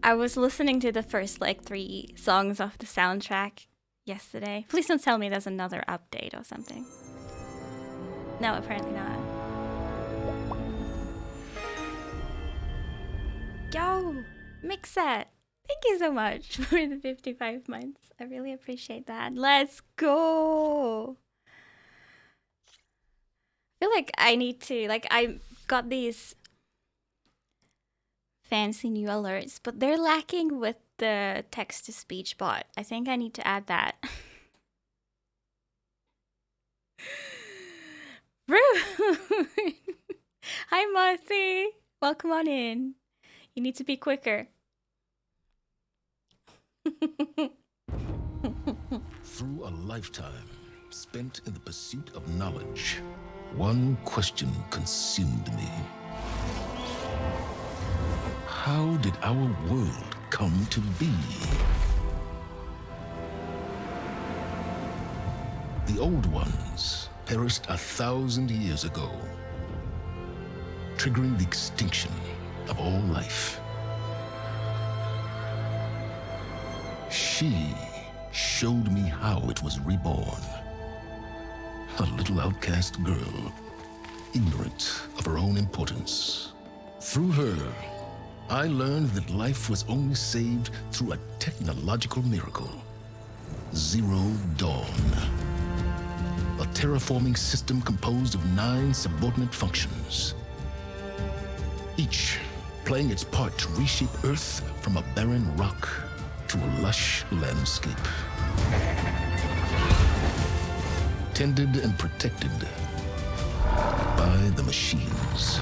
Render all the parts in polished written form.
I was listening to the first like 3 songs of the soundtrack yesterday. Please don't tell me there's another update or something. No, apparently not. Yo, Mixet! Thank you so much for the 55 months. I really appreciate that. Let's go! I feel like I need to, like, I got these fancy new alerts, but they're lacking with the text-to-speech bot. I think I need to add that. Rude! Hi, Marcy! Welcome on in. You need to be quicker. Through a lifetime spent in the pursuit of knowledge, one question consumed me. How did our world come to be? The old ones perished 1,000 years ago, triggering the extinction of all life. She showed me how it was reborn. A little outcast girl, ignorant of her own importance. Through her, I learned that life was only saved through a technological miracle. Zero Dawn. A terraforming system composed of 9 subordinate functions, each playing its part to reshape Earth from a barren rock to a lush landscape. Tended and protected by the machines.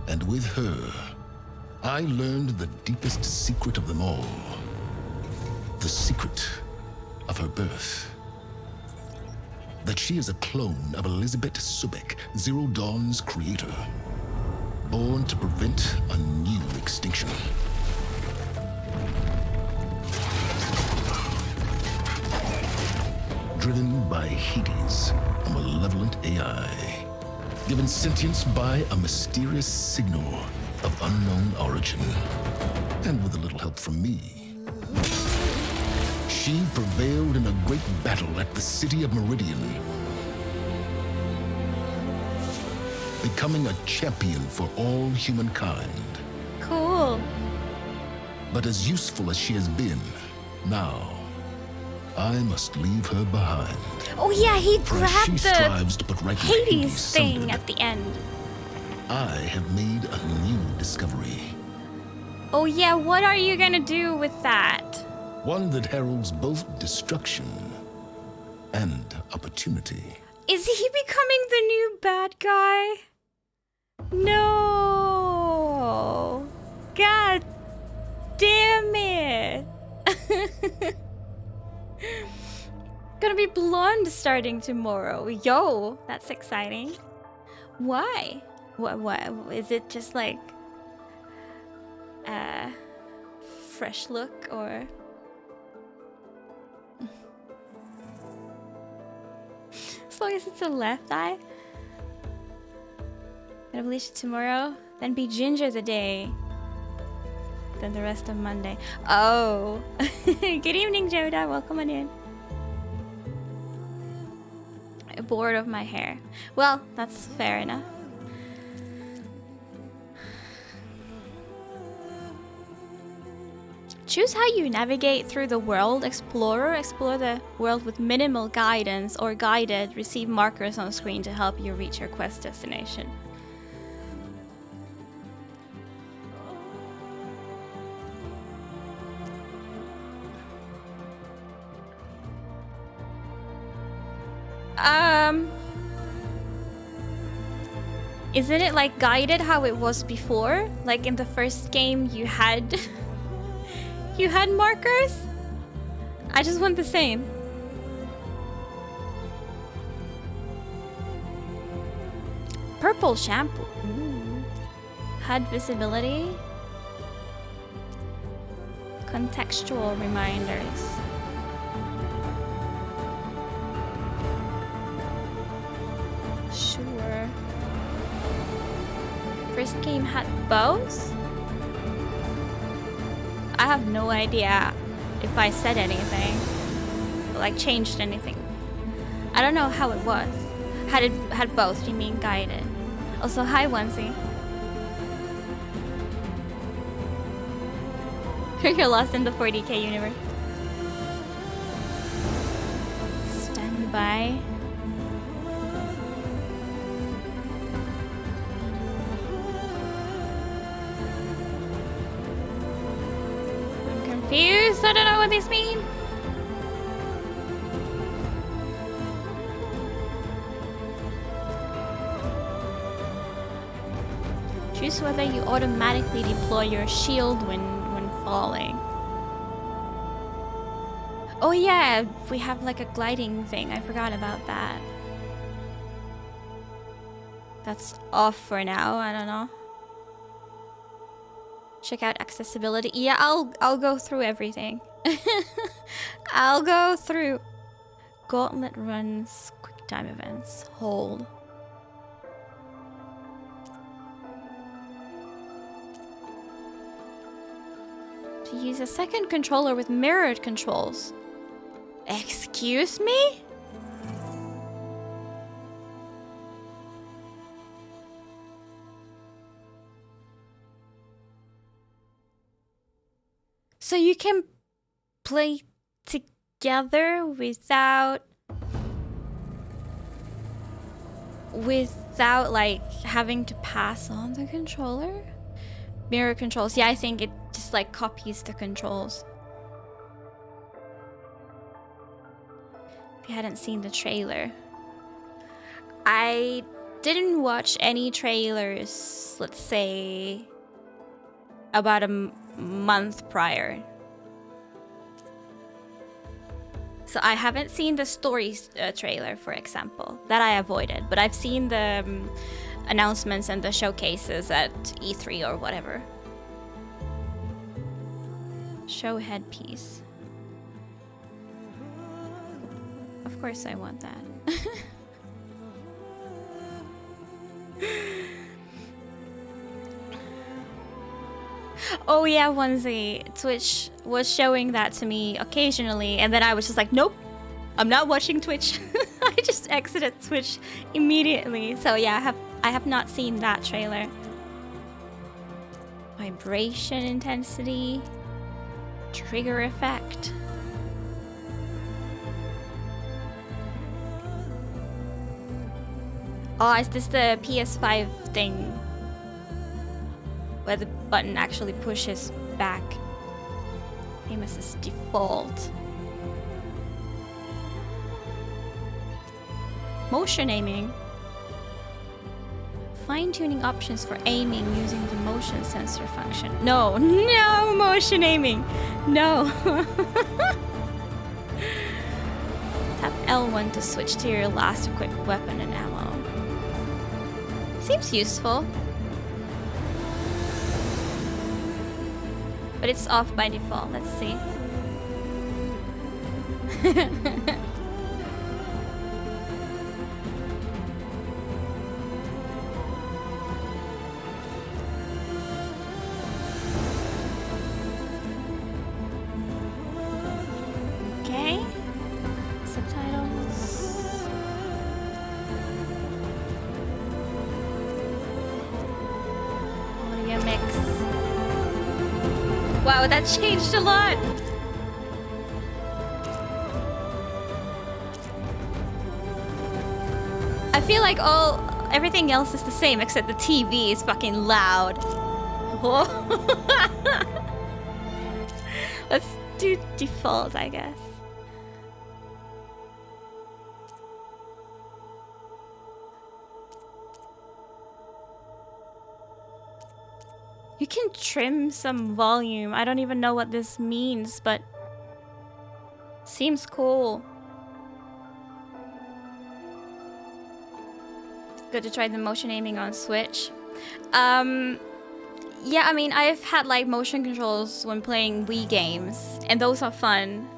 And with her, I learned the deepest secret of them all. The secret of her birth. That she is a clone of Elizabeth Sobek, Zero Dawn's creator. Born to prevent a new extinction. Driven by Hades, a malevolent AI. Given sentience by a mysterious signal of unknown origin. And with a little help from me, she prevailed in a great battle at the city of Meridian, becoming a champion for all humankind. Cool. But as useful as she has been, now I must leave her behind. Oh yeah, he For as grabbed she the strives to put right what Hades thing sundered, at the end. I have made a new discovery. Oh yeah, what are you gonna do with that? One that heralds both destruction and opportunity. Is he becoming the new bad guy? No. God damn it. Gonna be blonde starting tomorrow. Yo, that's exciting. Why? What is it just like a fresh look or as long as it's a left eye? Gonna bleach it tomorrow, then be ginger the day, then the rest of Monday. Oh. Good evening, Joda. Welcome on in. I'm bored of my hair. Well, that's fair enough. Choose how you navigate through the world. Explorer. Explore the world with minimal guidance or guided. Receive markers on screen to help you reach your quest destination. Isn't it like guided how it was before? Like in the first game you had you had markers? I just want the same. Purple shampoo. Ooh. HUD visibility. Contextual reminders. Sure. first game had both? I have no idea if I said anything, like changed anything. I don't know how it was. Had both, you mean guided? Also, hi Onesie. You're lost in the 40k universe. Stand by. I'm confused. I don't know what these mean. Choose whether you automatically deploy your shield when falling. Oh yeah, we have like a gliding thing. I forgot about that. That's off for now. I don't know. Check out accessibility. Yeah, I'll go through everything. I'll go through. Gauntlet runs, quick time events, hold. To use a second controller with mirrored controls. Excuse me? So you can play together without like having to pass on the controller? Mirror controls. Yeah, I think it just like copies the controls. If you hadn't seen the trailer. I didn't watch any trailers, let's say, about a month prior. So I haven't seen the story trailer, for example. That I avoided. But I've seen the announcements and the showcases at E3 or whatever. Show headpiece. Of course I want that. Oh yeah, Onesie. Twitch was showing that to me occasionally, and then I was just like, nope, I'm not watching Twitch. I just exited Twitch immediately. So yeah, I have not seen that trailer. Vibration intensity. Trigger effect. Oh, is this the PS5 thing? Where the button actually pushes back. Famous as default. Motion aiming. Fine-tuning options for aiming using the motion sensor function. No, no motion aiming. No. Tap L1 to switch to your last equipped weapon and ammo. Seems useful. But it's off by default. Let's see. Okay. Subtitles. Audio mix. Wow, that changed a lot. I feel like everything else is the same except the TV is fucking loud. Let's do default, I guess. You can trim some volume. I don't even know what this means, but seems cool. Good to try the motion aiming on Switch. Yeah, I mean, I've had like motion controls when playing Wii games, and those are fun,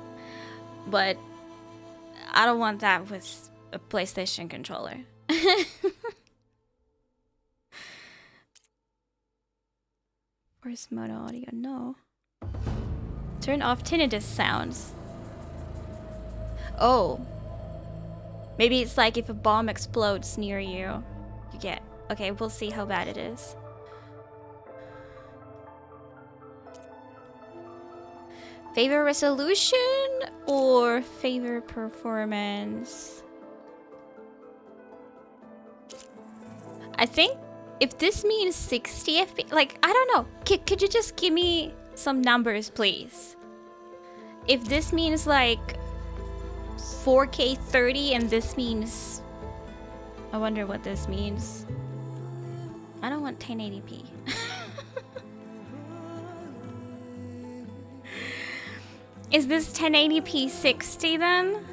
but I don't want that with a PlayStation controller. Where's mono audio? No. Turn off tinnitus sounds. Oh. Maybe it's like if a bomb explodes near you, you get... Okay, we'll see how bad it is. Favor resolution or favor performance? I think if this means 60 FPS, like, I don't know. Could you just give me some numbers, please? If this means like 4K 30 and this means... I wonder what this means. I don't want 1080p. Is this 1080p 60 then?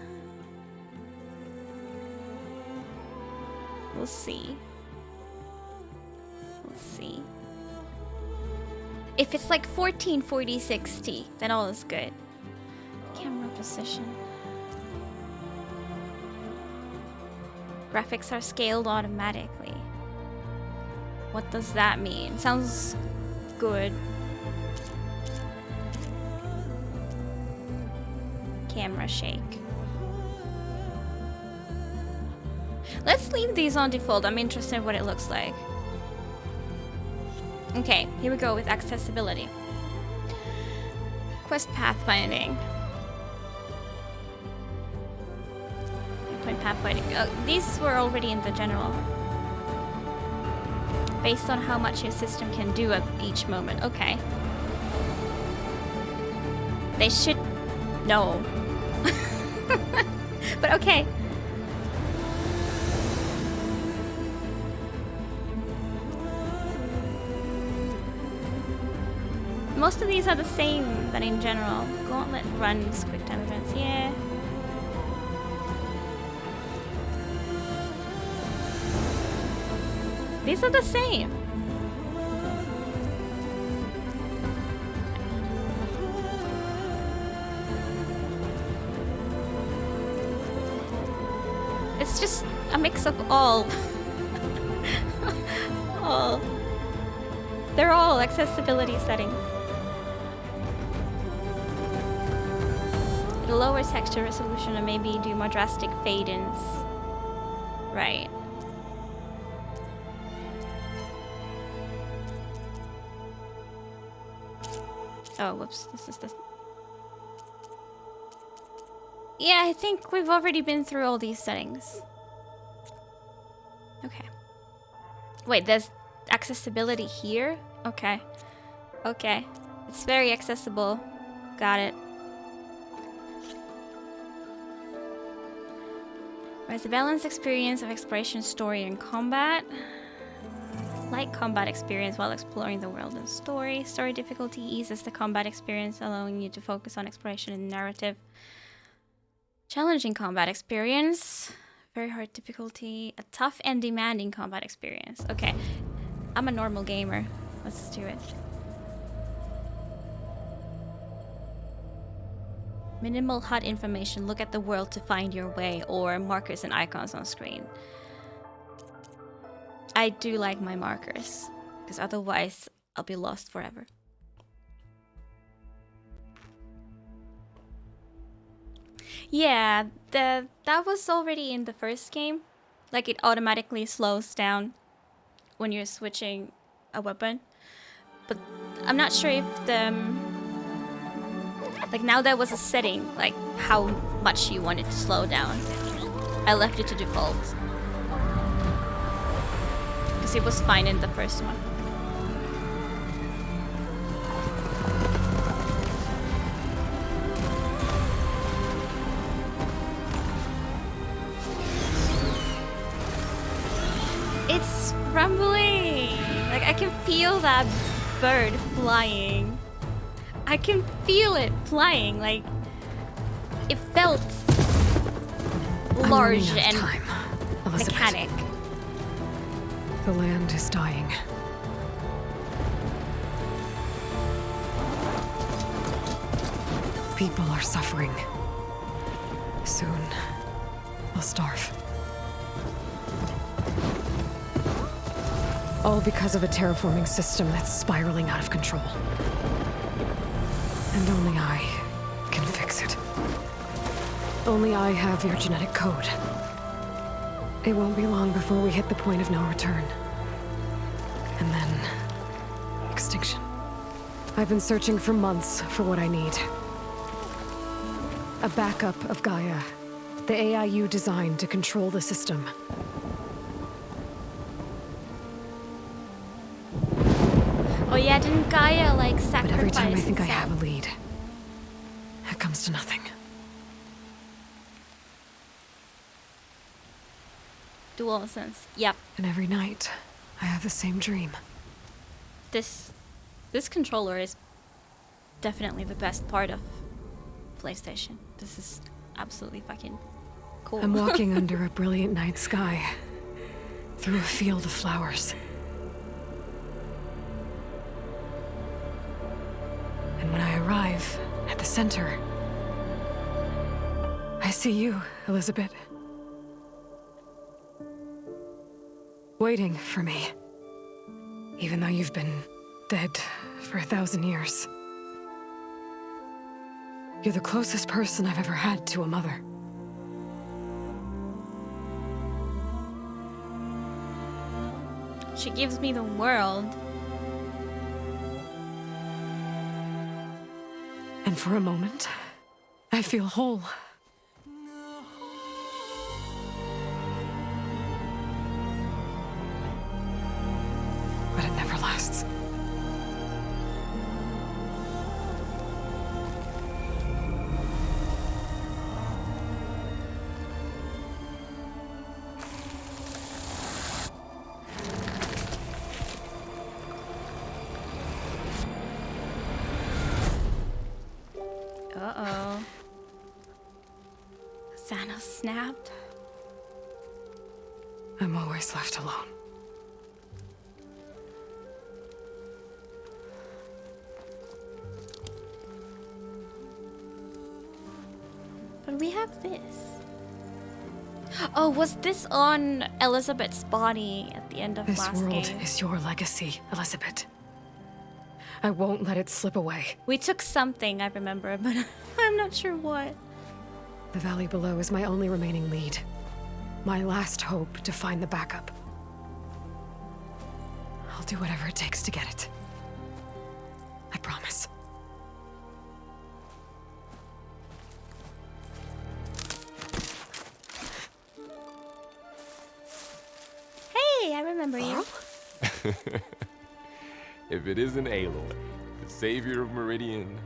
We'll see. We'll see. If it's like 1440 60, then all is good. Camera position. Graphics are scaled automatically. What does that mean? Sounds good. Camera shake. Let's leave these on default. I'm interested in what it looks like. Okay, here we go with accessibility. Quest pathfinding. Point pathfinding. Oh, these were already in the general. Based on how much your system can do at each moment. Okay. They should know. But okay. Most of these are the same than in general. Gauntlet runs, quick time events, yeah. These are the same. It's just a mix of all. all. They're all accessibility settings. It'll lower texture resolution and maybe do more drastic fade-ins. Right. Oh, whoops. This is this. Yeah, I think we've already been through all these settings. Okay. Wait, there's accessibility here? Okay. Okay. It's very accessible. Got it. Where's the balanced experience of exploration, story, and combat? Light combat experience while exploring the world and story. Story difficulty eases the combat experience, allowing you to focus on exploration and narrative. Challenging combat experience. Very hard difficulty. A tough and demanding combat experience. Okay. I'm a normal gamer. Let's do it. Minimal HUD information. Look at the world to find your way, or markers and icons on screen. I do like my markers, because otherwise I'll be lost forever. Yeah, that was already in the first game. Like, it automatically slows down when you're switching a weapon. But I'm not sure if the... like, now there was a setting, like, how much you wanted to slow down. I left it to default. Because it was fine in the first one. It's rumbling! Like, I can feel that bird flying. I can feel it flying, like... it felt large and time, mechanic. The land is dying. People are suffering. Soon, they'll starve. All because of a terraforming system that's spiraling out of control. And only I can fix it. Only I have your genetic code. It won't be long before we hit the point of no return. And then... extinction. I've been searching for months for what I need. A backup of Gaia. The AI you designed to control the system. Oh yeah, didn't Gaia like sacrifice But every time I think I itself? have a lead, it comes to nothing. Dual sense. Yep. And every night, I have the same dream. This controller is definitely the best part of PlayStation. This is absolutely fucking cool. I'm walking under a brilliant night sky, through a field of flowers. And when I arrive at the center, I see you, Elizabeth. Waiting for me. Even though you've been dead for 1,000 years. You're the closest person I've ever had to a mother. She gives me the world. And for a moment, I feel whole. But it never lasts. Uh-oh. Thanos snapped. I'm always left alone. But we have this. Oh, was this on Elizabeth's body at the end of This last world game? is your legacy, Elizabeth. I won't let it slip away. We took something, I remember, but I'm not sure what. The valley below is my only remaining lead. My last hope to find the backup. I'll do whatever it takes to get it. I promise. Hey, I remember you. If it isn't Aloy, the savior of Meridian,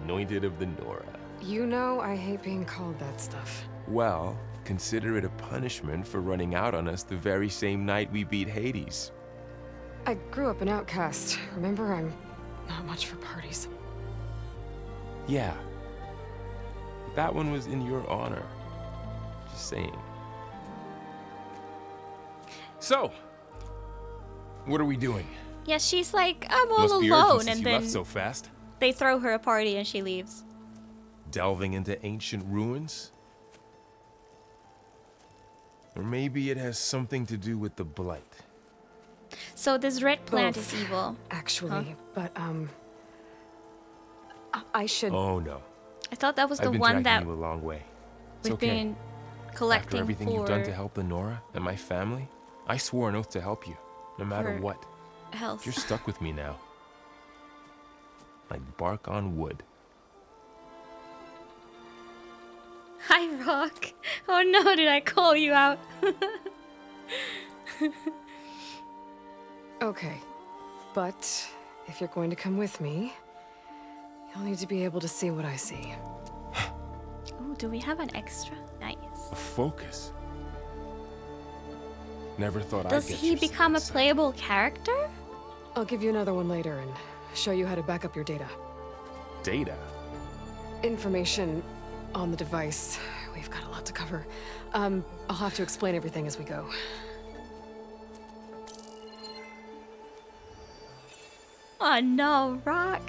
anointed of the Nora. You know I hate being called that stuff. Well, consider it a punishment for running out on us the very same night we beat Hades. I grew up an outcast. Remember, I'm not much for parties. Yeah. That one was in your honor. Just saying. So, what are we doing? Yeah, she's like, I'm all Must be urgent alone, since and you then left so fast. they throw her a party and she leaves. Delving into ancient ruins? Or maybe it has something to do with the Blight. So this red plant Both, is evil. Actually, but, I should... Oh no. I thought that was the I've been one dragging that you a long way. It's we've okay. been collecting After everything for you've done to help the Nora and my family, I swore an oath to help you, no matter For- what. health. You're stuck with me now. Like bark on wood. Hi, Rock. Oh no, did I call you out? Okay, but if you're going to come with me, you'll need to be able to see what I see. Oh, do we have an extra? Nice. A focus. Never thought Does I'd get he your become a second sight. playable character? I'll give you another one later and show you how to back up your data. Data? Information on the device. We've got a lot to cover. I'll have to explain everything as we go. Oh no, Rock.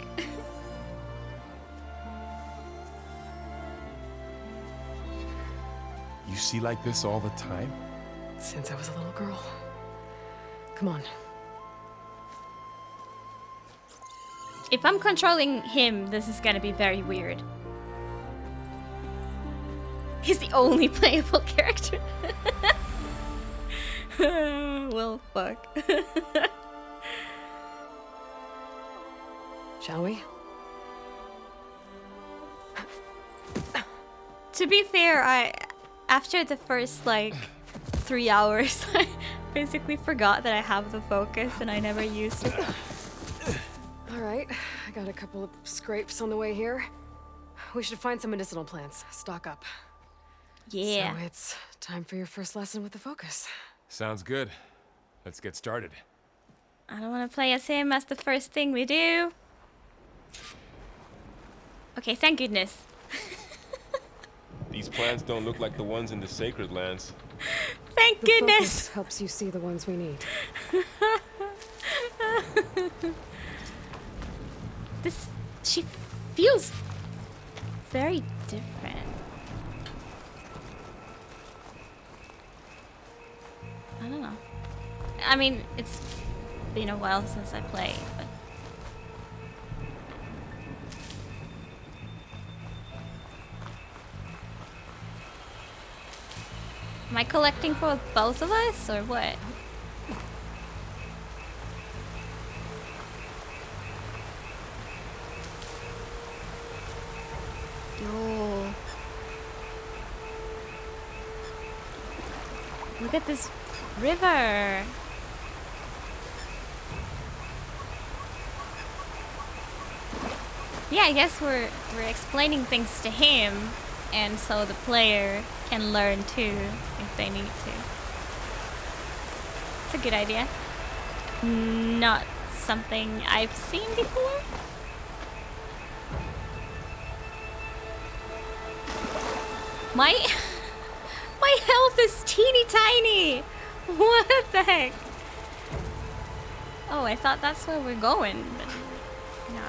You see like this all the time? Since I was a little girl. Come on, If I'm controlling him, this is gonna be very weird. He's the only playable character. Well, fuck. Shall we? To be fair, after the first like 3 hours, I basically forgot that I have the focus and I never used it. All right, I got a couple of scrapes on the way here. We should find some medicinal plants, stock up. Yeah. So it's time for your first lesson with the focus. Sounds good. Let's get started. I don't want to play as him as the first thing we do. Okay, thank goodness. These plants don't look like the ones in the Sacred Lands. Thank The goodness. focus helps you see the ones we need. She feels very different. I don't know. I mean, it's been a while since I played, but am I collecting for both of us or what? Yo. Look at this river. Yeah, I guess we're explaining things to him, and so the player can learn too if they need to. It's a good idea. Not something I've seen before. My health is teeny tiny. What the heck? Oh, I thought that's where we're going, but no.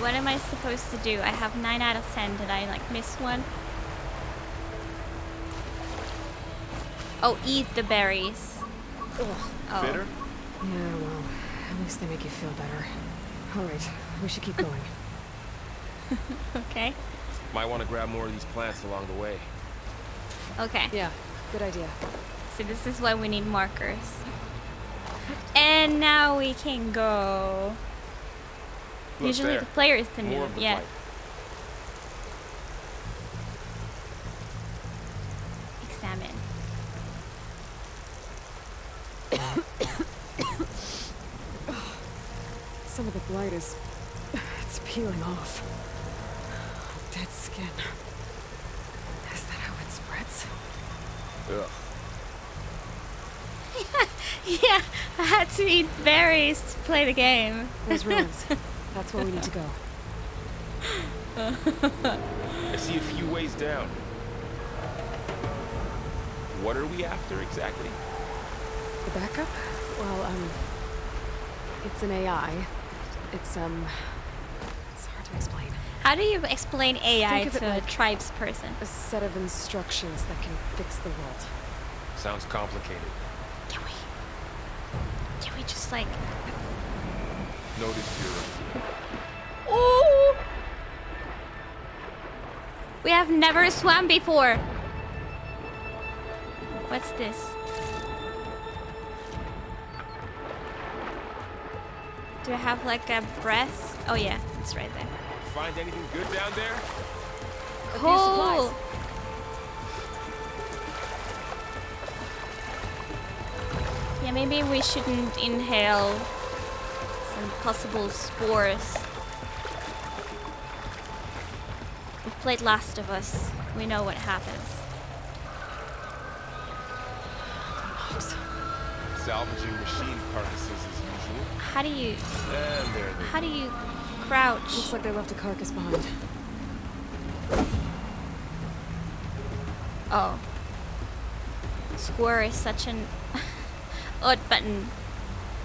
What am I supposed to do? I have 9 out of 10. Did I like miss one? Oh, eat the berries. Ugh. Oh. Bitter? Yeah, well, at least they make you feel better. All right, we should keep going. Okay. Might want to grab more of these plants along the way. Okay. Yeah, good idea. So this is why we need markers. And now we can go. Look Usually there. the player is the More move, of the yeah. pipe. Examine. Some of the blight is... it's peeling off. Dead skin. Is that how it spreads? Ugh. Yeah, I had to eat berries to play the game. Those ruins. That's where we need to go. I see a few ways down. What are we after exactly? The backup? Well, it's an AI. It's hard to explain. How do you explain AI Think of it to a like- tribes person? A set of instructions that can fix the world. Sounds complicated. Can we just like... Notice your... Ooh! We have never swam before. What's this? Do I have like a breath? Oh yeah, it's right there. Find anything good down there? Cool. Yeah, maybe we shouldn't inhale some possible spores. We've played Last of Us. We know what happens. Salvaging machine carcasses as usual. How do you... And there they How do you crouch? Looks like they left a carcass behind. Oh. Square is such an odd button.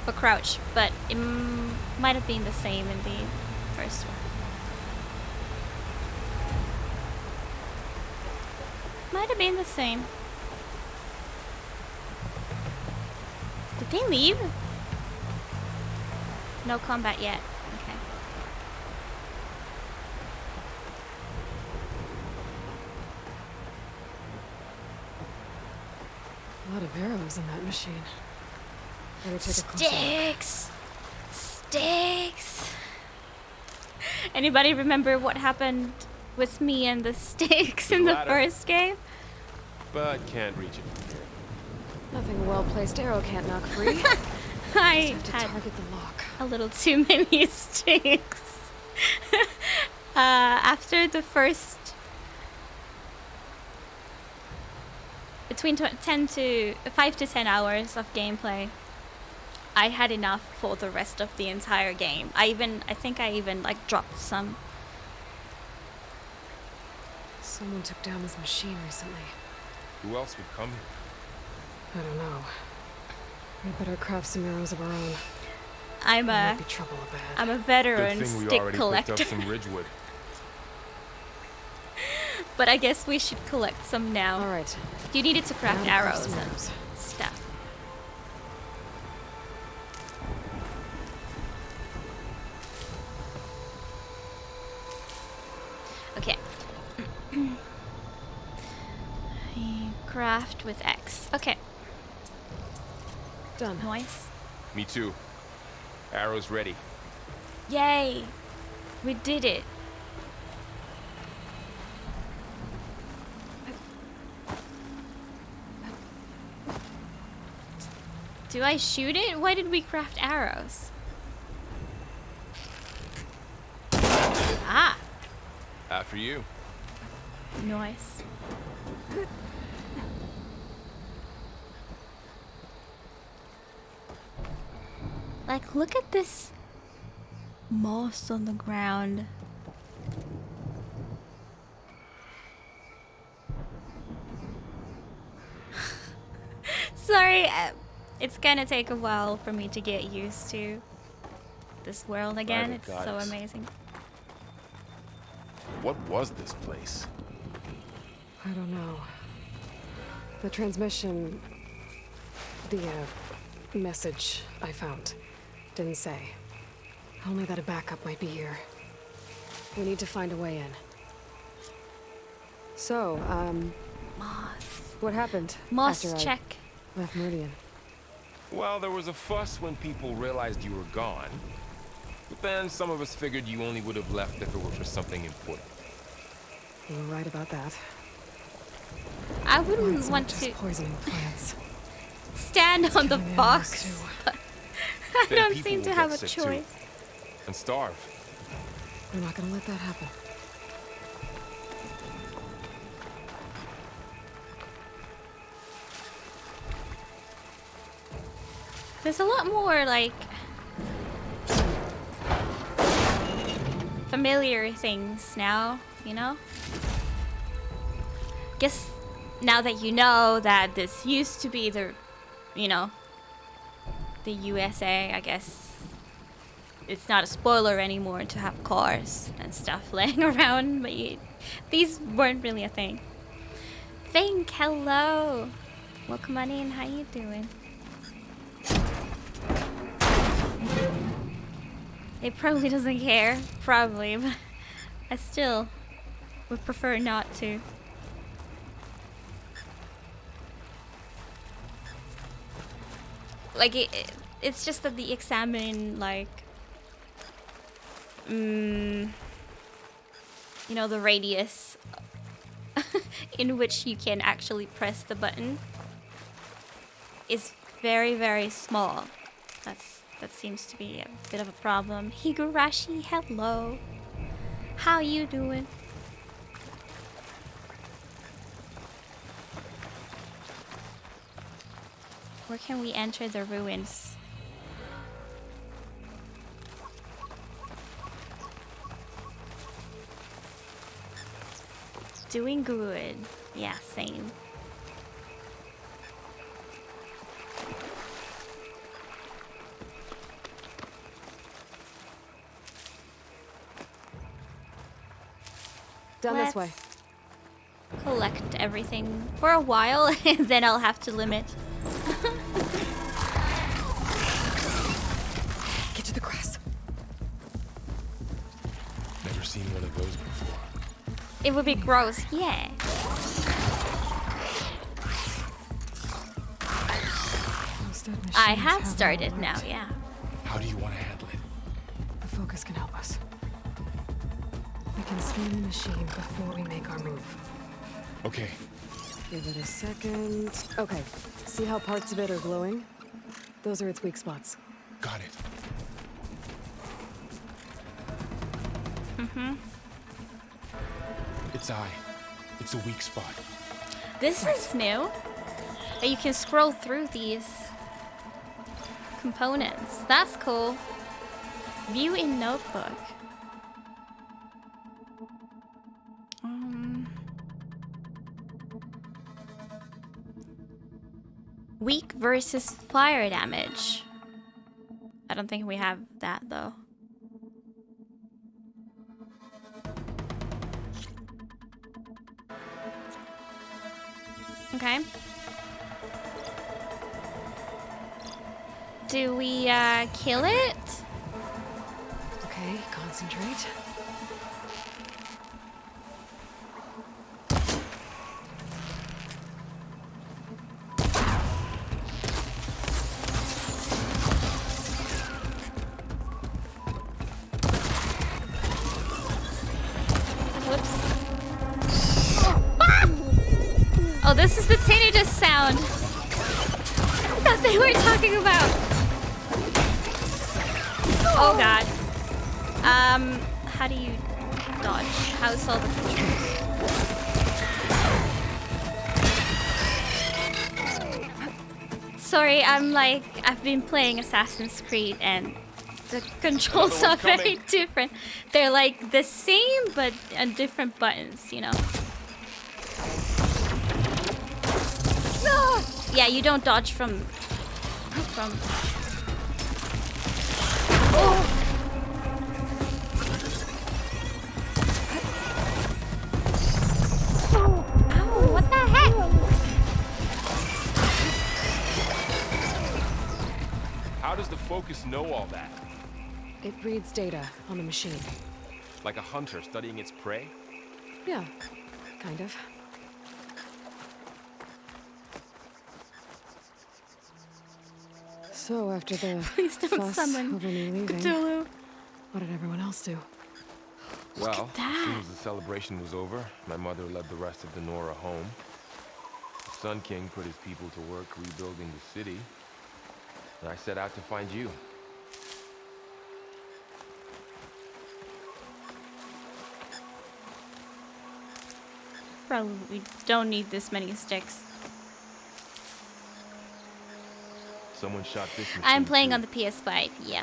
for crouch, but it might have been the same in the first one. Might have been the same. Did they leave? No combat yet. Okay. A lot of arrows in that machine. Better take a closer look. Sticks! Sticks! Anybody remember what happened with me and the sticks in the Ladder. first game? But can't reach it from here. Nothing a well-placed arrow can't knock free. I Have to had target the lock. a little too many sticks. After the first between 5 to 10 hours of gameplay, I had enough for the rest of the entire game. I think I even like dropped some. Someone took down this machine recently. Who else would come here? I don't know. We better craft some arrows of our own. I'm There a might be trouble ahead. I'm a Good veteran thing we stick already collector. picked up some ridgewood. But I guess we should collect some now. All right. You needed to craft now to arrows some and arrows. stuff. Okay. Craft with X. Okay. Done. Nice. Me too. Arrows ready. Yay! We did it. Do I shoot it? Why did we craft arrows? Ah, After you. nice. Like, look at this moss on the ground. Sorry, it's gonna take a while for me to get used to this world again. Private It's so goddess. amazing. What was this place? I don't know. The transmission... The, message I found didn't say. Only that a backup might be here. We need to find a way in. So, Moss. what happened Moss after check. I left Meridian? Well, there was a fuss when people realized you were gone. But then some of us figured you only would have left if it were for something important. You were right about that. I Plants wouldn't aren't want just to poisoning plants. stand on the killing the box. animals, but I Then don't people seem to will have get a sick, too. choice. And starve. We're not gonna let that happen. There's a lot more like familiar things now, you know? Guess now that you know that this used to be the, you know, the USA, I guess it's not a spoiler anymore to have cars and stuff laying around, but these weren't really a thing. Think, hello. Welcome on in, how you doing? It probably doesn't care, probably, but I still would prefer not to. Like, it's just that the examine, like, you know, the radius in which you can actually press the button is very, very small. That seems to be a bit of a problem. Higurashi, hello. How you doing? Where can we enter the ruins? Doing good. Yeah, same. Down this way. Collect everything for a while, and then I'll have to limit. Get to the grass. Never seen one of those before. It would be gross, yeah. I have started now, yeah. How do you want to handle it? The focus can help us. We can scan the machine before we make our move. Okay. Give it a second. Okay. See how parts of it are glowing? Those are its weak spots. Got it. Its eye. It's a weak spot. This is new. That you can scroll through these components. That's cool. View in notebook. Weak versus fire damage. I don't think we have that though. Okay. Do we kill it? Okay, concentrate. Whoops. Ah! Oh, this is the tinnitus sound that they were talking about. Oh god. How do you dodge? How's all the controls? Sorry, I've been playing Assassin's Creed and the controls are very different. They're like the same but on different buttons, you know. No! Yeah, you don't dodge from Oh! Ow, what the heck? How does the focus know all that? It reads data on the machine. Like a hunter studying its prey? Yeah, kind of. So after the Please don't fuss summon over me leaving, Cthulhu. what did everyone else do? Well, as that. soon as the celebration was over, my mother led the rest of the Nora home. The Sun King put his people to work rebuilding the city, and I set out to find you. Probably we don't need this many sticks. Someone shot this machine I'm playing too. on the PS5, yeah.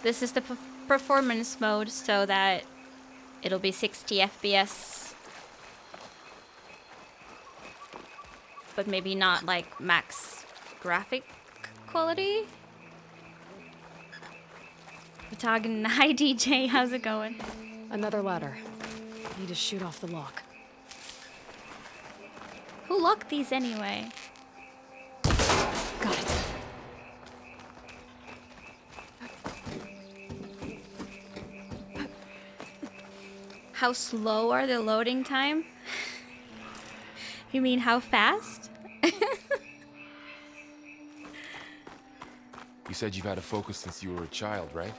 This is the performance mode so that it'll be 60 FPS. But maybe not like max graphic quality. We're talking, hi DJ, how's it going? Another ladder. Need to shoot off the lock. Who locked these anyway? Got it. How slow are the loading time? You mean how fast? You said you've had a focus since you were a child, right?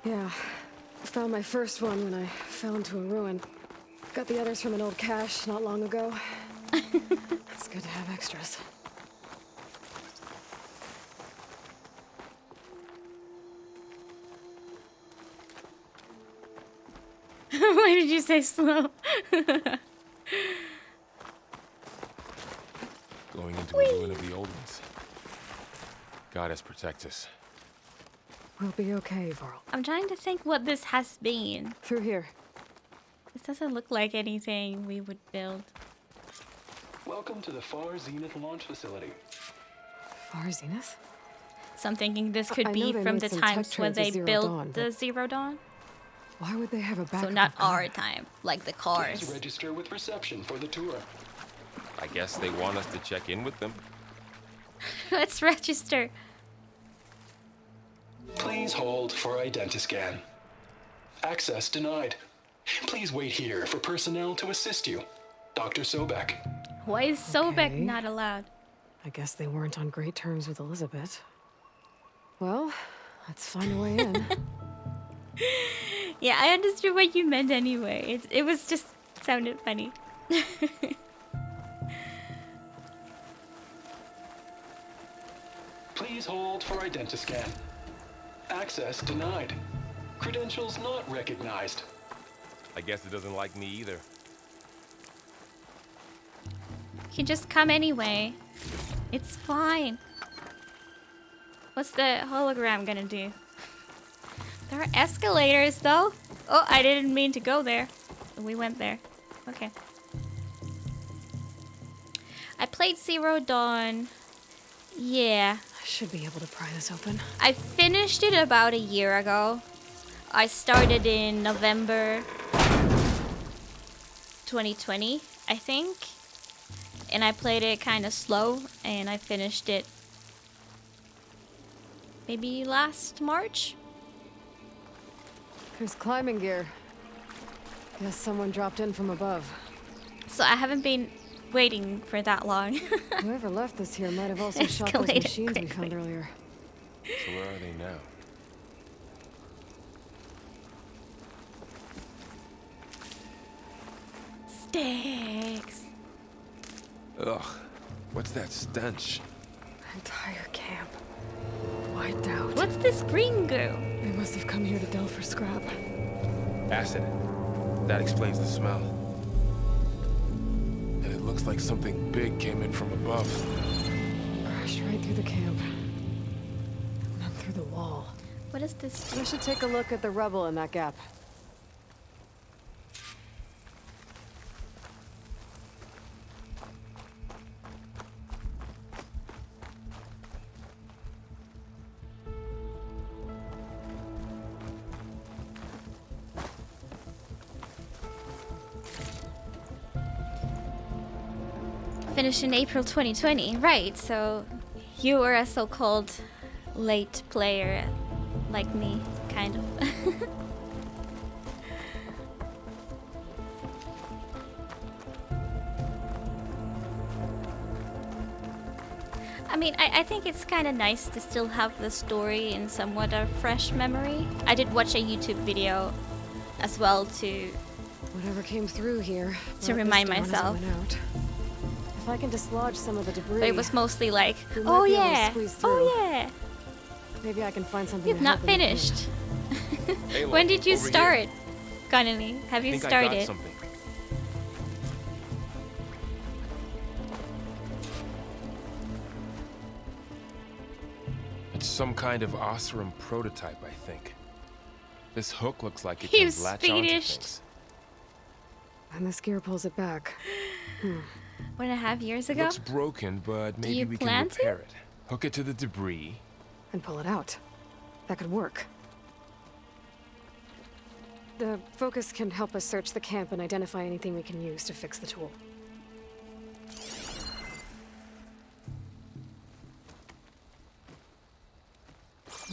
Yeah. I found my first one when I fell into a ruin. Got the others from an old cache not long ago. It's good to have extras. Why did you say slow? Going into a ruin of the old ones. Goddess protect us. We'll be okay, Varl. I'm trying to think what this has been. Through here. This doesn't look like anything we would build. Welcome to the Far Zenith launch facility. Far Zenith? So I'm thinking this could I know be they from made the some times tech when trades they at Zero built Dawn, the but- Zero Dawn. Why would they have a backup? So not of power? our time, like the Please cars. register with reception for the tour. I guess they want us to check in with them. Let's register. Please hold for identiscan. Access denied. Please wait here for personnel to assist you. Dr. Sobek. Why is Sobek Okay. not allowed? I guess they weren't on great terms with Elizabeth. Well, let's find a way in. Yeah, I understood what you meant anyway. It was just sounded funny. Please hold for identiscan. Access denied. Credentials not recognized. I guess it doesn't like me either. You can just come anyway. It's fine. What's the hologram gonna do? There are escalators though. Oh, I didn't mean to go there. We went there. Okay. I played Zero Dawn. Yeah. I should be able to pry this open. I finished it about a year ago. I started in November 2020, I think. And I played it kind of slow, and I finished it maybe last March. There's climbing gear. Guess someone dropped in from above. So I haven't been waiting for that long. Whoever left this here might have also shot those Escalated machines we quickly. found earlier. So where are they now? Sticks. Ugh, what's that stench? Entire camp. Wiped out. What's this green goo? They must have come here to delve for scrap. Acid. That explains the smell. And it looks like something big came in from above. Crashed right through the camp. And then through the wall. What is this? We should take a look at the rubble in that gap. Finished in April 2020, right? So you were a so-called late player, like me, kind of. I mean, I think it's kind of nice to still have the story in somewhat a fresh memory. I did watch a YouTube video as well to Whatever came through here. To brought remind this down as it myself. went out. If I can dislodge some of the debris, but it was mostly like, We might oh be able to yeah, squeeze oh through. yeah. maybe I can find something. You've to not help in the cleanup. finished. Aloy, When did you over here. start, Gunnily? Have I you think I got started? something. It's some kind of Osram prototype, I think. This hook looks like it You can latch onto finished. things. And this gear pulls it back. 1.5 years ago? Looks broken, but maybe you we plan can to? repair it. Hook it to the debris. And pull it out. That could work. The focus can help us search the camp and identify anything we can use to fix the tool.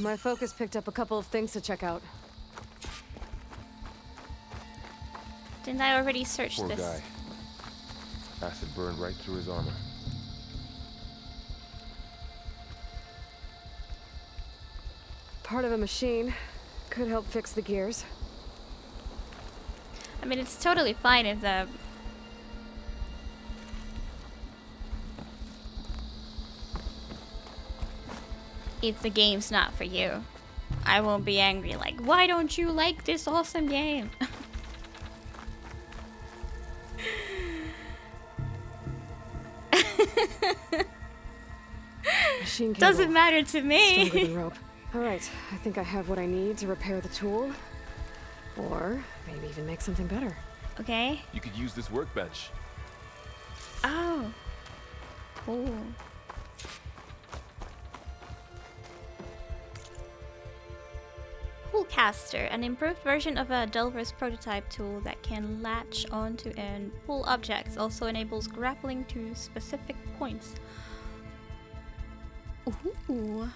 My focus picked up a couple of things to check out. Didn't I already search Poor this? guy. Acid burned right through his armor. Part of a machine. Could help fix the gears. I mean, it's totally fine if the game's not for you. I won't be angry like, why don't you like this awesome game? Machine cable. Doesn't matter to Stronger me. than rope. All right, I think I have what I need to repair the tool. Or maybe even make something better. Okay. You could use this workbench. Oh. Cool. Ooh, Pullcaster, an improved version of a Delver's prototype tool that can latch onto and pull objects. Also enables grappling to specific points. Ooh.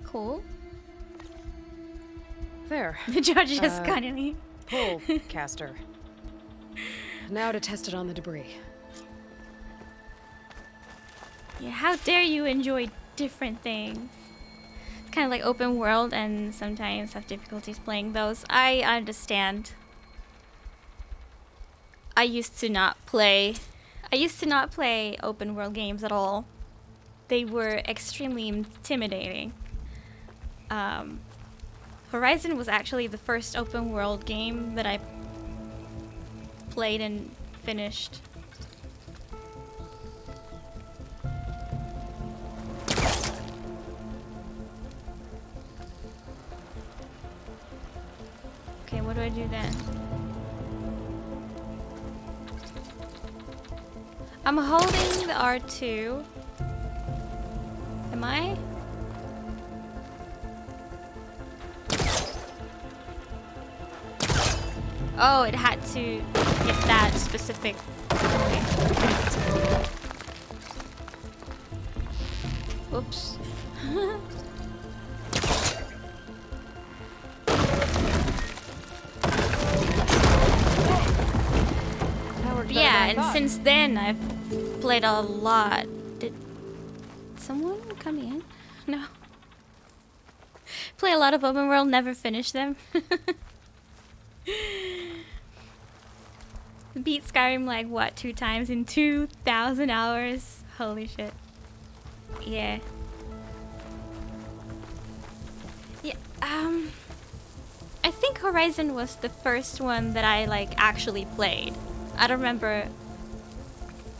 Cool. There. The judge is kindly. Pull, caster. Now to test it on the debris. Yeah, how dare you enjoy different things? It's kind of like open world and sometimes have difficulties playing those. I understand. I used to not play open world games at all. They were extremely intimidating. Horizon was actually the first open world game that I played and finished. Okay, what do I do then? I'm holding the R2. Am I? Oh, it had to hit that specific. Okay. Oops. Yeah, and since then I've played a lot. Did someone come in? No. Play a lot of open world, never finish them. Beat Skyrim like what, 2 times in 2,000 hours? Holy shit. Yeah. Yeah, I think Horizon was the first one that I like actually played. I don't remember.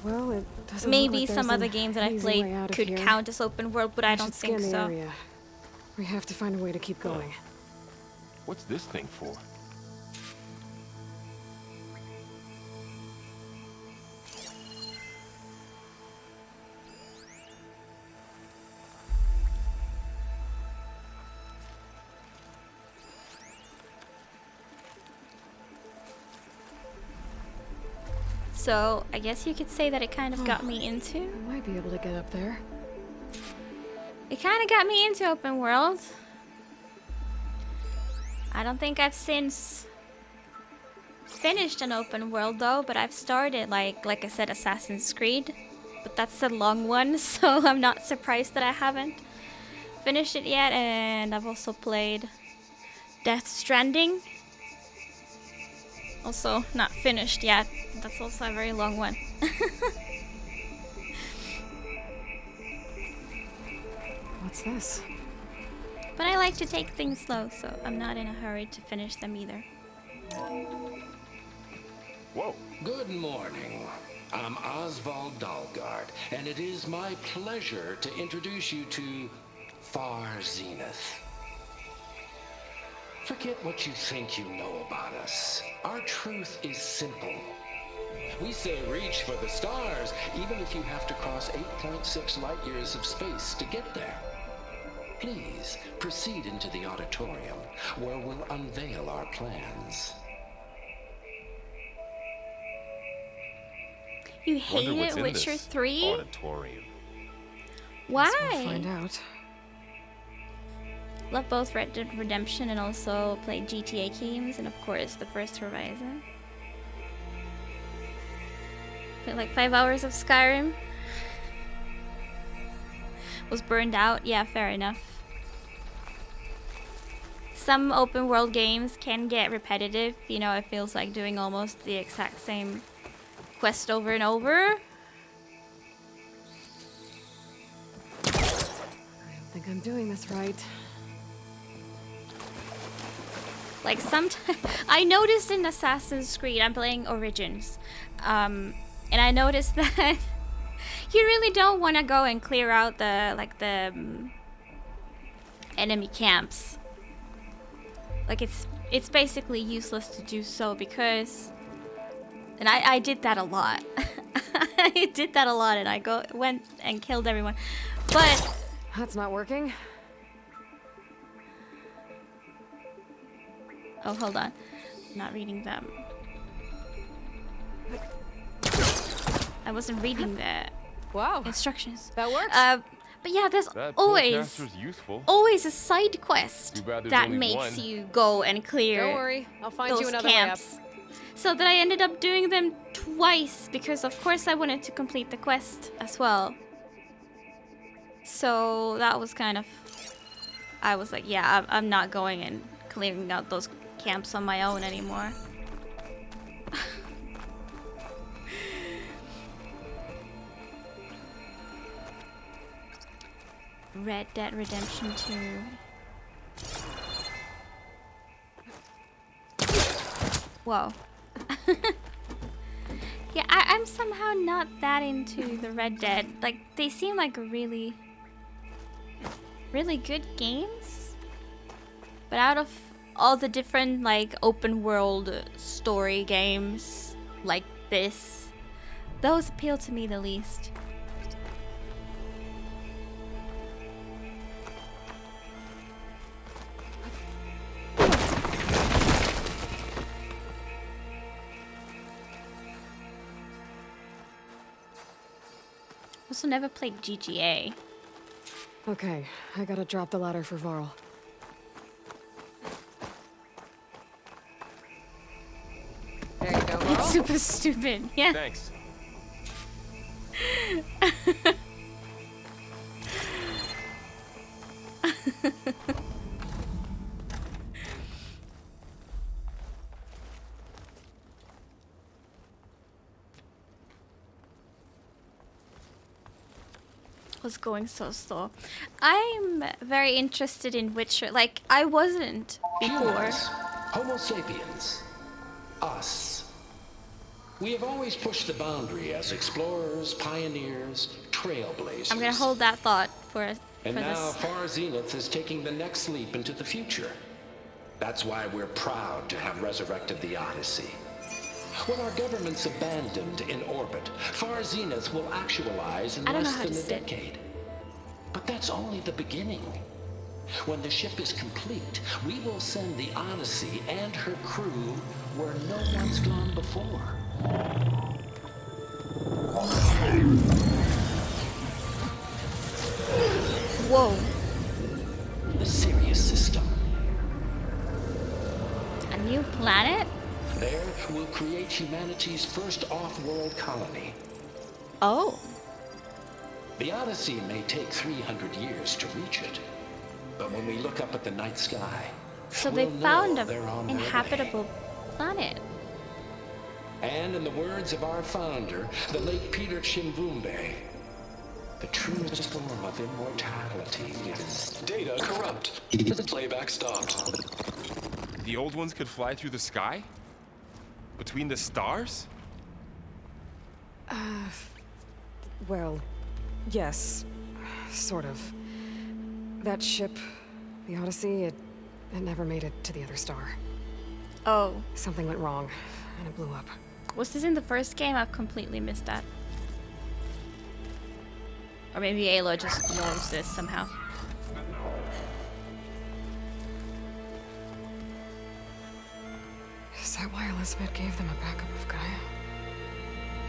Well, it doesn't Maybe look like some there's other an games that I easy way played out of could here. count as open world, but I don't should think scan the so. area. We have to find a way to keep going. What's this thing for? So I guess you could say that it kind of got me into. I might be able to get up there. It kind of got me into open world. I don't think I've since finished an open world though, but I've started like I said, Assassin's Creed, but that's a long one, so I'm not surprised that I haven't finished it yet. And I've also played Death Stranding. Also not finished yet. That's also a very long one. What's this? But I like to take things slow, so I'm not in a hurry to finish them either. Whoa. Good morning. I'm Oswald Dalgard, and it is my pleasure to introduce you to Far Zenith. Forget what you think you know about us. Our truth is simple. We say reach for the stars, even if you have to cross 8.6 light years of space to get there. Please proceed into the auditorium, where we'll unveil our plans. You Wonder hated what's in Witcher this 3? auditorium. Why? We'll find out. Love both Red Dead Redemption and also played GTA games, and of course the first Horizon. Played like 5 hours of Skyrim. Was burned out. Yeah, fair enough. Some open world games can get repetitive. You know, it feels like doing almost the exact same quest over and over. I don't think I'm doing this right. Like sometimes I noticed in Assassin's Creed, I'm playing Origins, and I noticed that you really don't want to go and clear out the enemy camps. Like it's basically useless to do so because, and I did that a lot. I did that a lot, and I went and killed everyone. But That's not working. Oh, hold on. I'm not reading them. I wasn't reading the Wow, instructions. that works. But yeah, there's That always Pullcaster's useful. always a side quest Too bad there's that only makes one. you go and clear Don't worry, I'll find you those another way up. camps. So that I ended up doing them twice because of course I wanted to complete the quest as well. So that was kind of, I was like, yeah, I'm not going and clearing out those camps on my own anymore. Red Dead Redemption 2. Whoa. Yeah, I'm somehow not that into the Red Dead. Like, they seem like really, really good games. But out of all the different, like, open world story games like this, those appeal to me the least. Also never played GTA. Okay, I gotta drop the ladder for Varl. There you go, It's Varl. super stupid. Yeah. Thanks. Was going so slow. I'm very interested in Witcher. Like, I wasn't before. Humans, Homo sapiens, us. We have always pushed the boundary as explorers, pioneers, trailblazers. I'm gonna hold that thought for And now this. Far Zenith is taking the next leap into the future. That's why we're proud to have resurrected the Odyssey. When our government's abandoned in orbit, Far Zenith will actualize in I don't know less how than to a sit. decade. But that's only the beginning. When the ship is complete, we will send the Odyssey and her crew where no one's gone before. Whoa. The Sirius system. A new planet? There, we'll create humanity's first off-world colony. Oh. The Odyssey may take 300 years to reach it. But when we look up at the night sky, So they we'll found know an they're on their way. inhabitable planet. And in the words of our founder, the late Peter Chimvumbe, the truest form of immortality is... Data corrupt. Playback stopped. The old ones could fly through the sky? Between the stars? Well, yes, sort of. That ship, the Odyssey, it never made it to the other star. Oh. Something went wrong, and it blew up. Was this in the first game? I've completely missed that. Or maybe Aloy just knows this somehow. Is that why Elizabeth gave them a backup of Gaia?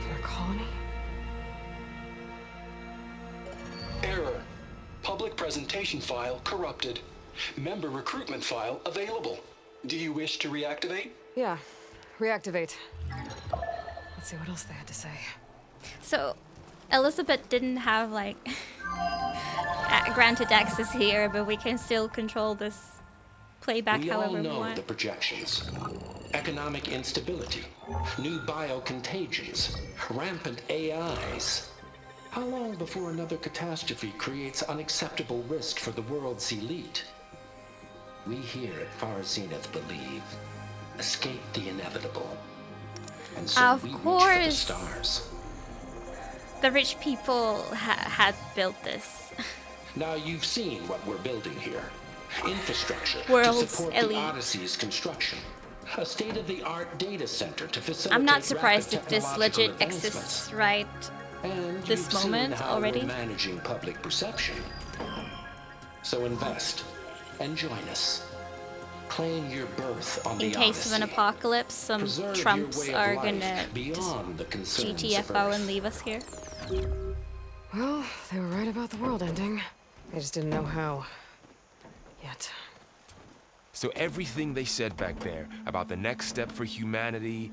For a colony? Error. Public presentation file corrupted. Member recruitment file available. Do you wish to reactivate? Yeah, reactivate. Let's see what else they had to say. So, Elizabeth didn't have, like, granted access here, but we can still control this playback We all however we know want. the projections. Economic instability, new biocontagions, rampant AIs. How long before another catastrophe creates unacceptable risk for the world's elite? We here at Far Zenith believe, escape the inevitable. And so Of we reach for the course. stars. The rich people had built this. Now you've seen what we're building here. Infrastructure World's to support elite. the Odyssey's construction. A state-of-the-art data center to facilitate I'm not surprised rapid if this technological legit advancements. exists right And this you've seen moment how already. we're managing public perception. So invest and join us. Claim your berth on In the case of an Odyssey. apocalypse, some Preserve Trumps your way of are life gonna just beyond the concerns of GTFO Earth. and leave us here. Well, they were right about the world ending. They just didn't know how. Yet. So everything they said back there about the next step for humanity,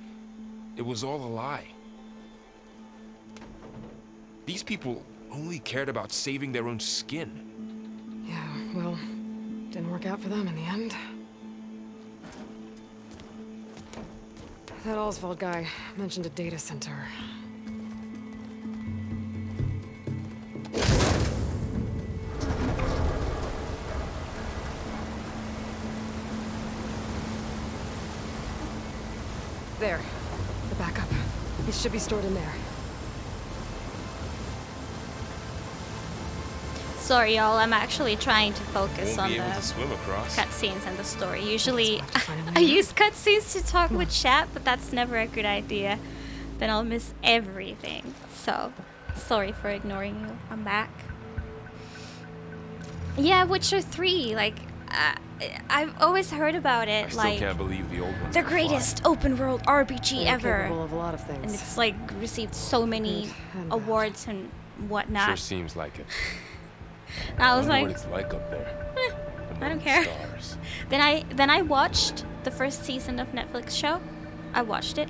it was all a lie. These people only cared about saving their own skin. Yeah, well, didn't work out for them in the end. That Oswald guy mentioned a data center. There. The backup. It should be stored in there. Sorry, y'all. I'm actually trying to focus Won't on be able to the swim across. cutscenes and the story. Usually, That's why I I finally- use cutscenes to talk with chat, but that's never a good idea. Then I'll miss everything. So, sorry for ignoring you. I'm back. Yeah, Witcher 3. Like, I've always heard about I it. still Like, can't believe the old ones the could fly. greatest open world RPG They're ever. capable of a lot of things. And it's like received so many Good and bad. awards and whatnot. Sure seems like it. I was Wonder like, what it's like up there. I don't among the care. Stars. Then I watched the first season of Netflix show. I watched it,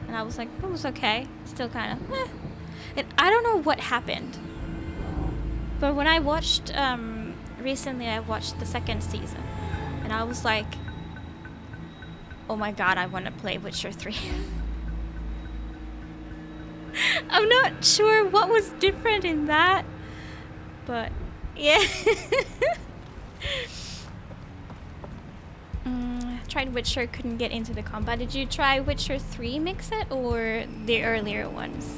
and I was like, it was okay. Still kind of. And I don't know what happened, but when I watched recently, I watched the second season, and I was like, oh my god, I want to play Witcher 3. I'm not sure what was different in that, but yeah. Tried Witcher, couldn't get into the combat. Did you try Witcher 3 Mix-It or the earlier ones?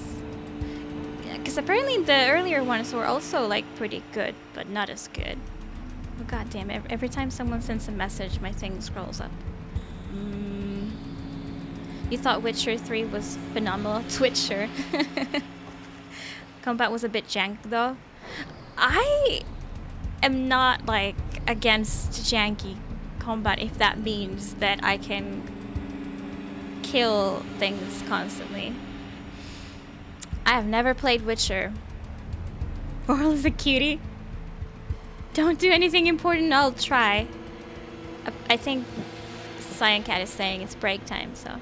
Because apparently the earlier ones were also like pretty good, but not as good. Oh god damn it, every time someone sends a message, my thing scrolls up. You thought Witcher 3 was phenomenal? Twitcher. Combat was a bit jank though. I am not like against janky combat if that means that I can kill things constantly. I have never played Witcher. Oral is a cutie. Don't do anything important, I'll try. I think Cyan Cat is saying it's break time, so.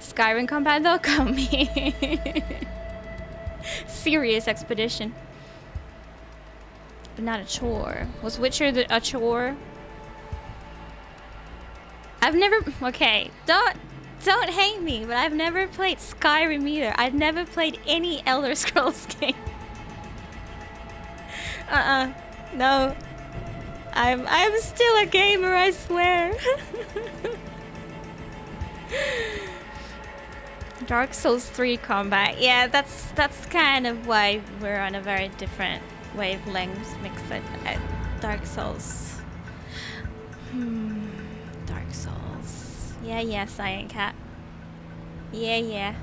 Skyrim combat though, come me. Serious expedition. But not a chore. Was Witcher a chore? I've never. Okay, don't hate me, but I've never played Skyrim either. I've never played any Elder Scrolls game. No. I'm still a gamer, I swear. Dark Souls 3 combat. Yeah, that's kind of why we're on a very different wavelength. Mix-It. Dark Souls. Dark Souls. Yeah, Cyan Cat. Yeah.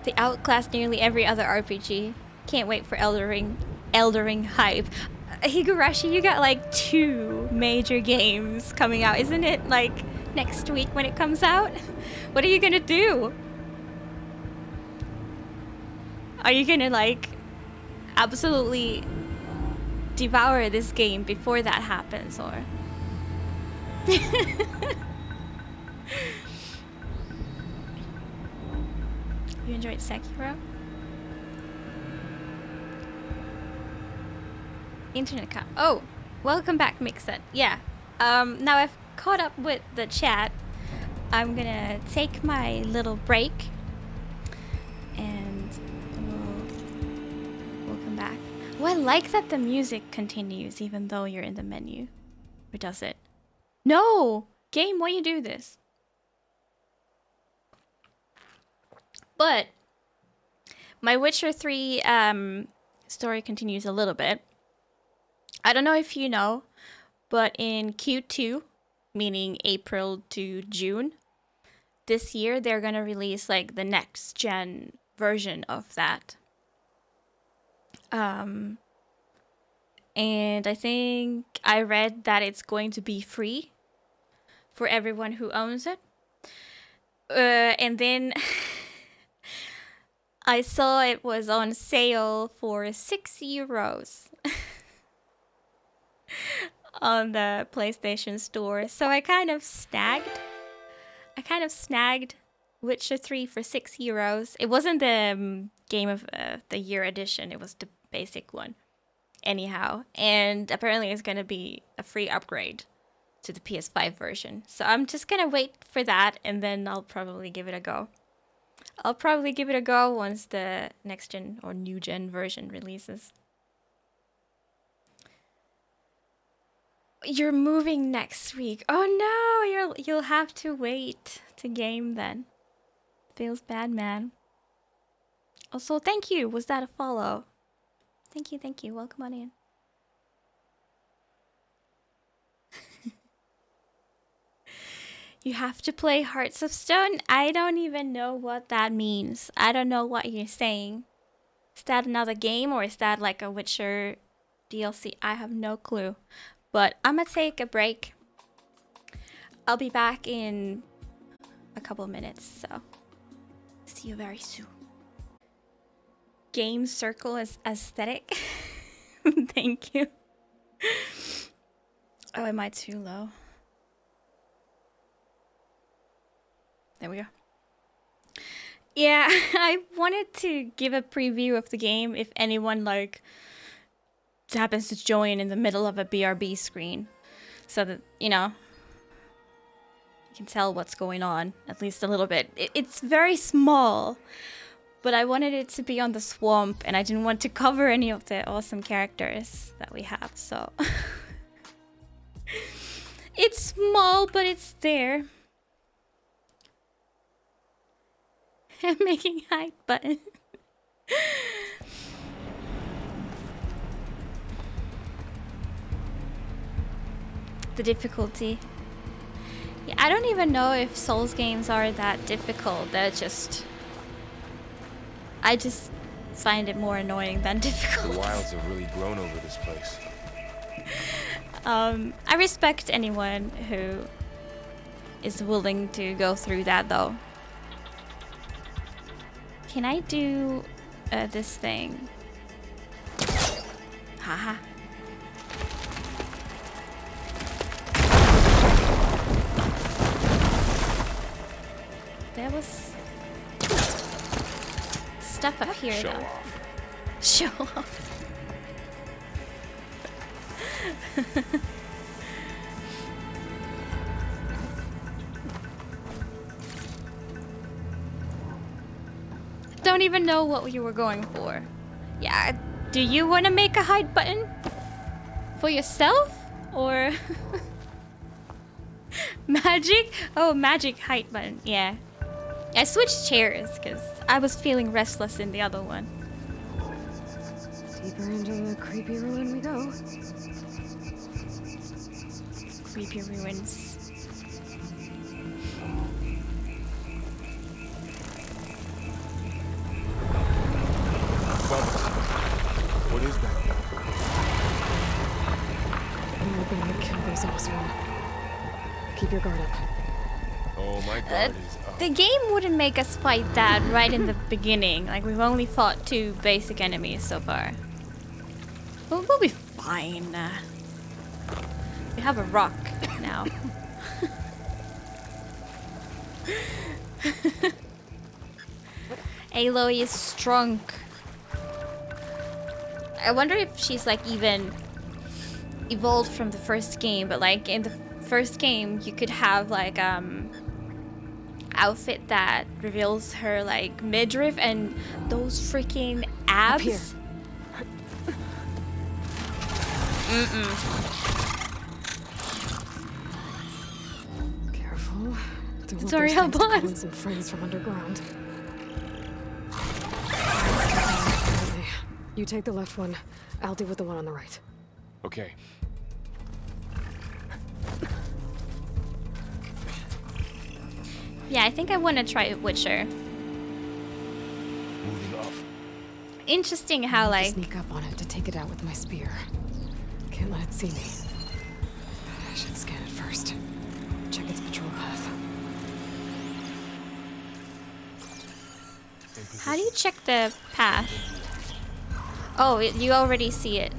They outclassed nearly every other RPG. Can't wait for Elder Ring hype. Higurashi, you got like 2 major games coming out, isn't it? Like next week when it comes out? What are you gonna do? Are you gonna like absolutely devour this game before that happens, or? You enjoyed Sekiro? Internet cut. Oh, welcome back, Mix-It. Yeah. Now I've caught up with the chat. I'm gonna take my little break, and we'll come back. Oh, I like that the music continues even though you're in the menu. Or does it? No! Game, why you do this? But my Witcher 3 story continues a little bit. I don't know if you know, but in Q2, meaning April to June, this year they're gonna release like the next gen version of that. And I think I read that it's going to be free for everyone who owns it. And then I saw it was on sale for 6 euros on the PlayStation Store. So I kind of snagged Witcher 3 for 6 euros. It wasn't the Game of the Year edition, it was the basic one. Anyhow, and apparently it's going to be a free upgrade to the PS5 version. So I'm just going to wait for that, and then I'll probably give it a go. I'll probably give it a go once the next gen or new gen version releases. You're moving next week. Oh no, you'll have to wait to game then. Feels bad, man. Also, thank you. Was that a follow? Thank you. Welcome on in. You have to play Hearts of Stone? I don't even know what that means. I don't know what you're saying. Is that another game or is that like a Witcher DLC? I have no clue. But I'm gonna take a break. I'll be back in a couple of minutes, so see you very soon. Game circle is aesthetic. Thank you. Oh, am I too low? There we go. Yeah, I wanted to give a preview of the game if anyone like happens to join in the middle of a BRB screen, so that you know you can tell what's going on at least a little bit. It's very small. But I wanted it to be on the swamp, and I didn't want to cover any of the awesome characters that we have, so... It's small, but it's there. I'm making hide button. The difficulty. Yeah, I don't even know if Souls games are that difficult. They're just... I just find it more annoying than difficult. The wilds have really grown over this place. I respect anyone who is willing to go through that, though. Can I do this thing? Haha. There was stuff up here, Show though. off. Show off. Don't even know what you were going for. Yeah, do you want to make a hide button? For yourself? Or... Magic? Oh, magic hide button, yeah. I switched chairs because I was feeling restless in the other one. Deeper into the creepy ruin we go. Creepy ruins. What is that? We're going to kill those Osram. Keep your guard up. Oh, my guard is up. The game wouldn't make us fight that right in the beginning. Like, we've only fought 2 basic enemies so far. We'll be fine. We have a rock now. Aloy is strong. I wonder if she's like even evolved from the first game, but like in the first game you could have like outfit that reveals her like midriff and those freaking abs. Up here. Careful. Don't want Sorry, those how things to call in boss. some friends from underground. You take the left one. I'll deal with the one on the right. Okay. Yeah, I think I want to try Witcher. Moving up. interesting how like Sneak up on it to take it out with my spear. Can't let it see me. I should scan it first. Check its patrol path. how do you check the path? Oh, you already see it.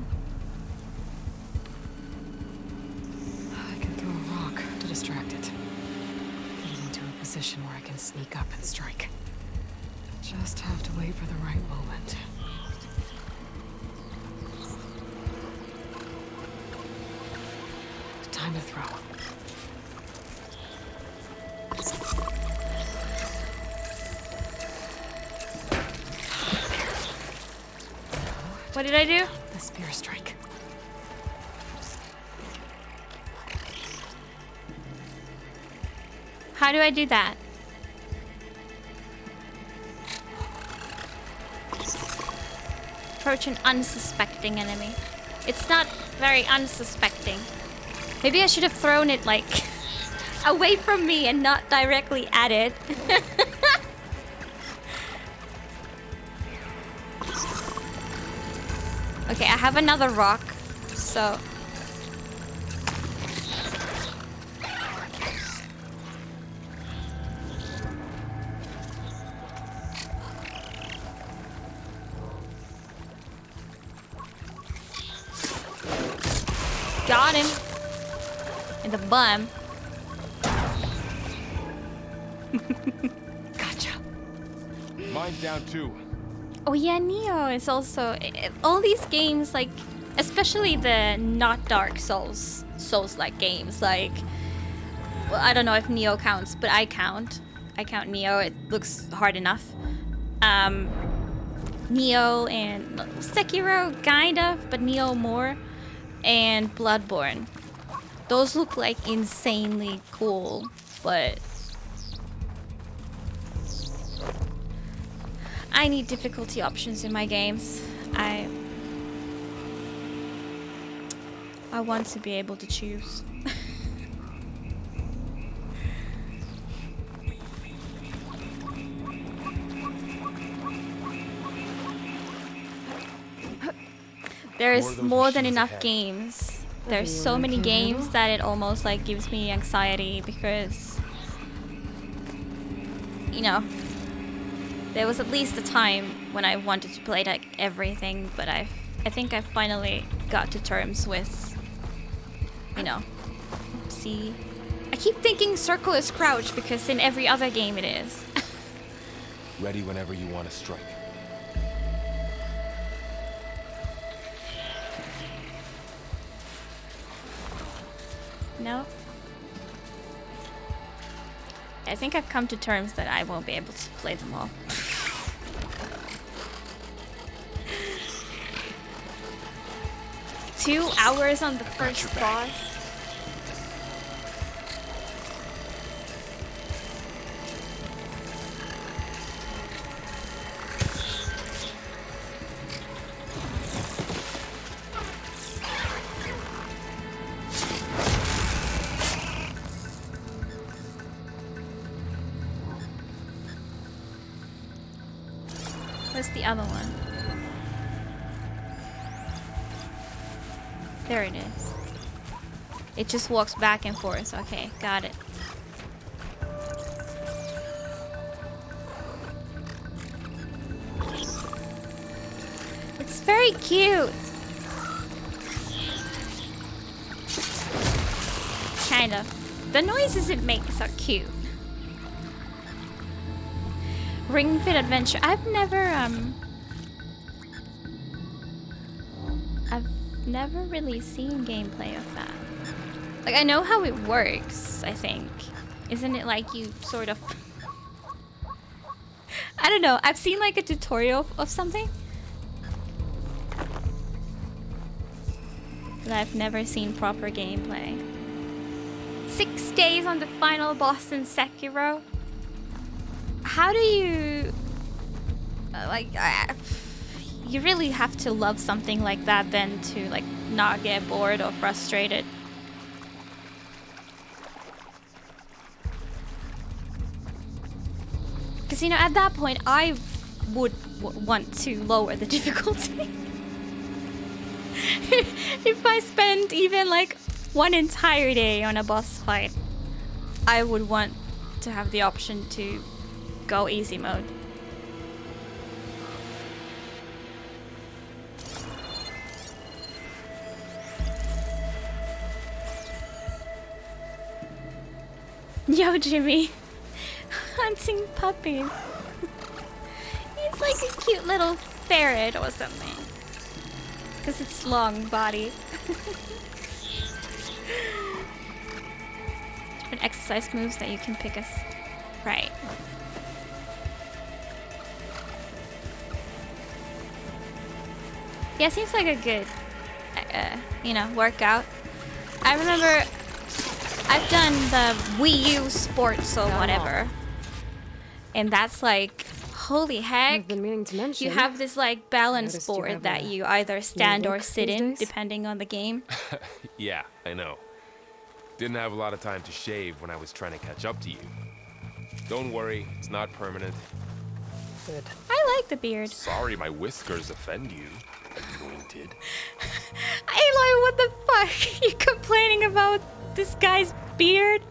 I can throw a rock to distract it. Get it into a position where I can sneak up and strike. Just have to wait for the right moment. Time to throw. What did I do? The spear strike. How do I do that? Approach an unsuspecting enemy. It's not very unsuspecting. Maybe I should have thrown it like away from me and not directly at it. Okay, I have another rock, so... Got him. In the bum. Gotcha. Mine's down too. Oh yeah, Neo is also all these games, like especially the not Dark Souls-like games. Like, well, I don't know if Neo counts, but I count Neo. It looks hard enough. Neo and Sekiro, kind of, but Neo more, and Bloodborne. Those look like insanely cool, but I need difficulty options in my games. I want to be able to choose. There's more than enough games. There's so many games that it almost like gives me anxiety because, you know, there was at least a time when I wanted to play like everything, but I think I finally got to terms with, you know, see. I keep thinking circle is crouch because in every other game it is. Ready whenever you want to strike. No? I think I've come to terms that I won't be able to play them all. 2 hours on the first boss. Where's the other one? There it is. It just walks back and forth. Okay, got it. It's very cute. Kind of. The noises it makes are cute. Ring Fit Adventure. I've never really seen gameplay of that. Like, I know how it works, I think. Isn't it like you sort of... I don't know. I've seen like a tutorial of something. But I've never seen proper gameplay. 6 days on the final boss in Sekiro. How do you... you really have to love something like that then to like not get bored or frustrated. Because, you know, at that point I would want to lower the difficulty. If I spend even like one entire day on a boss fight, I would want to have the option to go easy mode. Yo, Jimmy. Hunting puppies. He's like a cute little ferret or something. Because it's long body. Different exercise moves that you can pick us. Right. Yeah, seems like a good, workout. I remember I've done the Wii U Sports or whatever. And that's like, holy heck. I've been meaning to mention. You have this like balance Noticed you board have that a you either stand or look sit these in, days? depending on the game. Yeah, I know. Didn't have a lot of time to shave when I was trying to catch up to you. Don't worry, it's not permanent. Good. I like the beard. Sorry my whiskers offend you, anointed. Aloy, what the fuck? You complaining about this guy's beard?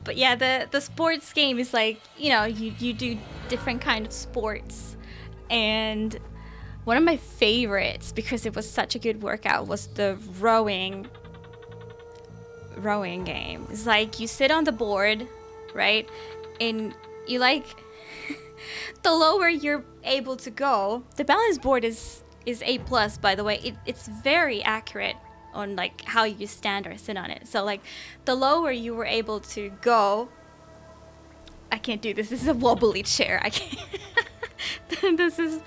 But yeah, the sports game is like, you do different kind of sports. And one of my favorites, because it was such a good workout, was the rowing game. It's like you sit on the board, right? And you like the lower you're able to go, the balance board is A+, by the way. It's very accurate on like how you stand or sit on it. So like the lower you were able to go, I can't do this. This is a wobbly chair. I can't. This is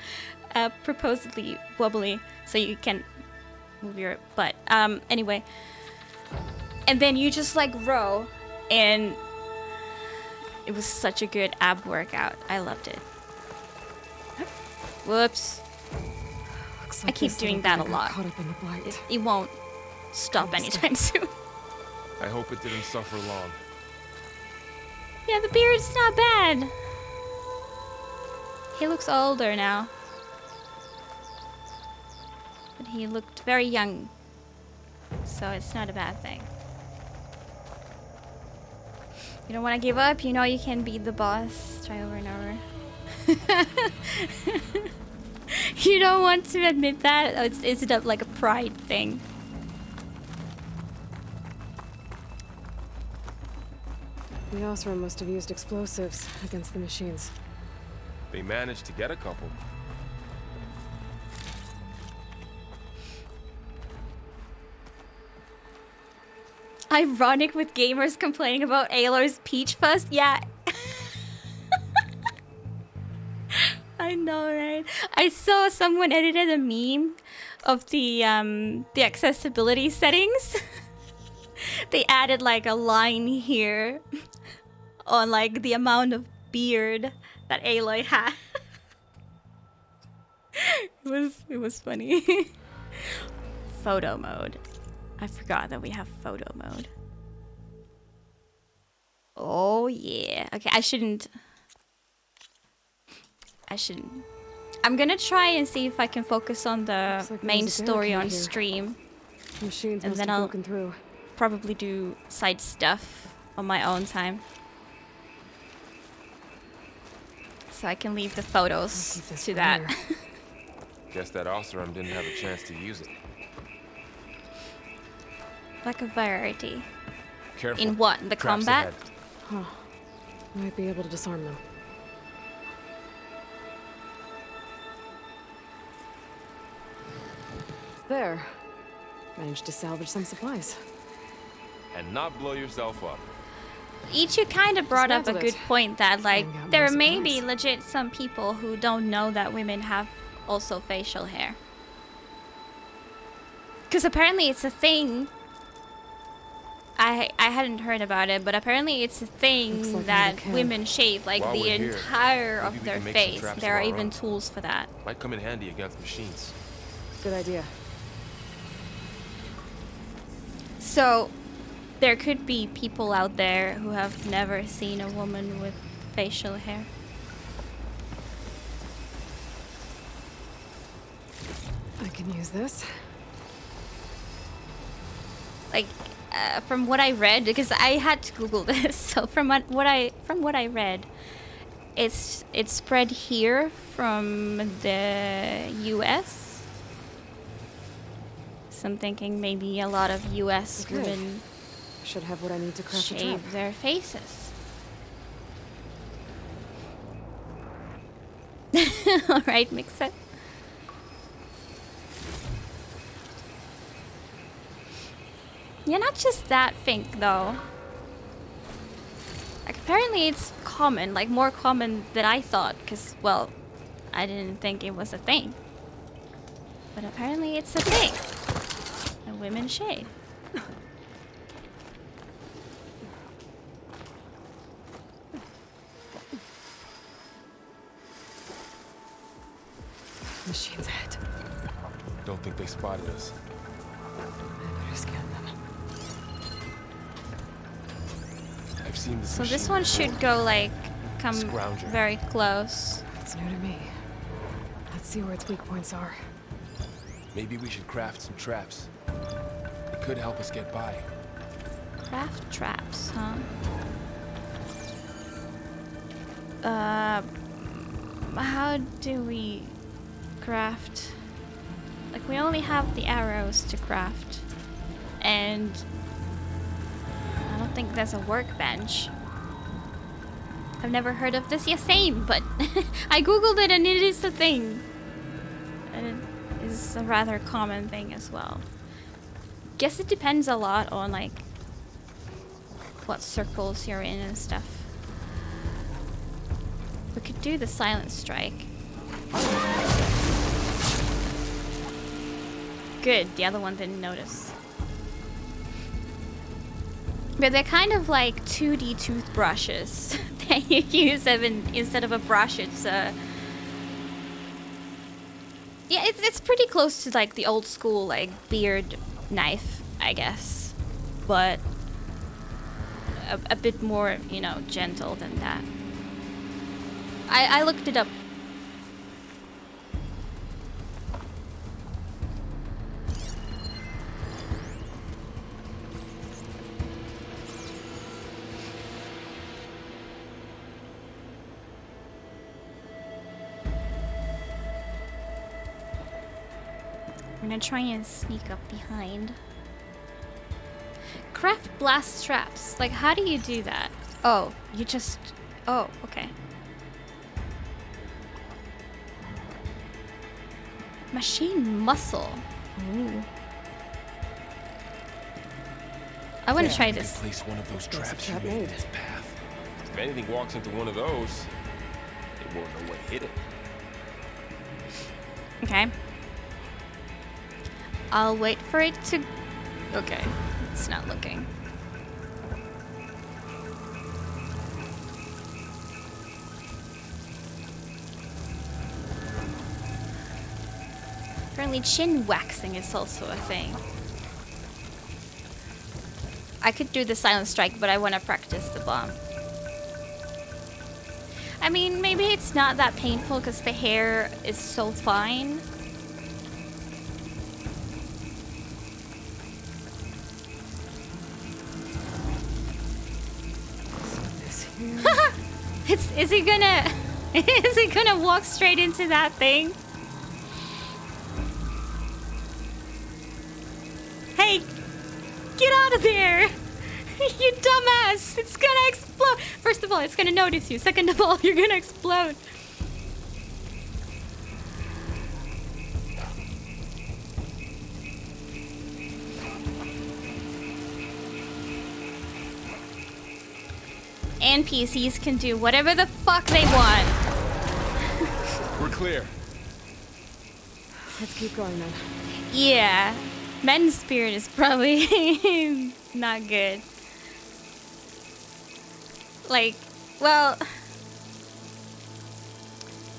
proposedly wobbly, so you can move your butt. Anyway, and then you just like row, and it was such a good ab workout. I loved it. Whoops. Looks I like keep this doing little that a guy got lot. Caught up in the blight. It won't stop anytime soon. I hope it didn't suffer long. Yeah, the beard's not bad. He looks older now. But he looked very young. So it's not a bad thing. You don't want to give up? You know you can beat the boss. Try over and over. You don't want to admit that? Oh, it's like a pride thing. The Osram must have used explosives against the machines. They managed to get a couple. Ironic with gamers complaining about Aloy's peach fuzz. Yeah. I know, right? I saw someone edited a meme of the accessibility settings. They added like a line here on like the amount of beard that Aloy had. It was funny. Photo mode. I forgot that we have photo mode. Oh yeah. Okay, I shouldn't. I'm gonna try and see if I can focus on the Looks like main there's a story barricade on here. stream. Machines And must then have I'll- broken through. Probably do side stuff on my own time. So I can leave the photos Keep this to for that. later. Guess that Osram didn't have a chance to use it. Like a variety. Careful. In what? The Traps combat? ahead. Huh. Might be able to disarm them. There. Managed to salvage some supplies. And not blow yourself up. Ichi kind of brought up a Dismantled good it. point that like And got there more may be supplies. legit some people who don't know that women have also facial hair. Because apparently it's a thing. I hadn't heard about it, but apparently it's a thing Looks like that another can. women shave like While the we're here, entire maybe of we their can make some face. traps There are of our even own. tools for that. Might come in handy against machines. Good idea. So there could be people out there who have never seen a woman with facial hair. I can use this. Like, from what I read, because I had to Google this, so from what I read, it's spread here from the U.S. So I'm thinking maybe a lot of U.S. Okay. women Should have what I need to craft a trap. shave their faces. All right, mix it. You're not just that Fink, though. Like, apparently it's common, like more common than I thought, because, well, I didn't think it was a thing. But apparently it's a thing. And women shave. Machine's ahead. Don't think they spotted us. I better scan them. I've seen this So this machine one before. should go, like, come Scrounger. very close. It's new to me. Let's see where its weak points are. Maybe we should craft some traps. It could help us get by. Craft traps, huh? How do we craft? Like, we only have the arrows to craft. And I don't think there's a workbench. I've never heard of this. Yeah, same, but I googled it and it is a thing. And it is a rather common thing as well. Guess it depends a lot on, like, what circles you're in and stuff. We could do the silent strike. Good, the other one didn't notice. But they're kind of like 2D toothbrushes that you use instead of a brush. It's yeah, it's pretty close to like the old school like beard knife, I guess, but a bit more, you know, gentle than that. I looked it up. I'm gonna try and sneak up behind. Craft blast traps. Like, how do you do that? Oh, you just... Oh, okay. Machine muscle. Ooh. I want to try this. Place one of those There's a traps trap you made in made. its path. If anything walks into one of those, it won't know what hit it. Okay. I'll wait for it to... Okay. It's not looking. Apparently chin waxing is also a thing. I could do the silent strike, but I want to practice the bomb. I mean, maybe it's not that painful because the hair is so fine. Is he gonna is he gonna walk straight into that thing? Hey, get out of there! You dumbass! It's gonna explode! First of all, it's gonna notice you. Second of all, you're gonna explode. And PCs can do whatever the fuck they want. We're clear. Let's keep going then. Yeah, men's spirit is probably not good. Like, well,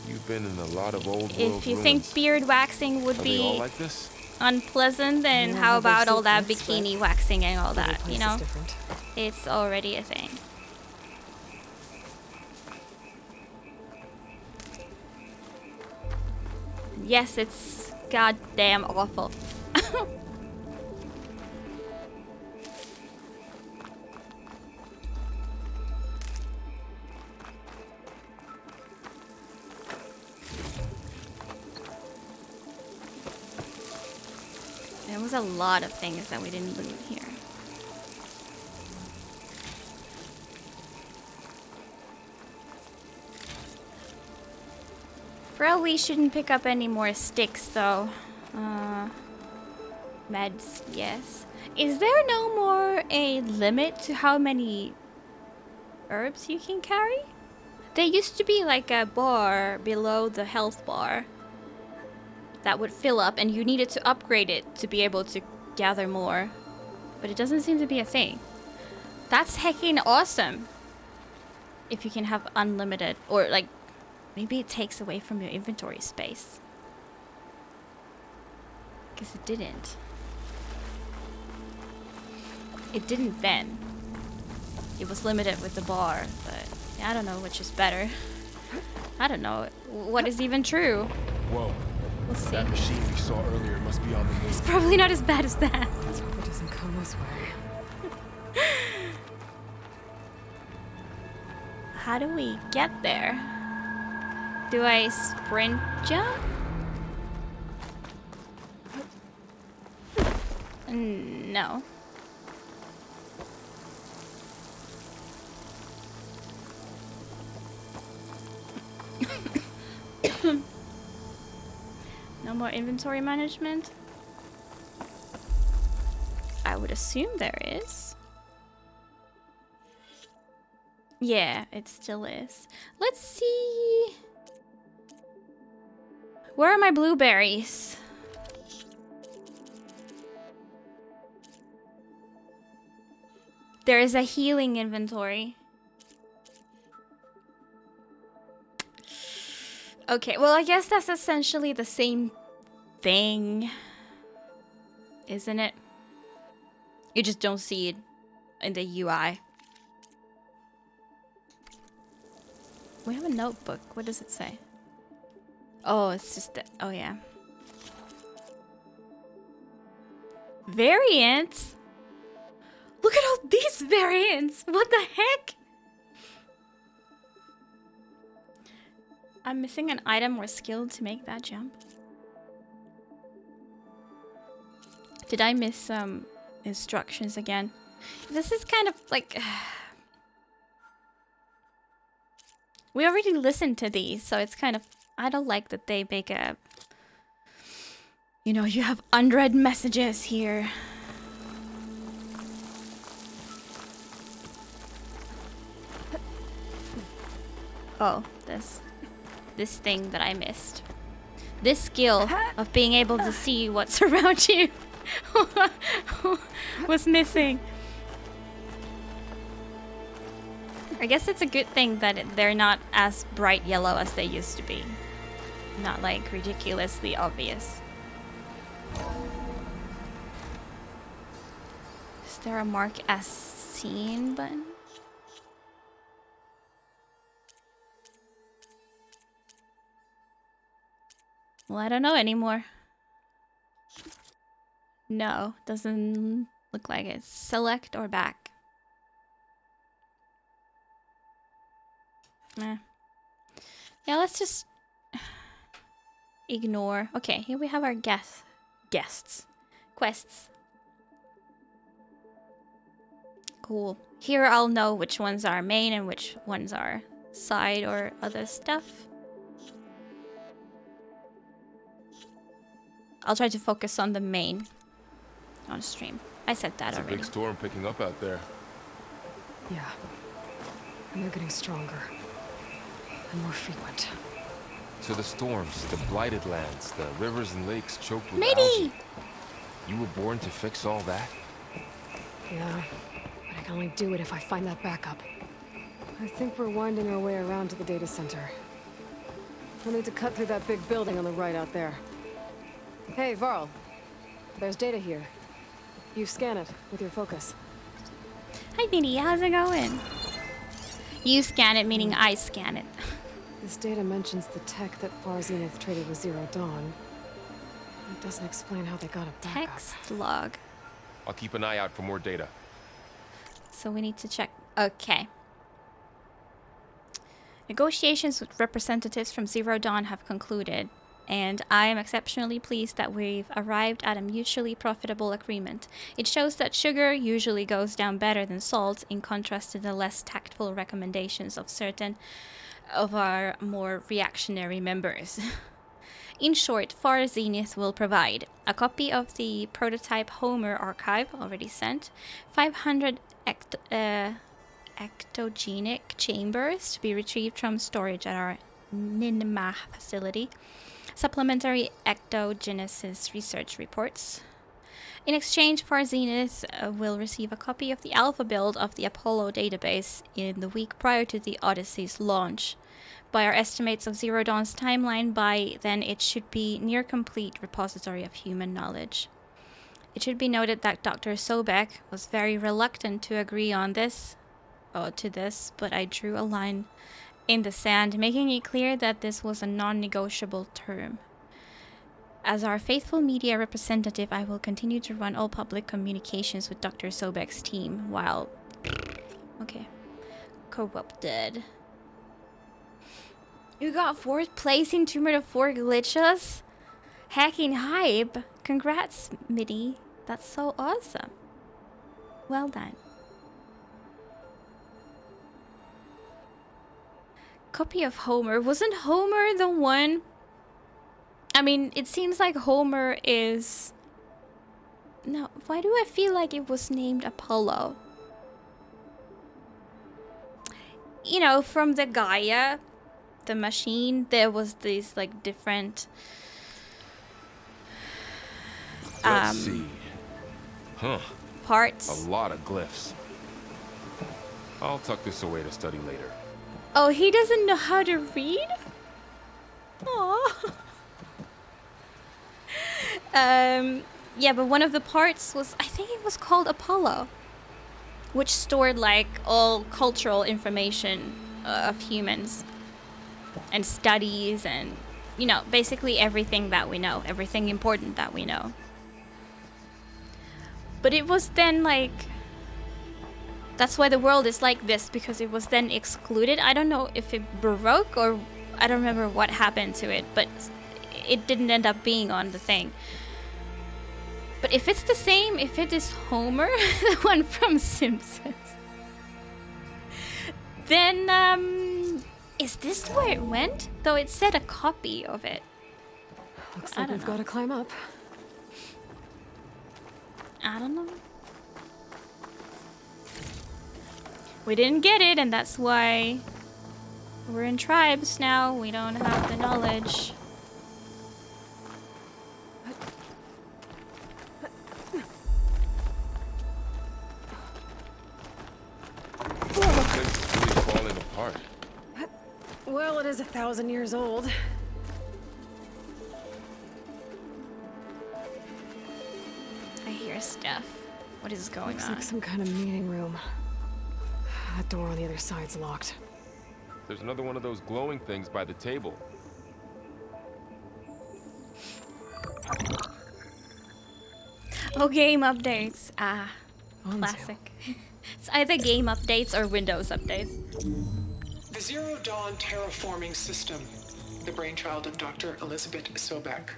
You've been in a lot of old world if you ruins. think beard waxing would Are they all be like this? unpleasant, then Yeah, how have their about all that secrets, bikini but waxing and all every that, place you is know? different. It's already a thing. Yes, it's goddamn awful. There was a lot of things that we didn't loot here. Probably shouldn't pick up any more sticks though. Meds, yes. Is there no more a limit to how many herbs you can carry? There used to be like a bar below the health bar that would fill up and you needed to upgrade it to be able to gather more. But it doesn't seem to be a thing. That's heckin' awesome. If you can have unlimited, or like, maybe it takes away from your inventory space. Guess it didn't. It didn't then. It was limited with the bar, but I don't know which is better. I don't know what is even true. Whoa. We'll see. That machine we saw earlier must be on the move. It's probably not as bad as that. Let's hope it doesn't come this way. How do we get there? Do I sprint jump? No. No more inventory management? I would assume there is. Yeah, it still is. Let's see. Where are my blueberries? There is a healing inventory. Okay, well, I guess that's essentially the same thing, isn't it? You just don't see it in the UI. We have a notebook. What does it say? Oh, it's just that. Oh, yeah. Variants? Look at all these variants! What the heck? I'm missing an item or skill to make that jump. Did I miss some instructions again? This is kind of like... We already listened to these, so it's kind of... I don't like that they make a... You know, you have unread messages here. Oh, this thing that I missed. This skill of being able to see what's around you was missing. I guess it's a good thing that they're not as bright yellow as they used to be. Not like ridiculously obvious. Is there a mark as seen button? Well, I don't know anymore. No, doesn't look like it. Select or back. Eh. Yeah, let's just ignore. Okay, here we have our quests. Cool. Here I'll know which ones are main and which ones are side or other stuff. I'll try to focus on the main on stream. I said that already. It's a big storm picking up out there. Yeah. And they're getting stronger. And more frequent. So the storms, the blighted lands, the rivers and lakes choked with Matey! algae. You were born to fix all that? Yeah. But I can only do it if I find that backup. I think we're winding our way around to the data center. We'll need to cut through that big building on the right out there. Hey, Varl. There's data here. You scan it with your focus. Hi, Minnie. How's it going? You scan it, meaning I scan it. This data mentions the tech that Far Zenith traded with Zero Dawn. It doesn't explain how they got a backup. Text log. I'll keep an eye out for more data. So we need to check. Okay. Negotiations with representatives from Zero Dawn have concluded, and I am exceptionally pleased that we've arrived at a mutually profitable agreement. It shows that sugar usually goes down better than salt, in contrast to the less tactful recommendations of certain of our more reactionary members. In short, Far Zenith will provide a copy of the prototype Homer archive, already sent, 500 ectogenic chambers to be retrieved from storage at our Ninmah facility, supplementary ectogenesis research reports. In exchange, Far Zenith will receive a copy of the alpha build of the Apollo database in the week prior to the Odyssey's launch. By our estimates of Zero Dawn's timeline, by then it should be near complete repository of human knowledge. It should be noted that Dr. Sobek was very reluctant to agree on this, but I drew a line in the sand, making it clear that this was a non-negotiable term. As our faithful media representative, I will continue to run all public communications with Dr. Sobek's team while... Okay. Corrupted. You got 4th place in Tomb Raider 4 glitches? Hacking hype. Congrats, Mitty. That's so awesome. Well done. Copy of Homer. Wasn't Homer the one? I mean, it seems like Homer is... No, why do I feel like it was named Apollo? You know, from the Gaia, the machine, there was these like different... Let's see. Huh. Parts. A lot of glyphs. I'll tuck this away to study later. Oh, he doesn't know how to read? Aww. Yeah, but one of the parts was, I think it was called Apollo, which stored like all cultural information of humans and studies and, you know, basically everything that we know, everything important that we know. But it was then like, that's why the world is like this, because it was then excluded. I don't know if it broke or I don't remember what happened to it, but it didn't end up being on the thing. But if it's the same, if it is Homer, the one from Simpsons, then is this where it went? Though it said a copy of it. Looks like we've got to climb up. I don't know. We didn't get it, and that's why we're in tribes now. We don't have the knowledge. It's really falling apart. Well, it is 1,000 years old. I hear stuff. What is going Looks on? like some kind of meeting room. That door on the other side's locked. There's another one of those glowing things by the table. Oh, game updates. On Classic. It's either game updates or Windows updates. The Zero Dawn terraforming system, the brainchild of Dr. Elizabeth Sobek.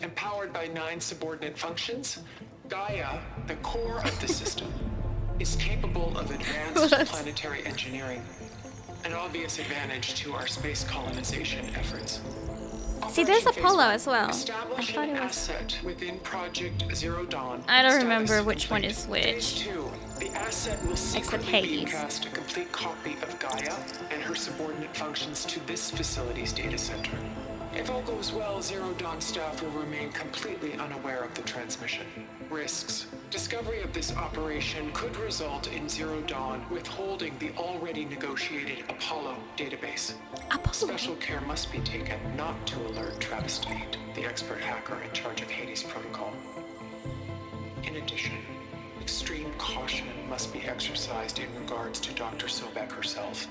Empowered by 9 subordinate functions, Gaia, the core of the system, is capable of advanced planetary engineering, an obvious advantage to our space colonization efforts. See, there's Operation Apollo Phase 1. as well. I Establish thought an it was... asset within Project Zero Dawn. I don't Status remember which one complete. is which. Phase 2. The asset will secretly Hades. beamcast a complete copy of Gaia and her subordinate functions to this facility's data center. If all goes well, Zero Dawn staff will remain completely unaware of the transmission. Risks. Discovery of this operation could result in Zero Dawn withholding the already negotiated Apollo database. Apollo? Special care must be taken not to alert Travis Tate, the expert hacker in charge of Hades Protocol. criticized in regards to Dr. Sobek herself.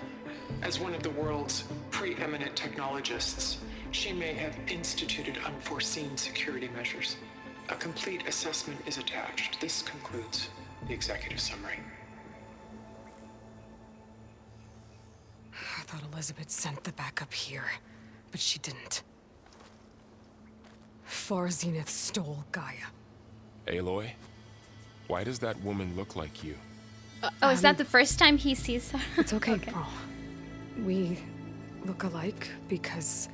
As one of the world's preeminent technologists, she may have instituted unforeseen security measures. A complete assessment is attached. This concludes the executive summary. I thought Elizabeth sent the backup here, but she didn't. Far Zenith stole Gaia. Aloy, why does that woman look like you? Oh, is that the first time he sees her? It's okay, Pearl. We look alike because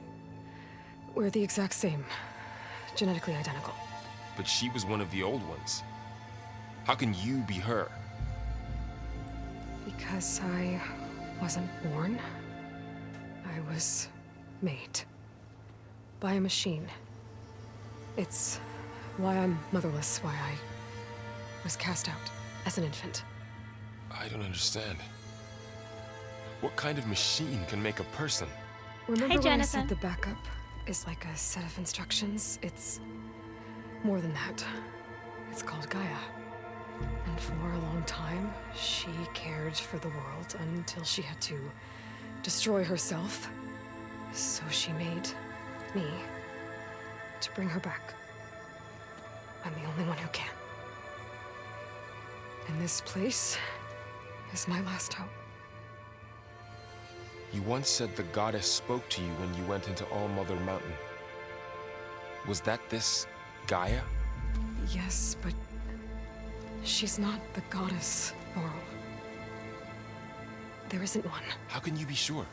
we're the exact same. Genetically identical. But she was one of the old ones. How can you be her? Because I wasn't born. I was made. By a machine. It's why I'm motherless, why I was cast out as an infant. I don't understand. What kind of machine can make a person? Remember when I Jonathan. said the backup is like a set of instructions? It's more than that. It's called Gaia. And for a long time, she cared for the world until she had to destroy herself. So she made me to bring her back. I'm the only one who can. And this place is my last hope. You once said the goddess spoke to you when you went into All-Mother Mountain. Was that this Gaia? Yes, but she's not the goddess, Laurel. There isn't one. How can you be sure?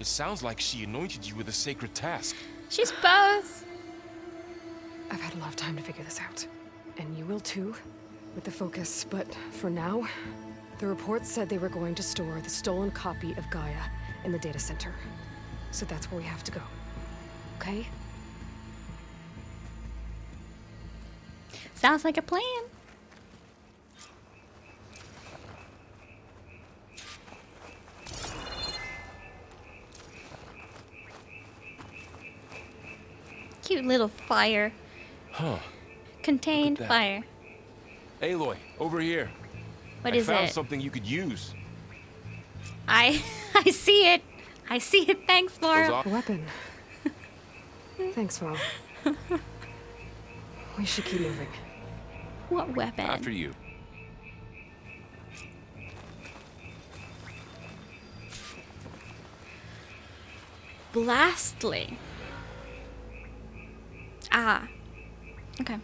It sounds like she anointed you with a sacred task. She's both. I've had a lot of time to figure this out. And you will too, with the focus. But for now, the reports said they were going to store the stolen copy of Gaia in the data center. So that's where we have to go. Okay? Sounds like a plan. Cute little fire. Huh. Contained that. fire. Aloy, over here. What I is found it? something you could use. I see it. I see it. Thanks, Those Laura. op- A weapon. Thanks, Val. We should keep moving. What weapon? After you. Blastly. Ah. Okay.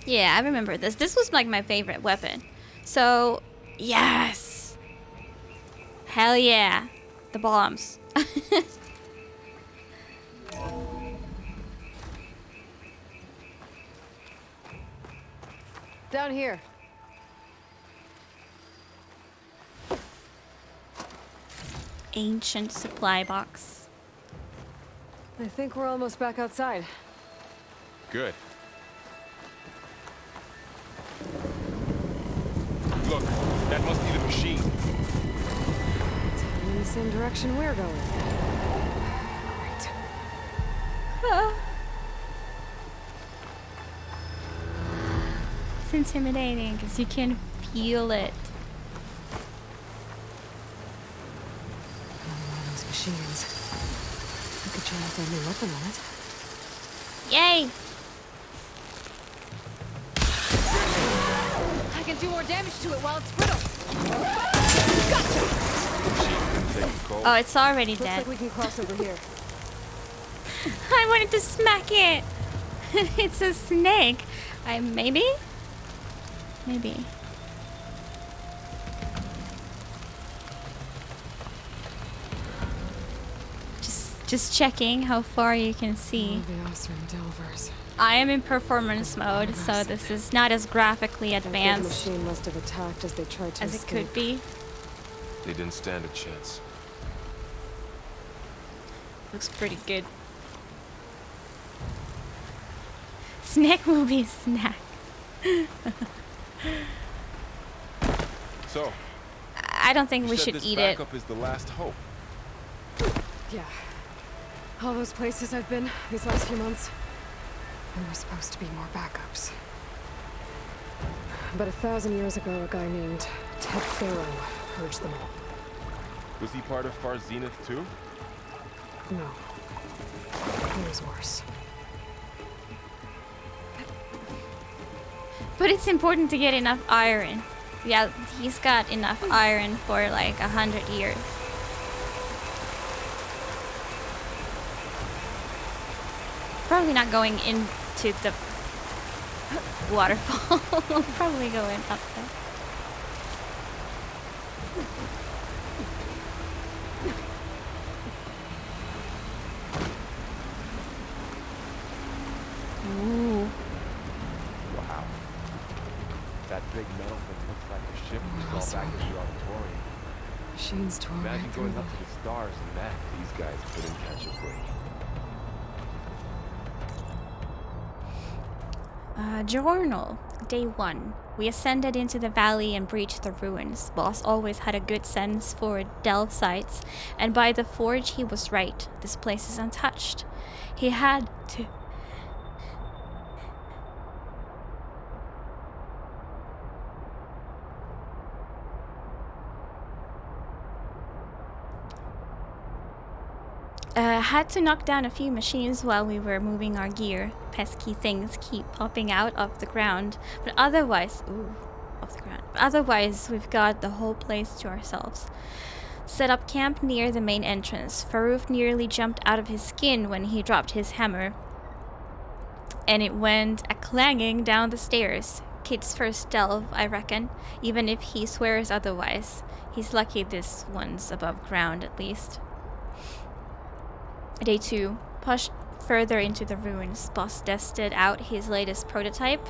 Yeah, I remember this. This was like my favorite weapon. So, yes. Hell yeah. The bombs. Down here. Ancient supply box. I think we're almost back outside. Good. Look, that must be the machine. It's heading in the same direction we're going. Great. It's intimidating because you can feel it. Another one of those machines. We could try out their new weapon on it. Yay! I can do more damage to it while it's brittle. Oh, it's already Looks dead. like we can cross over here. I wanted to smack it. It's a snake. Maybe? Maybe. Just checking how far you can see. Oh, the Osram Delvers. I am in performance mode, so this is not as graphically That big advanced machine must have attacked as they tried to as it escape. could be. They didn't stand a chance. Looks pretty good. Snack movie snack. So, I don't think you we said should this eat it. backup is the last hope. Yeah. All those places I've been these last few months. There were supposed to be more backups. But 1,000 years ago, a guy named Ted Faro purged them all. Was he part of Far Zenith too? No. It was worse. But it's important to get enough iron. Yeah, he's got enough iron for like 100 years. Probably not going into the waterfall. Probably going up there. Ooh. Wow. That big metal thing looks like a ship we saw back in the auditorium. Machines tore right Imagine through going them. up to the stars and that. These guys couldn't catch a break. Journal. Day 1. We ascended into the valley and breached the ruins. Boss always had a good sense for delve sites, and by the forge he was right. This place is untouched. He had to... had to knock down a few machines while we were moving our gear. Pesky things keep popping out of the ground, but otherwise, we've got the whole place to ourselves. Set up camp near the main entrance. Faroof nearly jumped out of his skin when he dropped his hammer, and it went a-clanging down the stairs. Kid's first delve, I reckon, even if he swears otherwise. He's lucky this one's above ground, at least. Day 2. Pushed further into the ruins. Boss tested out his latest prototype,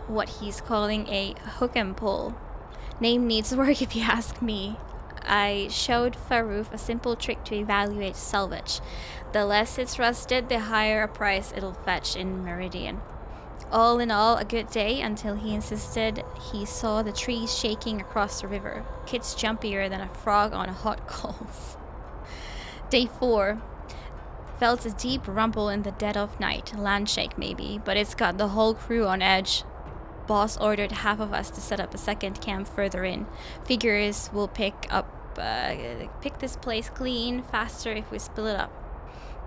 what he's calling a hook and pull. Name needs work if you ask me. I showed Faroof a simple trick to evaluate salvage. The less it's rusted, the higher a price it'll fetch in Meridian. All in all, a good day until he insisted he saw the trees shaking across the river. Kid's jumpier than a frog on hot coals. Day 4. Felt a deep rumble in the dead of night. Land shake maybe, but it's got the whole crew on edge. Boss ordered half of us to set up a second camp further in. Figures we'll pick this place clean faster if we split it up.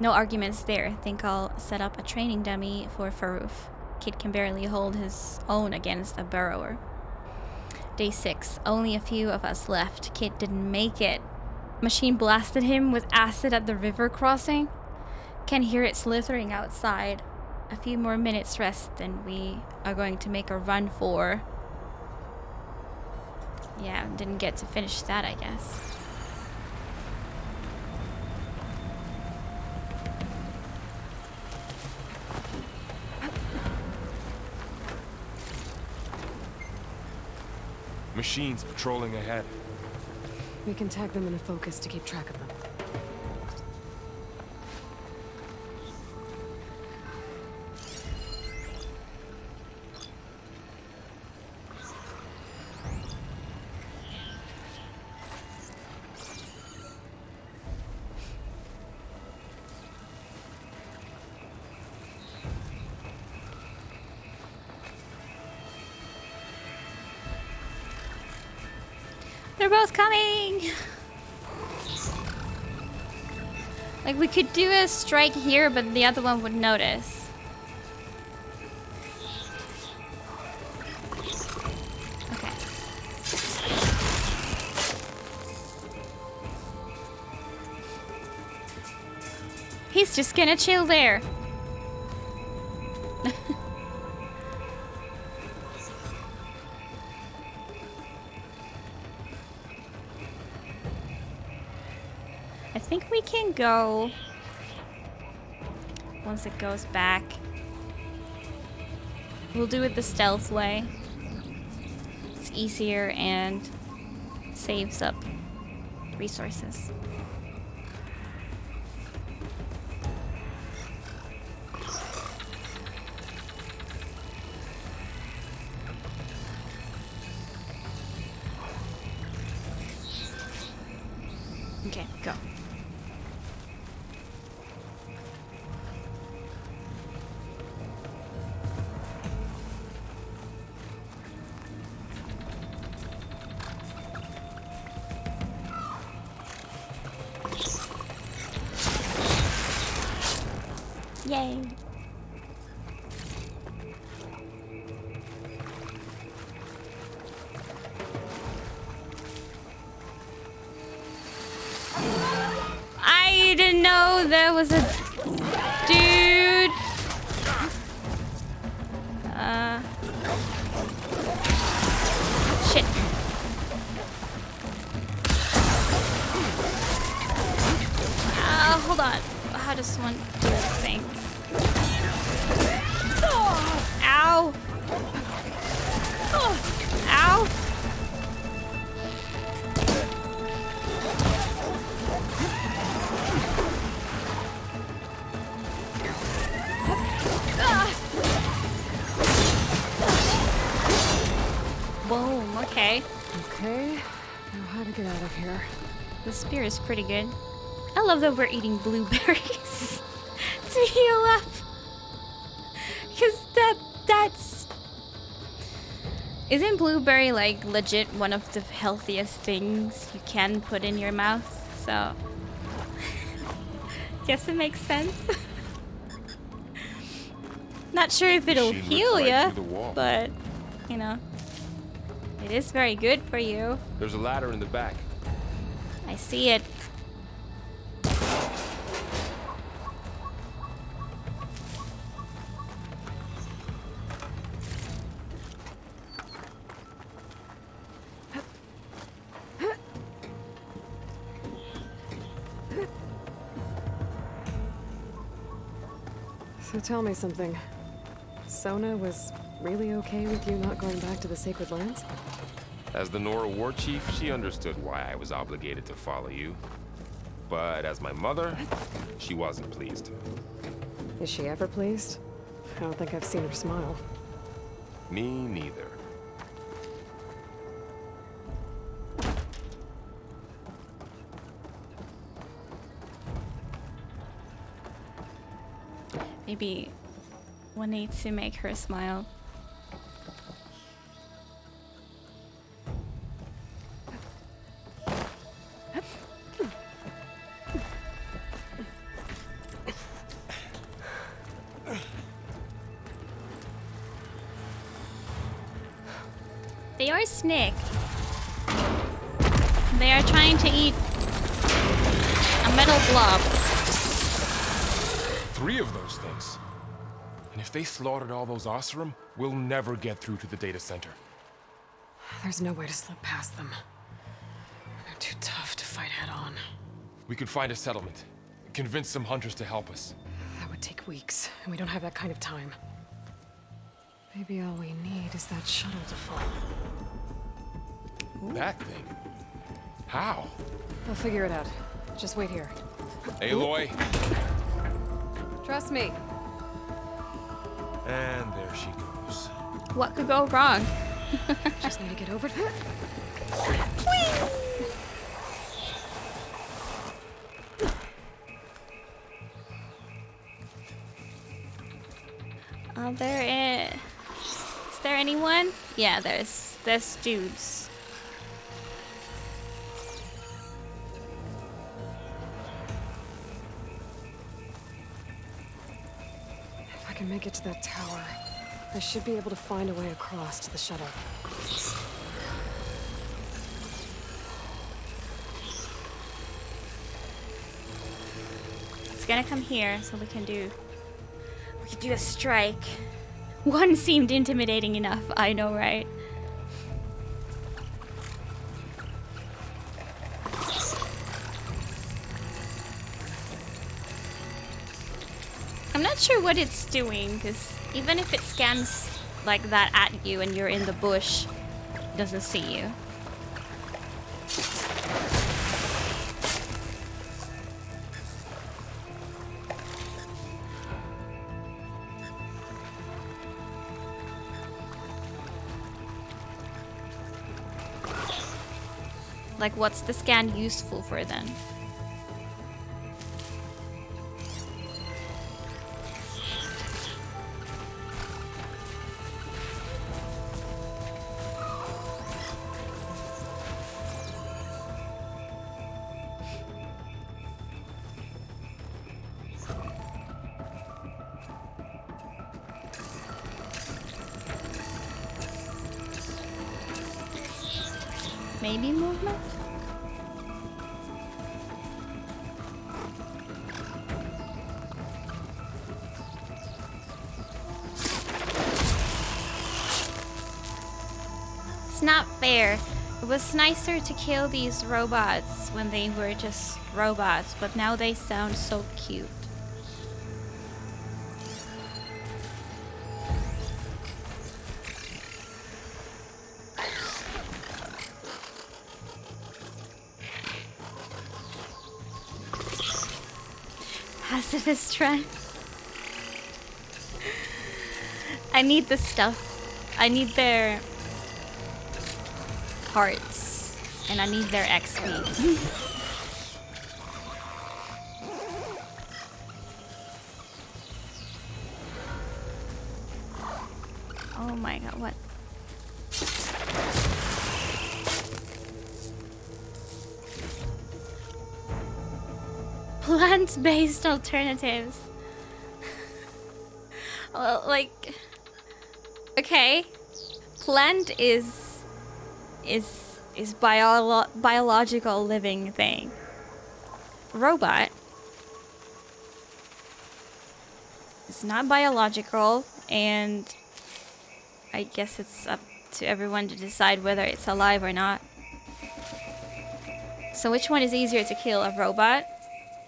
No arguments there. Think I'll set up a training dummy for Faroof. Kid can barely hold his own against a burrower. Day 6. Only a few of us left. Kid didn't make it. Machine blasted him with acid at the river crossing. Can hear it slithering outside. A few more minutes rest, then we are going to make a run for... Yeah, didn't get to finish that, I guess. Machines patrolling ahead. We can tag them in a focus to keep track of them. They're both coming! Like, we could do a strike here, but the other one would notice. Okay. He's just gonna chill there. I think we can go once it goes back. We'll do it the stealth way. It's easier and saves up resources. Okay, go. Yay. I didn't know there was a dude. Shit. Hold on. How does one do things? Ow. Ow. Boom, okay. Okay, now how to get out of here. The spear is pretty good. I love that we're eating blueberries to heal up. Because that's... Isn't blueberry like legit one of the healthiest things you can put in your mouth? So... Guess it makes sense. Not sure if it'll She looked heal right ya, through the wall. but, you know. It is very good for you. There's a ladder in the back. I see it. So tell me something. Sona was really okay with you not going back to the Sacred Lands? As the Nora war chief, she understood why I was obligated to follow you. But as my mother, she wasn't pleased. Is she ever pleased? I don't think I've seen her smile. Me neither. Maybe one needs to make her smile. They are Snick. They are trying to eat a metal blob. 3 of those things. And if they slaughtered all those Oseram, we'll never get through to the data center. There's no way to slip past them. They're too tough to fight head on. We could find a settlement. Convince some hunters to help us. That would take weeks, and we don't have that kind of time. Maybe all we need is that shuttle to fall. That thing? How? I'll figure it out. Just wait here. Aloy. Trust me. And there she goes. What could go wrong? Just need to get over to... Is there anyone? Yeah, there's dudes. If I can make it to that tower, I should be able to find a way across to the shuttle. It's gonna come here, so we can do a strike. One seemed intimidating enough, I know, right? I'm not sure what it's doing, because even if it scans like that at you and you're in the bush, it doesn't see you. Like, what's the scan useful for then? Maybe movement? It's not fair. It was nicer to kill these robots when they were just robots, but now they sound so cute. Hazardous trend. I need the stuff. I need their hearts. And I need their XP. Oh my god, what? Plant-based alternatives. Well, like, okay, plant is biological living thing. Robot is not biological, and I guess it's up to everyone to decide whether it's alive or not. So which one is easier to kill, a robot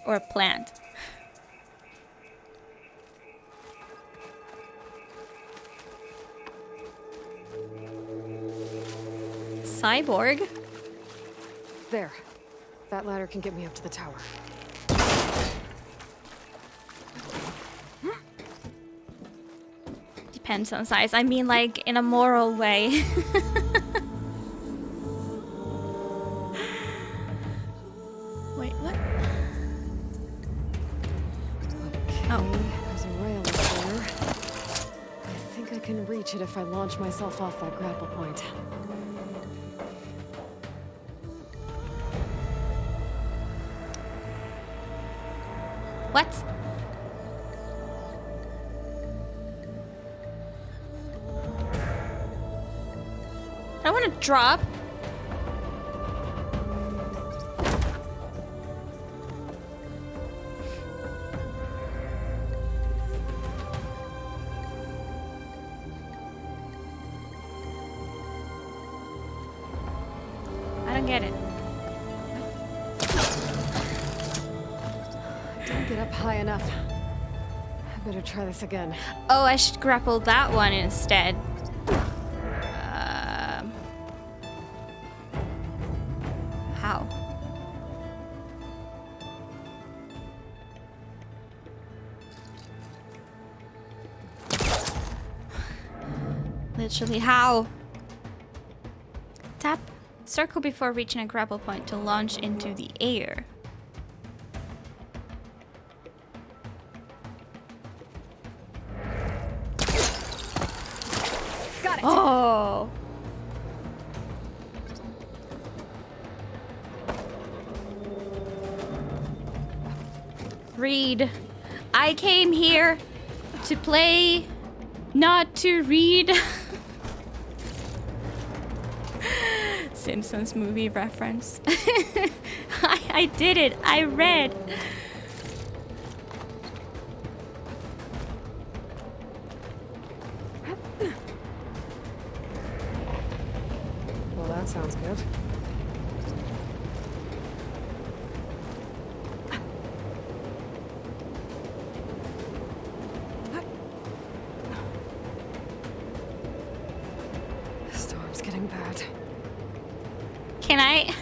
or a plant? Cyborg? There. That ladder can get me up to the tower. Depends on size. I mean, like, in a moral way. Wait, what? Okay, there's a rail up there. I think I can reach it if I launch myself off that grapple point. What? I want to drop. I don't get it. Don't get up high enough. I better try this again. Oh, I should grapple that one instead. How? Literally, how? Tap circle before reaching a grapple point to launch into the air. Got it! Oh! Read. I came here to play, not to read. Simpsons movie reference. I did it. I read. Well, that sounds good. Storm's getting bad. Can I?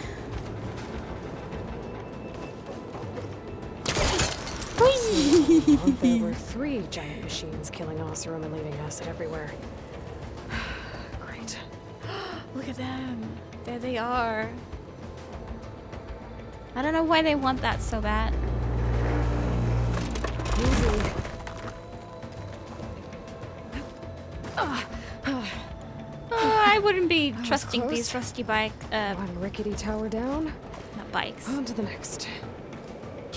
Well, there were 3 giant machines killing Oseram and leaving acid everywhere. Great. Look at them. There they are. I don't know why they want that so bad. Easy. Oh, I wouldn't be was trusting close. these rusty One rickety tower down. not bikes, On to the next.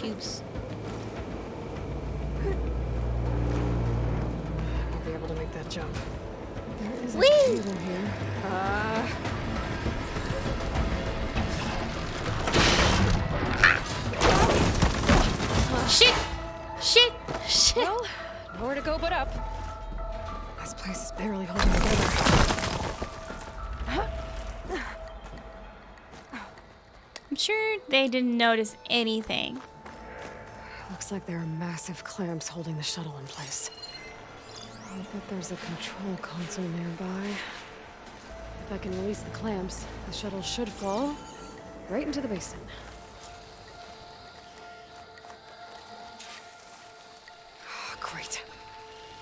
tubes. I'll be able to make that jump. There is a Whee! cable here. Shit! Shit! Shit! Well, nowhere to go but up. This place is barely holding together. I'm sure they didn't notice anything. Looks like there are massive clamps holding the shuttle in place. I bet there's a control console nearby. If I can release the clamps, the shuttle should fall right into the basin. Great.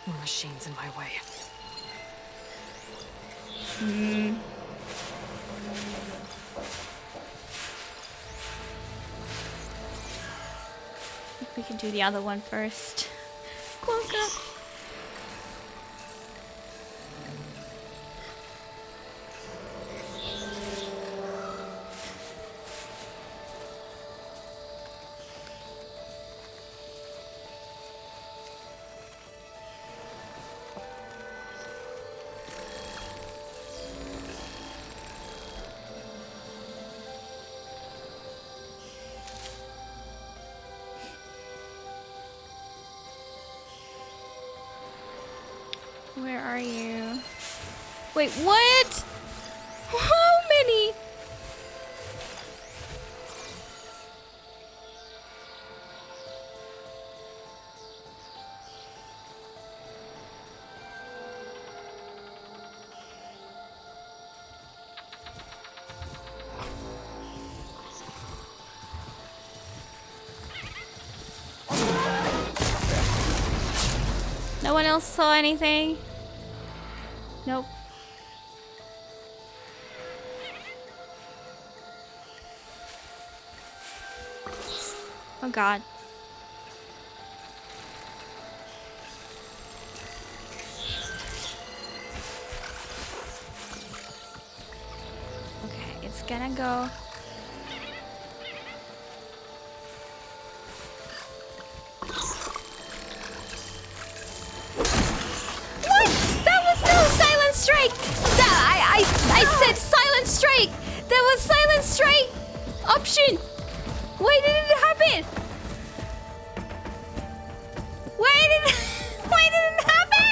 More machines in my way. We can do the other one first. Wonka. Where are you? Wait, what? How many? No one else saw anything? Nope. Oh god. Okay, it's gonna go. Strike! I said silent strike! There was silent strike option! Why did it happen? Why did it happen?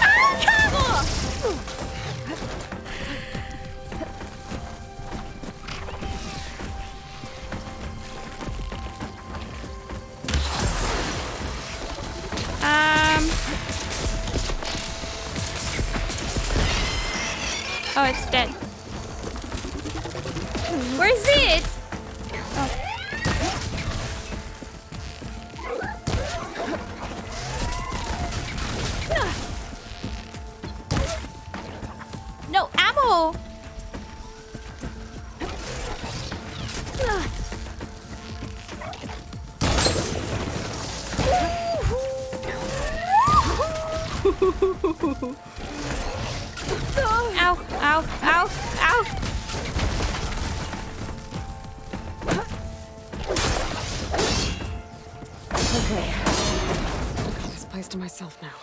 Oh god! Oh, it's dead. Where is it? Oh. No ammo. Ow, ow, ow, ow! Okay. I've got this place to myself now.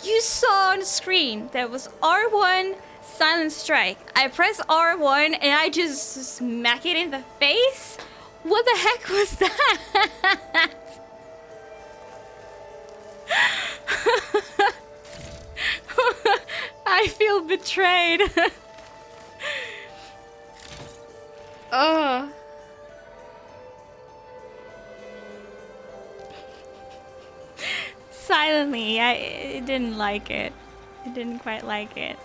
You saw on the screen there was R1 silent strike. I press R1 and I just smack it in the face? What the heck was that? I feel betrayed. Oh. Silently, I didn't like it. I didn't quite like it.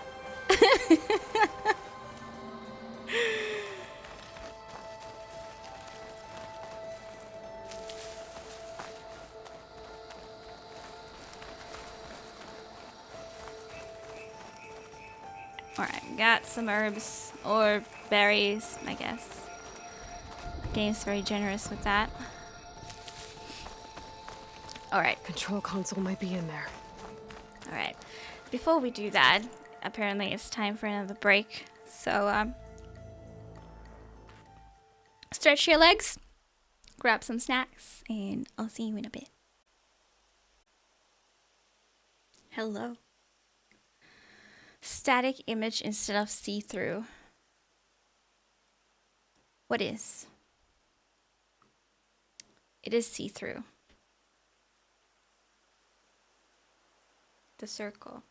Alright, got some herbs or berries, I guess. Game's very generous with that. Alright. Control console might be in there. Alright. Before we do that, apparently it's time for another break. So, stretch your legs, grab some snacks, and I'll see you in a bit. Hello. Static image instead of see-through. What is? It is see-through. The circle.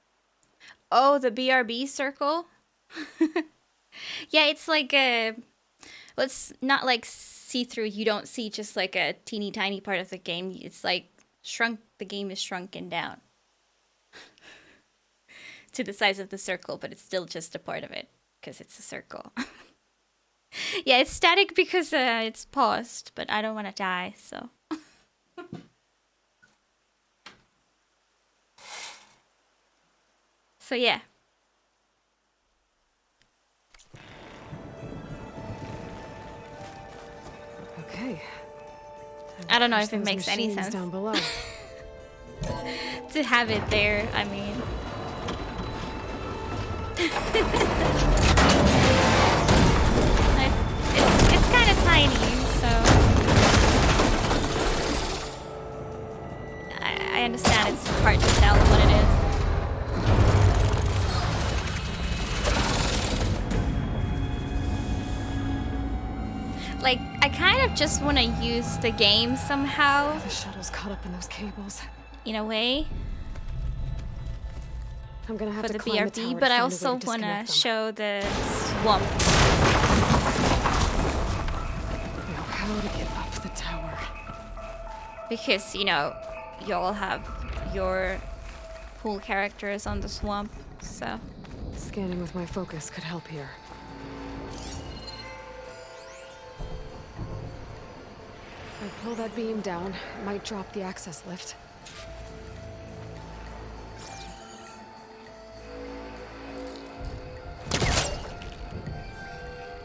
Oh, the BRB circle? Yeah, it's like a... Well, it's not like see-through. You don't see just like a teeny tiny part of the game. It's like shrunk. The game is shrunken down to the size of the circle, but it's still just a part of it because it's a circle. Yeah, it's static because it's paused, but I don't want to die, so. So yeah. Okay. I don't know Push if it those makes any machines sense down below. to have it there. I mean, it's kind of tiny, so I understand it's hard to tell what it is. Like, I kind of just want to use the game somehow, The shuttle's caught up in those cables. in a way, I'm gonna have for to the climb the tower BRB, to but I find a way also want to disconnect them. show the swamp. Now, how to get up the tower? Because, you know, y'all have your cool characters on the swamp, so. Scanning with my focus could help here. If I pull that beam down, it might drop the access lift.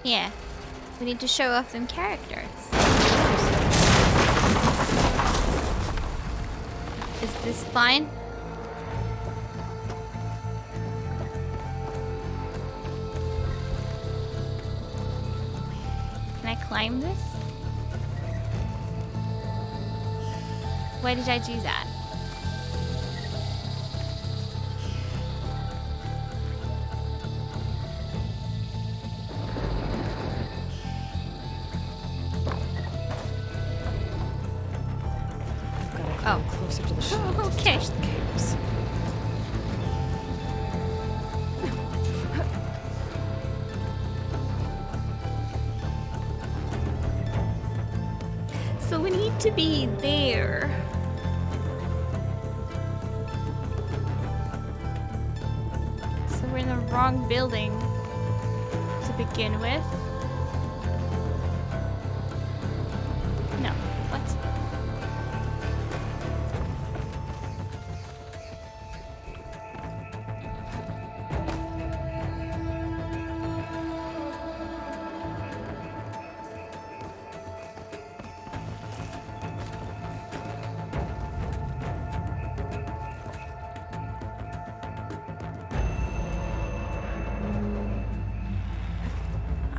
Yeah, we need to show off them characters. Is this fine? Can I climb this? Why did I do that? Gotta climb closer to the shuttle to okay. touch the cables. So we need to be there. So we're in the wrong building to begin with. No, what?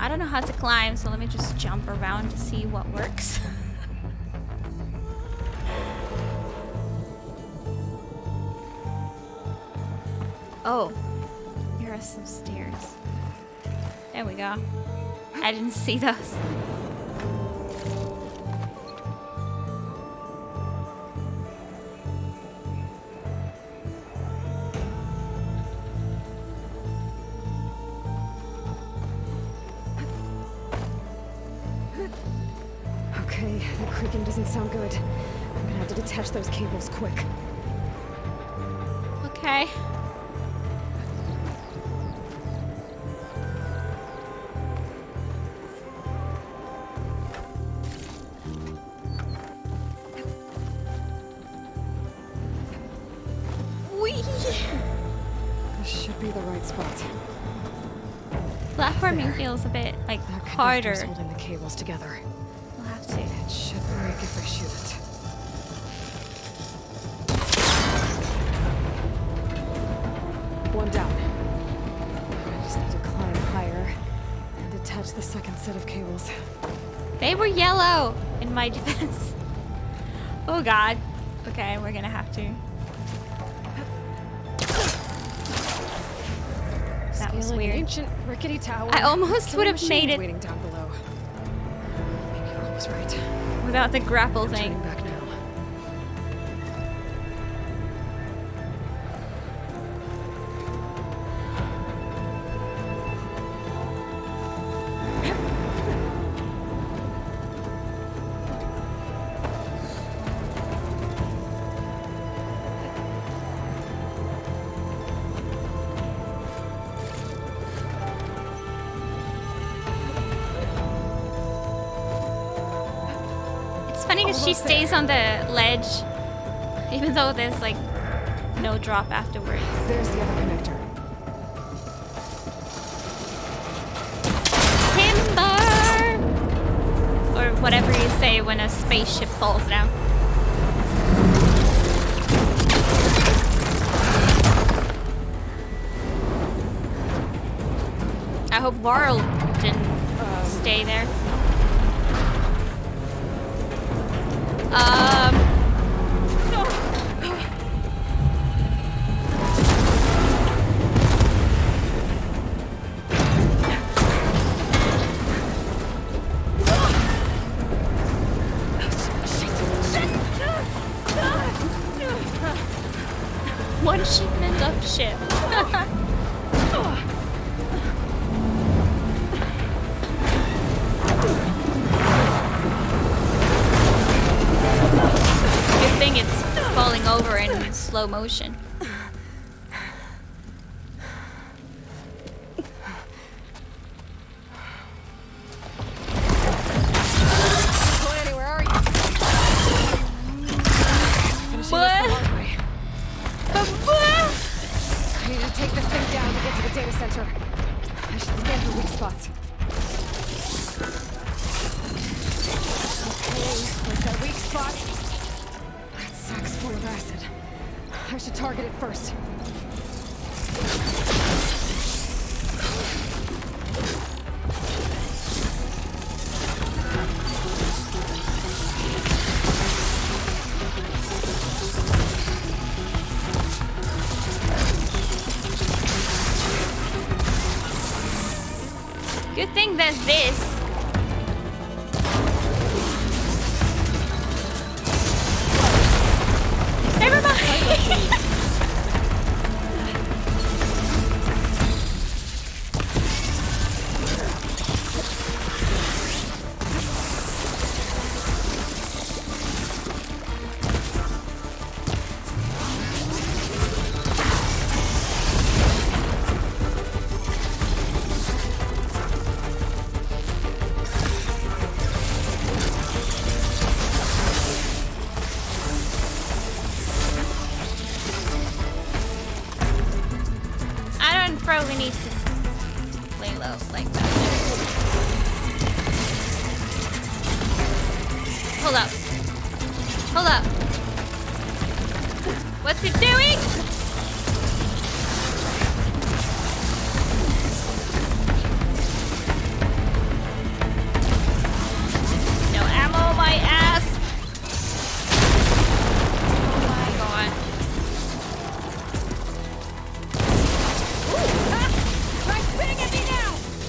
I don't know how to climb, so let me just jump around to see what works. Oh, here are some stairs. There we go. I didn't see those. Okay, the creaking doesn't sound good. I'm gonna have to detach those cables quick. Okay. Whee! This should be the right spot. Platforming feels a bit like That conductor's harder. holding the cables together. We'll have to. It should break if I shoot it. One down. I just need to climb higher and detach the second set of cables. They were yellow in my defense. Oh god. Okay, we're gonna have to. That was Scaling an weird. ancient rickety tower. I almost Killing would have made machines it. waiting down below. Maybe Rob was right. without the grapple thing. Turning back now. It's funny because she stays on the ledge, even though there's like no drop afterwards. There's the other connector. Timber! Or whatever you say when a spaceship falls down. I hope Varl didn't stay there. One shipment of ship. Good thing it's falling over in slow motion. Chloe, where are you? Finishing this the What? hard way. I need to take this thing down to get to the data center. I should scan for weak spots. Okay, where's that weak spot? That sack's full of acid. I should target it first. Good thing there's this. Never mind. Probably need to lay low like that. Hold up. Hold up. What's it doing? No ammo, my ass. Oh my god.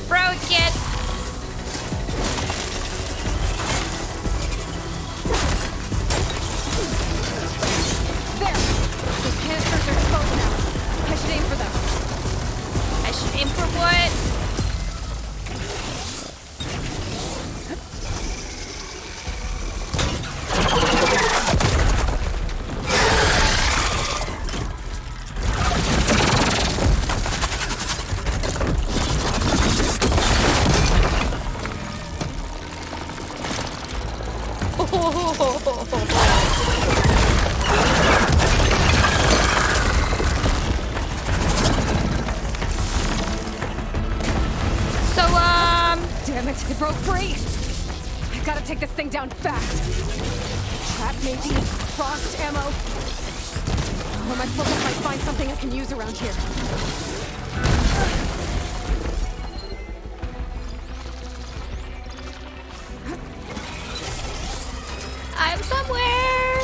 Broke it. There! Those canisters are exposed now. I should aim for them. I should aim for what? Damn it, it broke free! I gotta take this thing down fast. Trap maybe? Frost ammo? Or my focus might find something I can use around here. I'm somewhere.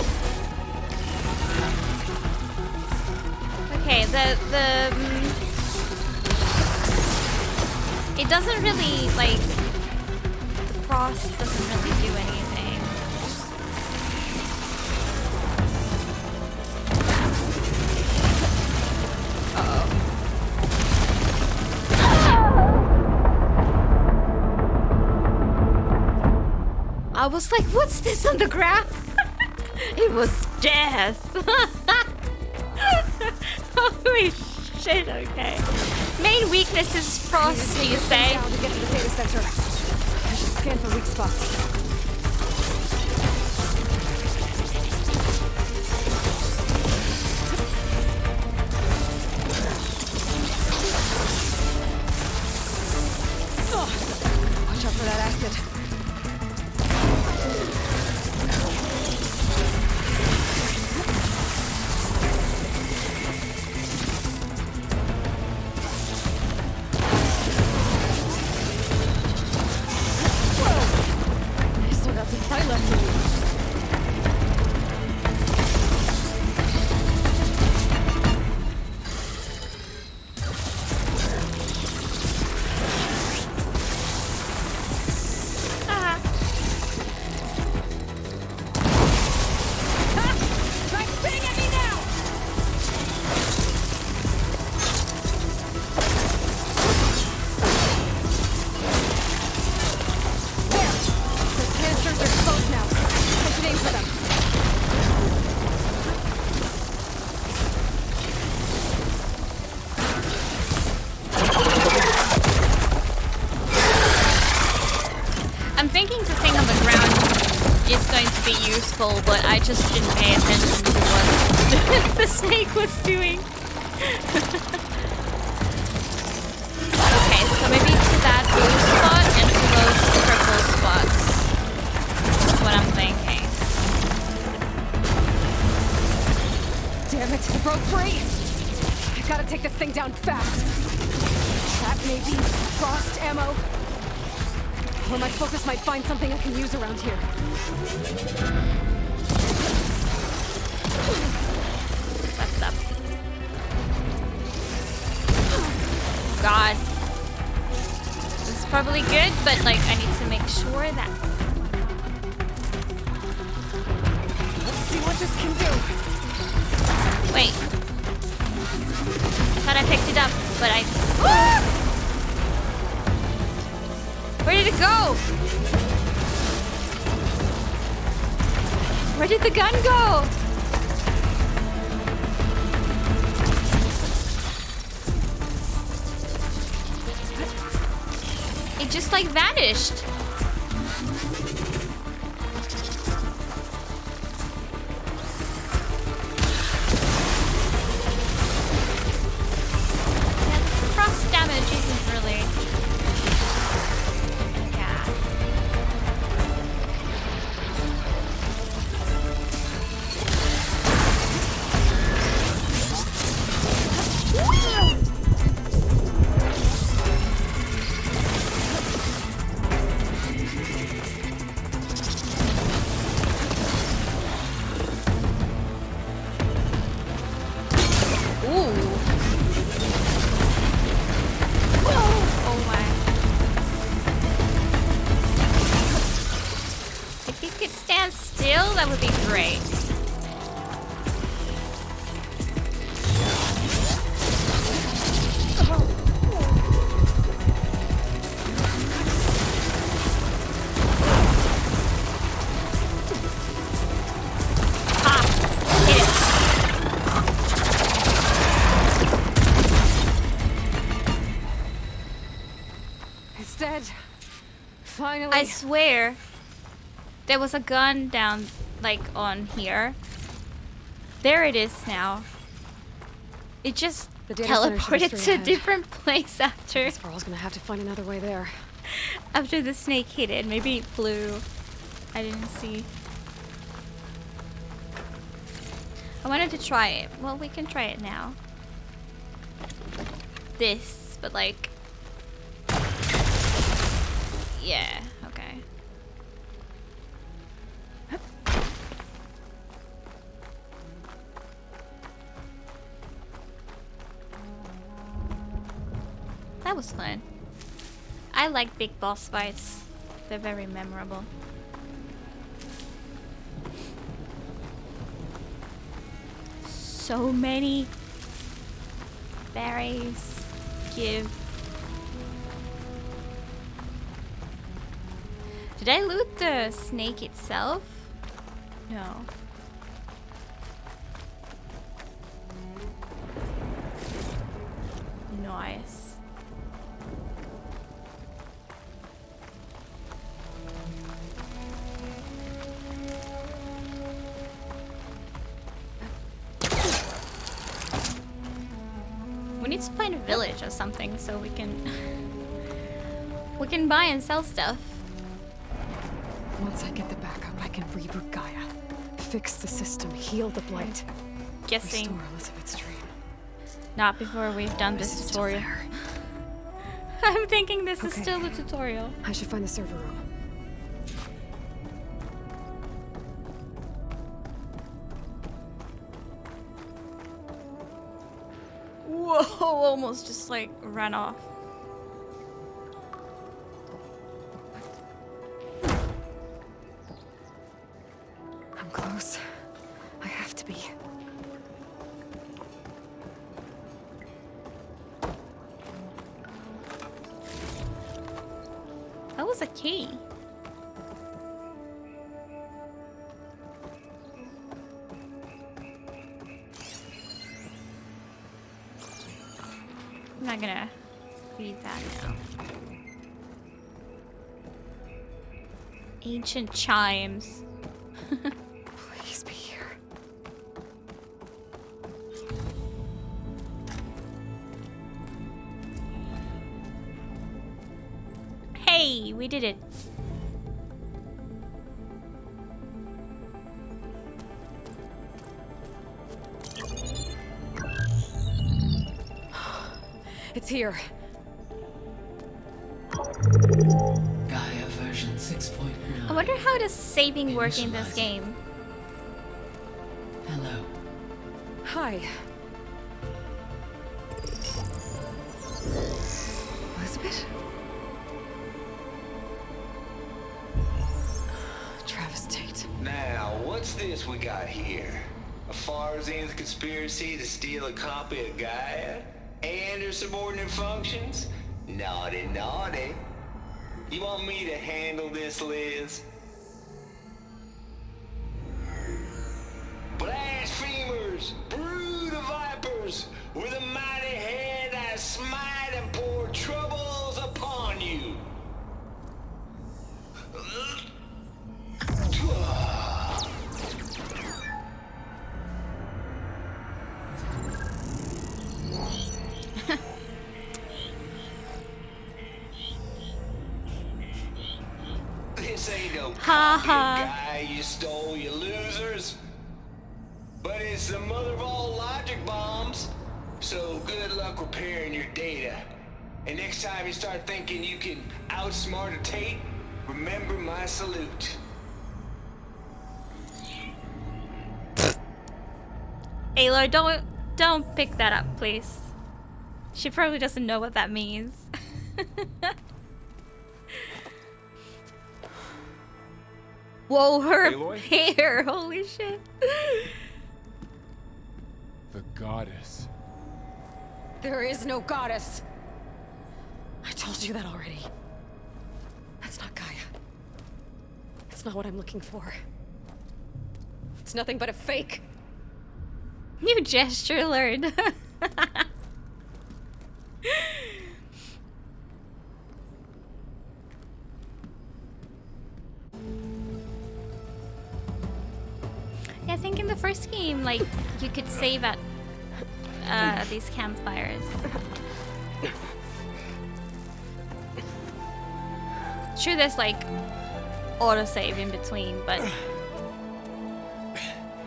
Okay, it doesn't really, like, the frost doesn't really do anything. I was like, what's this on the ground? It was death. Holy shit, okay. Main weakness is frost, do you say? Down to get to the data center. I should scan for weak spots. Watch out for that acid. I still got some fight left in me. Ah. Try spitting at me now! There! The canisters are exposed now. Take an aim for them. I'm thinking the thing on the ground is going to be useful, but I just didn't pay attention to what the snake was doing. Okay, so maybe to that blue spot and to those purple spots. That's what I'm thinking. Damn it, it broke free! I gotta take this thing down fast. Trap maybe, frost ammo. Or my focus might find something I can use around here. What's up? God. This is probably good, but like I need to make sure that. Let's see what this can do. Wait. I thought I picked it up, but I. Ah! Where did it go? Where did the gun go? It just like vanished. Yeah, frost damage isn't really. Yeah. Oh my. If he could stand still, that would be great. Ah, hit it. It's dead. Finally. I swear there was a gun down like on here. There it is now. It just The data center should be teleported straight to a ahead. different place after Sparrow's gonna have to find another way there. after the snake hit it. Maybe it flew. I didn't see. I wanted to try it. Well, we can try it now. This, but like yeah, okay. That was fun. I like big boss fights. They're very memorable. So many berries give. Did I loot the snake itself? No. Nice. We need to find a village or something so we can buy and sell stuff. Once I get the backup, I can reboot Gaia. Fix the system, heal the blight. Guessing Restore Elizabeth's dream. not before we've done this Is it still tutorial. there? I'm thinking this is Okay. still the tutorial. I should find the server room. Whoa, almost just like ran off. I'm close. I have to be. That was a key. I'm not gonna read that now. Ancient chimes. Please be here. Hey, we did it. It's here. Gaia version 6.9. I wonder how does saving work in this Initializing. game. Hello. Hi. Elizabeth? Travis Tate. Now, what's this we got here? A Farzian's conspiracy to steal a copy of Gaia? And her subordinate functions? Naughty, naughty. You want me to handle this, Liz? Blasphemers! Brood of vipers! With a mighty hand I smite and pour troubles upon you! This ain't no Ha copy ha. guy you stole, you losers. But it's the mother of all logic bombs. So good luck repairing your data. And next time you start thinking you can outsmart a Tate, remember my salute. Aloy, don't pick that up, please. She probably doesn't know what that means. Whoa, her Aloy? hair! Holy shit! The goddess. There is no goddess. I told you that already. That's not Gaia. It's not what I'm looking for. It's nothing but a fake. New gesture learned. Yeah, I think in the first game, like, you could save at these campfires. Sure, there's like autosave in between, but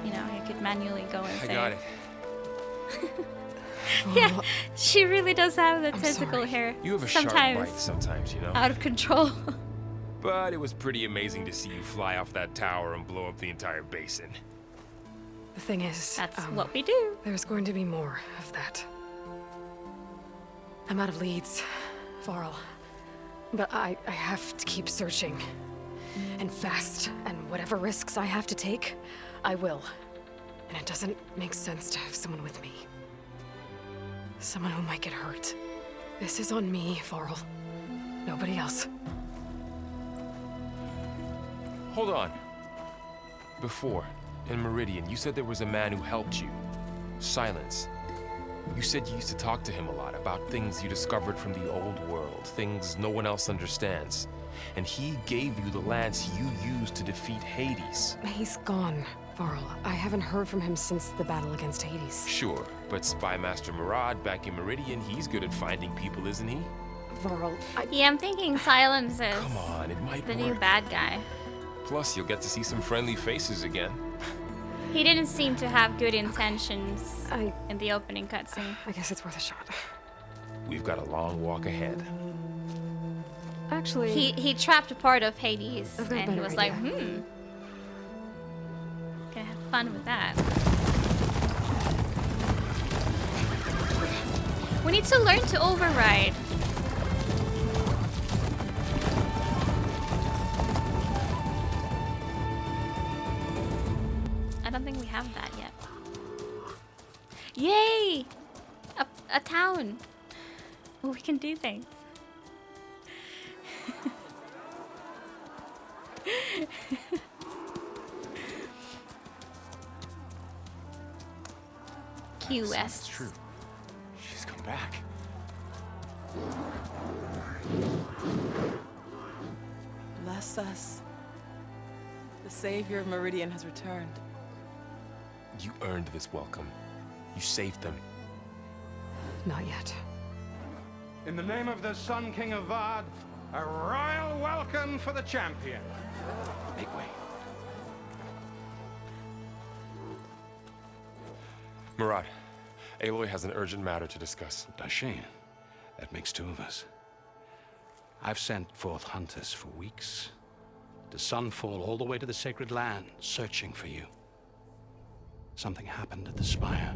you know, you could manually go and I save. got it. Yeah, she really does have the tentacle sorry. hair. You have a sharp sometimes bite sometimes, you know? out of control. But it was pretty amazing to see you fly off that tower and blow up the entire basin. The thing is, That's what we do. there's going to be more of that. I'm out of leads, Varl. But I have to keep searching. And fast. And whatever risks I have to take, I will. And it doesn't make sense to have someone with me. Someone who might get hurt. This is on me, Varl. Nobody else. Hold on. Before, in Meridian, you said there was a man who helped you. Silence. You said you used to talk to him a lot about things you discovered from the old world, things no one else understands. And he gave you the lance you used to defeat Hades. He's gone, Varl. I haven't heard from him since the battle against Hades. Sure, but Spy Master Murad back in Meridian, he's good at finding people, isn't he? Varl, Yeah, I'm thinking Silence is Come on, it might the work. new bad guy. Plus, you'll get to see some friendly faces again. He didn't seem to have good intentions I in the opening cutscene. guess it's worth a shot. We've got a long walk ahead. Actually, He trapped a part of Hades, I've got a and he better was like, idea. gonna have fun with that. We need to learn to override. I don't think we have that yet. Yay! A town. Oh, we can do things. QS. It's true. She's come back. Bless us. The savior of Meridian has returned. You earned this welcome. You saved them. not yet. In the name of the Sun King of Vard, a royal welcome for the champion. Make way. Murad, Aloy has an urgent matter to discuss. Dashane, that makes two of us. I've sent forth hunters for weeks, to Sunfall all the way to the Sacred Land, searching for you. Something happened at the Spire.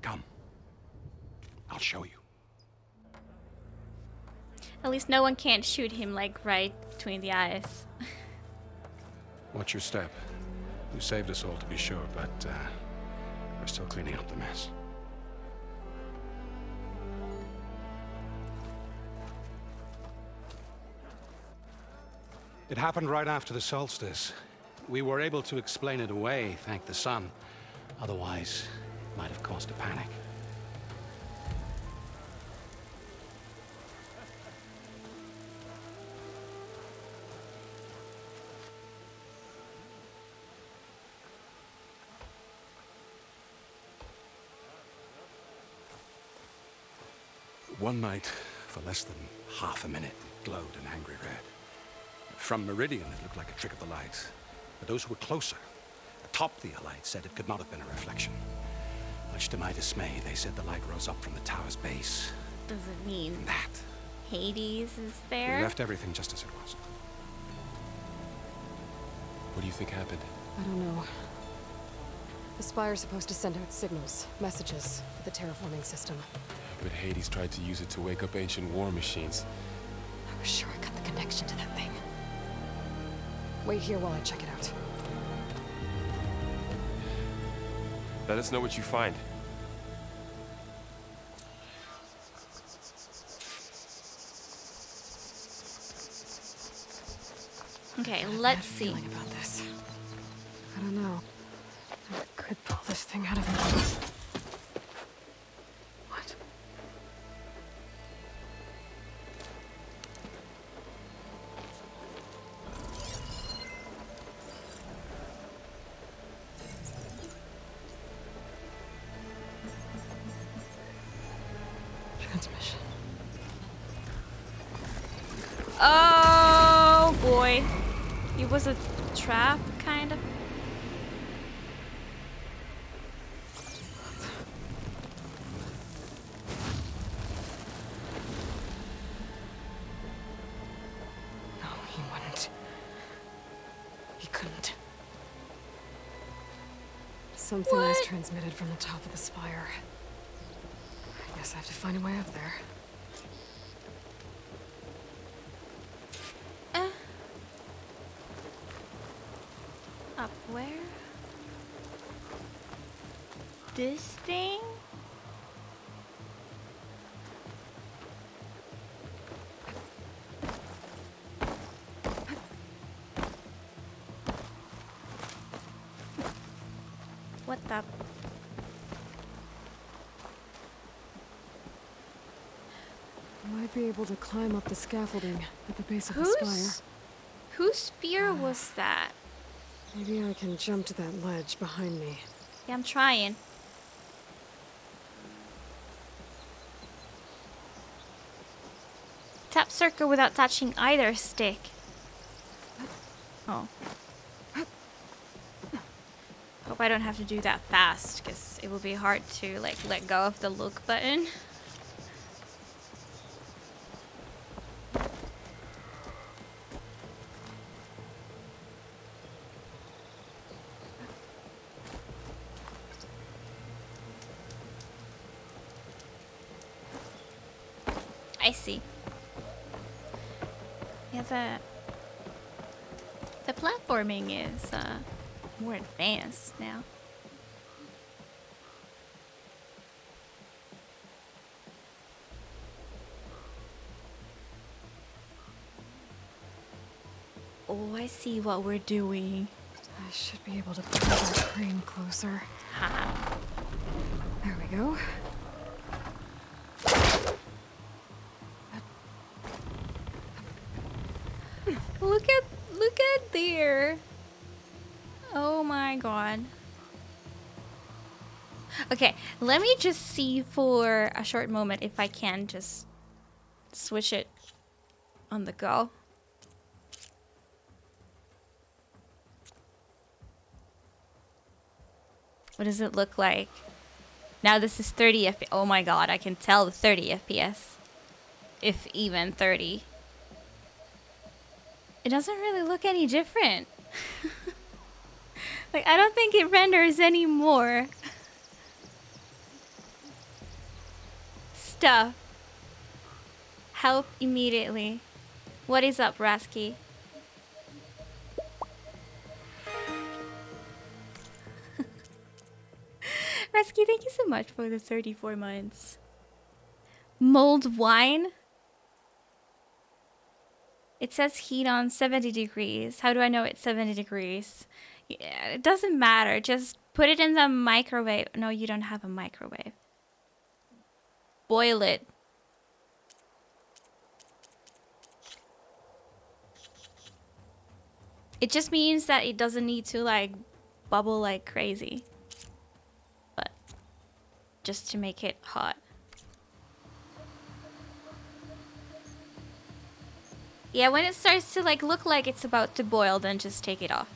Come. I'll show you. At least no one can't shoot him like right between the eyes. Watch your step. You saved us all, to be sure, but we're still cleaning up the mess. It happened right after the solstice. We were able to explain it away, thank the sun. Otherwise, it might have caused a panic. One night, for less than half a minute, it glowed an angry red. From Meridian, it looked like a trick of the light. But those who were closer, atop the light, said it could not have been a reflection. Much to my dismay, they said the light rose up from the tower's base. Does it mean And that, Hades is we there? left everything just as it was. What do you think happened? I don't know. The Spire's supposed to send out signals, messages, for the terraforming system. But Hades tried to use it to wake up ancient war machines. I was sure I got the connection to that thing. Wait here while I check it out. Let us know what you find. Okay, Bad let's see. feeling about this. I don't know. I could pull this thing out of me. What? Transmission. Oh boy. It was a trap, kind of. No, he wouldn't. He couldn't. Something was What? transmitted from the top of the spire. I guess I have to find a way up there. Up where? This thing? be able to climb up the scaffolding at the base of the spire. Whose spear was that? Maybe I can jump to that ledge behind me. Yeah, I'm trying. Tap circle without touching either stick. Oh. Hope I don't have to do that fast, because it will be hard to like let go of the look button. I see. Yeah, the platforming is more advanced now. Oh, I see what we're doing. I should be able to pull that crane closer. Ha. There we go. Look at there. Oh my god. Okay, let me just see for a short moment if I can just switch it on the go. What does it look like? Now this is 30 FPS. Oh my god, I can tell the 30 FPS. If even 30. It doesn't really look any different. Like, I don't think it renders anymore. Stuff. Help immediately. What is up, Rasky? Rasky, thank you so much for the 34 months. Mulled wine? It says heat on 70 degrees. How do I know it's 70 degrees? Yeah, it doesn't matter. Just put it in the microwave. No, you don't have a microwave. Boil it. It just means that it doesn't need to like bubble like crazy. But just to make it hot. Yeah, when it starts to like look like it's about to boil, then just take it off.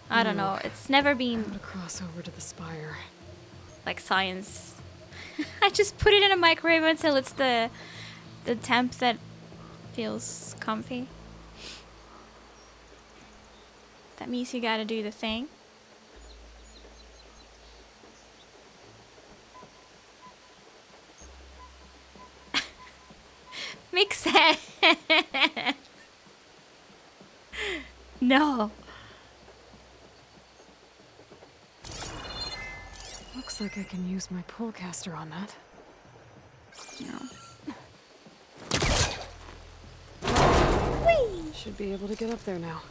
I don't know. It's never been to cross over to the spire. Like science. I just put it in a microwave until it's the temp that feels comfy. That means you gotta do the thing. Makes sense. No. Looks like I can use my pullcaster on that. No. Whee! Should be able to get up there now.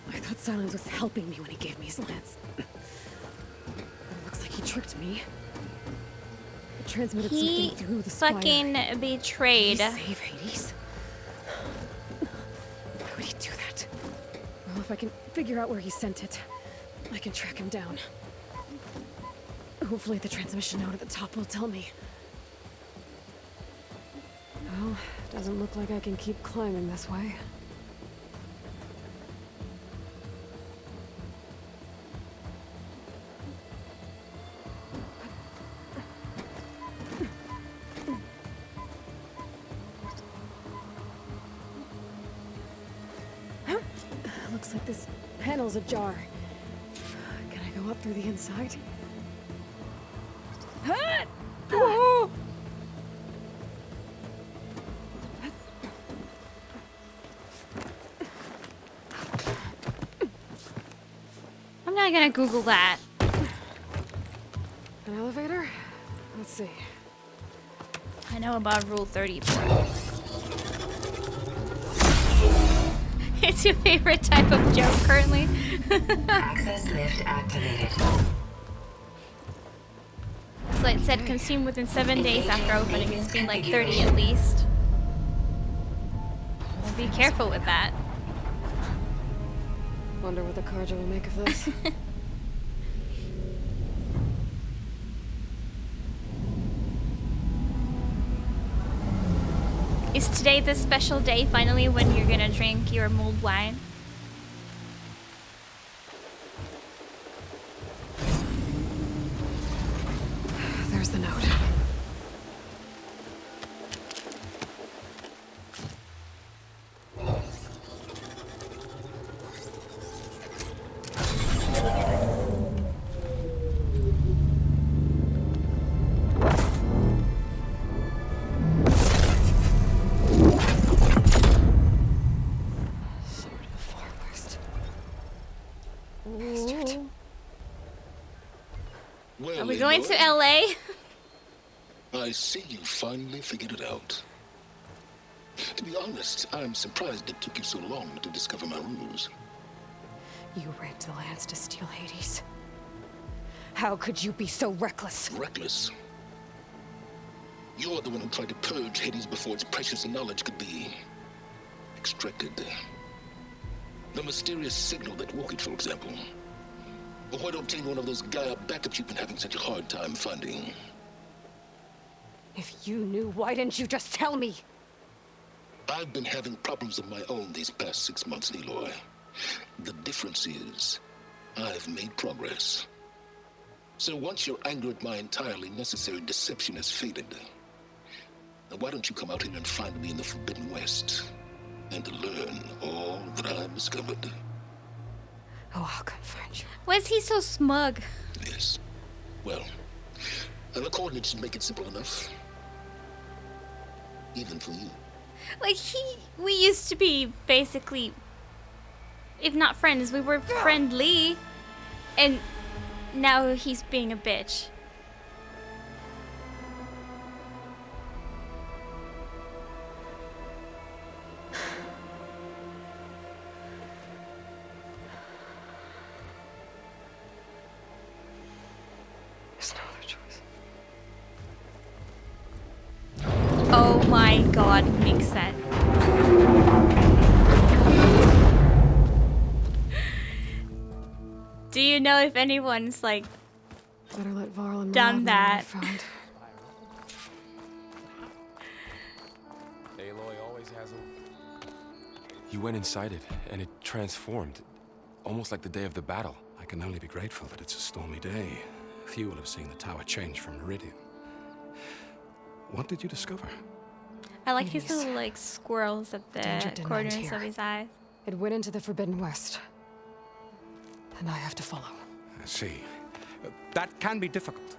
I thought Silence was helping me when he gave me his lance. He tricked me. It transmitted something through the spire. Fucking betrayed. Did he save Hades? Why would he do that? Well, if I can figure out where he sent it, I can track him down. Hopefully the transmission note at the top will tell me. Well, doesn't look like I can keep climbing this way. Looks like this panel's ajar. Can I go up through the inside? Oh! I'm not gonna Google that. An elevator? Let's see. I know about Rule 34. It's your favorite type of joke currently. Access lift activated. So it said consume within 7 days after opening. It's been like 30 at least. So be careful with that. Wonder what the Carja will make of this. Is today the special day finally when you're gonna drink your mulled wine? There's the note. Well, Are we going to Aloy, LA? I see you finally figured it out. To be honest, I'm surprised it took you so long to discover my ruse. You raped the lands to steal Hades. How could you be so reckless? Reckless? You're the one who tried to purge Hades before its precious knowledge could be extracted. The mysterious signal that woke it, for example. Or why to obtain one of those Gaia backups you've been having such a hard time finding. If you knew, why didn't you just tell me? I've been having problems of my own these past 6 months, Aloy. The difference is, I've made progress. So once your anger at my entirely necessary deception has faded, why don't you come out here and find me in the Forbidden West, and learn all that I've discovered? Oh, I'll come find you. Why is he so smug? Yes. Well, the coordinates should make it simple enough. Even for you. Like, we used to be basically, if not friends, we were friendly. And now he's being a bitch. There's no other choice. Oh my god, Mixet. Do you know if anyone's like Better let Varl and done Rod know what I that? found. Aloy always has a... You went inside it, and it transformed. Almost like the day of the battle. I can only be grateful that it's a stormy day. Few will have seen the tower change from Meridian. What did you discover? I like his little like squirrels at Danger the didn't corners end of here. his eyes. It went into the Forbidden West. And I have to follow. I see. That can be difficult.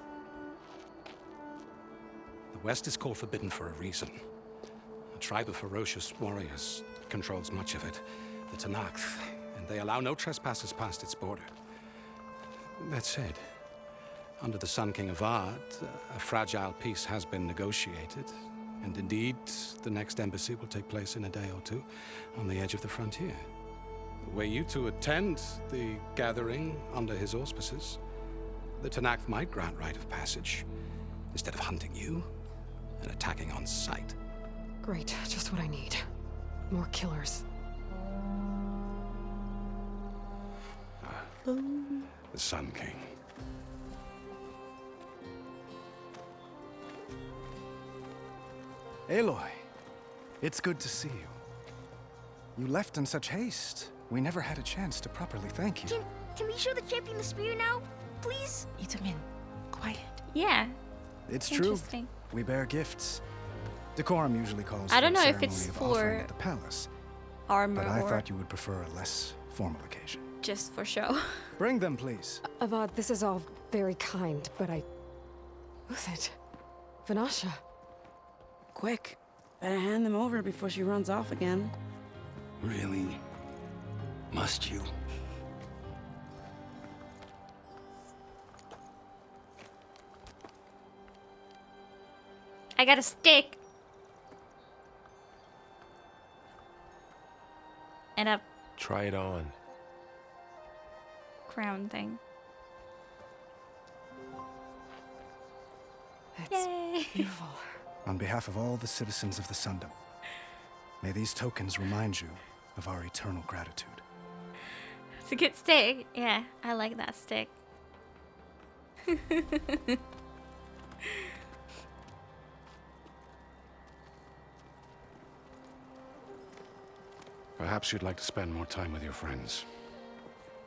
The West is called Forbidden for a reason. A tribe of ferocious warriors controls much of it, the Tenakth, and they allow no trespassers past its border. That said, under the Sun King Avad, a fragile peace has been negotiated, and indeed, the next embassy will take place in a day or two on the edge of the frontier. Were you to attend the gathering under his auspices, the Tenakth might grant right of passage, instead of hunting you and attacking on sight. Great, just what I need. More killers. The Sun King. Aloy, it's good to see you. You left in such haste. We never had a chance to properly thank you. Can we show the champion the spear now, please? Itamin, quiet. Yeah. It's true. Interesting. We bear gifts. Decorum usually calls I don't for a know if it's ceremony of offering for at the palace, armor but I or thought you would prefer a less formal occasion. just for show. Bring them, please. Avad, this is all very kind, but Who's it? Vanasha. Quick. Better hand them over before she runs off again. Really? Must you? I got a stick. And a Try it on. crown thing. Yay! Beautiful. On behalf of all the citizens of the Sundom, may these tokens remind you of our eternal gratitude. It's a good stick. Yeah, I like that stick. Perhaps you'd like to spend more time with your friends.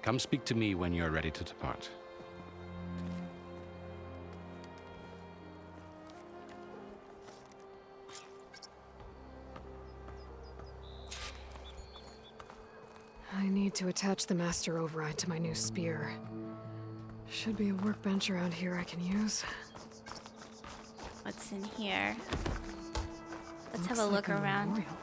Come speak to me when you're ready to depart. I need to attach the Master Override to my new spear. Should be a workbench around here I can use. What's in here? Let's have Looks a look like around. memorial.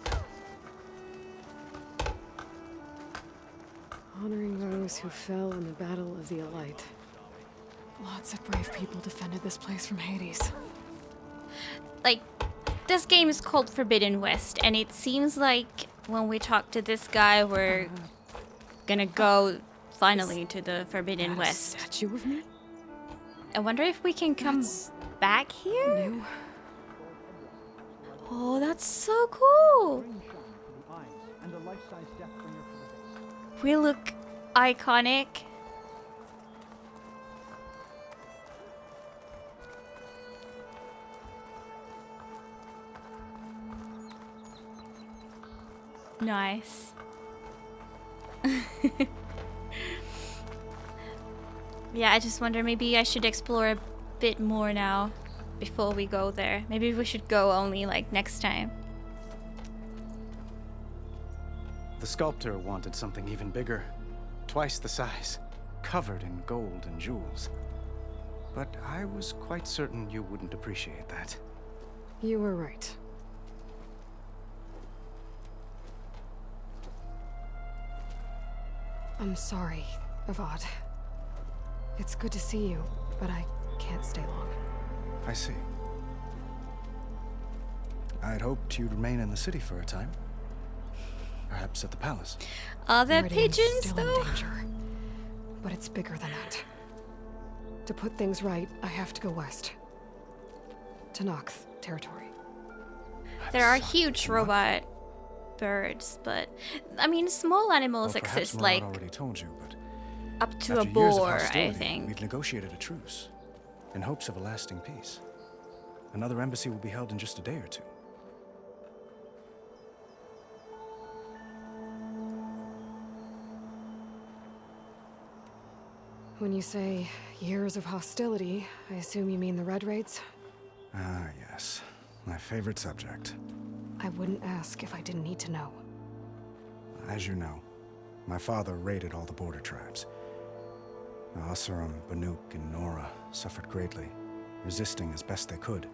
Honoring those who fell in the Battle of the Elite. Lots of brave people defended this place from Hades. Like, this game is called Forbidden West, and it seems like when we talk to this guy, we're gonna go finally to the Forbidden West. Statue of me? I wonder if we can come back here? New. Oh, that's so cool! We look iconic. Nice. Yeah, I just wonder, maybe I should explore a bit more now before we go there. Maybe we should go only like next time. The sculptor wanted something even bigger, twice the size, covered in gold and jewels. But I was quite certain you wouldn't appreciate that. You were right. I'm sorry, Avad. It's good to see you, but I can't stay long. I see. I'd hoped you'd remain in the city for a time. Perhaps at the palace. Are there Meridian's pigeons, still though? in danger, but it's bigger than that. To put things right, I have to go west. To Nox territory. There are huge robot birds, but I mean, small animals Well, perhaps exist, Murad like already told you, but up to a after years of boar, I hostility, think. We've negotiated a truce in hopes of a lasting peace. Another embassy will be held in just a day or two. When you say years of hostility, I assume you mean the Red Raids? Ah, yes. My favorite subject. I wouldn't ask if I didn't need to know. As you know, my father raided all the border tribes. The Asuram, Banuk, and Nora suffered greatly, resisting as best they could.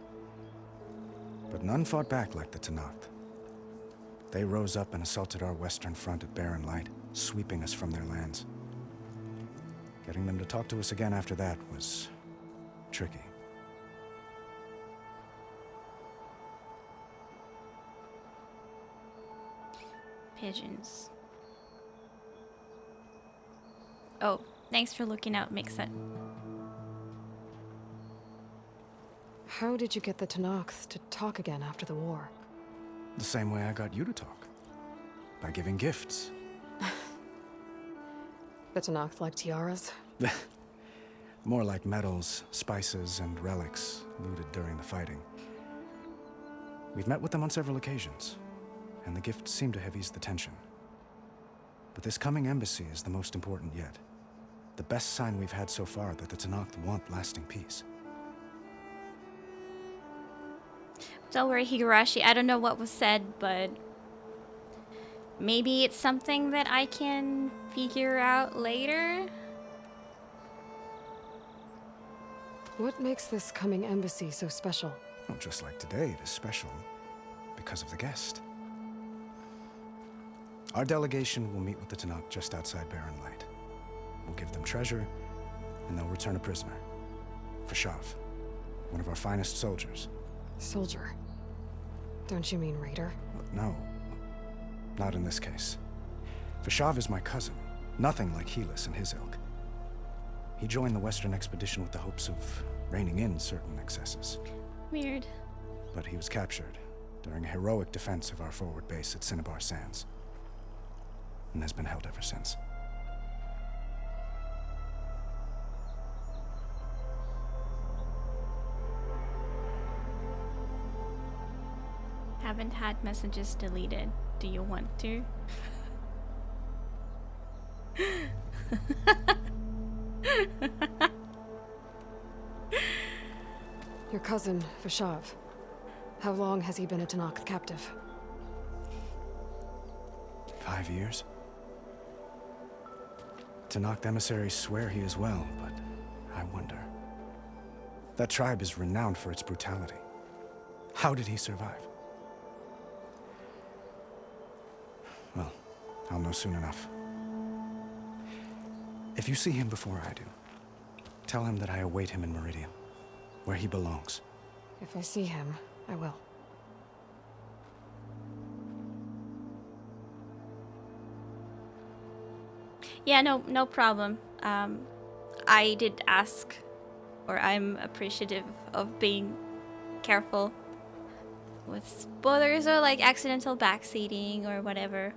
But none fought back like the Tenakth. They rose up and assaulted our western front at Barren Light, sweeping us from their lands. Getting them to talk to us again after that was tricky. Pigeons. Oh, thanks for looking out, Mix-It. How did you get the Tenakth to talk again after the war? The same way I got you to talk. By giving gifts. The Tenakth like tiaras? More like medals, spices, and relics looted during the fighting. We've met with them on several occasions, and the gifts seem to have eased the tension. But this coming embassy is the most important yet. The best sign we've had so far that the Tenakth want lasting peace. Don't worry, Higurashi. I don't know what was said, but maybe it's something that I can figure out later. What makes this coming embassy so special? Well, just like today, it is special because of the guest. Our delegation will meet with the Tenakth just outside Barren Light. We'll give them treasure, and they'll return a prisoner. Fashav, one of our finest soldiers. Soldier? Don't you mean raider? No, not in this case. Fashav is my cousin, nothing like Helis and his ilk. He joined the Western expedition with the hopes of reining in certain excesses. Weird. But he was captured during a heroic defense of our forward base at Cinnabar Sands, and has been held ever since. Haven't had messages deleted. Do you want to? Your cousin, Vashav. How long has he been a Tenakth captive? 5 years? Tenakth emissaries swear he is well, but I wonder. That tribe is renowned for its brutality. How did he survive? Well, I'll know soon enough. If you see him before I do, tell him that I await him in Meridian, where he belongs. If I see him, I will. Yeah, no problem. I did ask, or I'm appreciative of being careful with spoilers or like accidental backseating or whatever.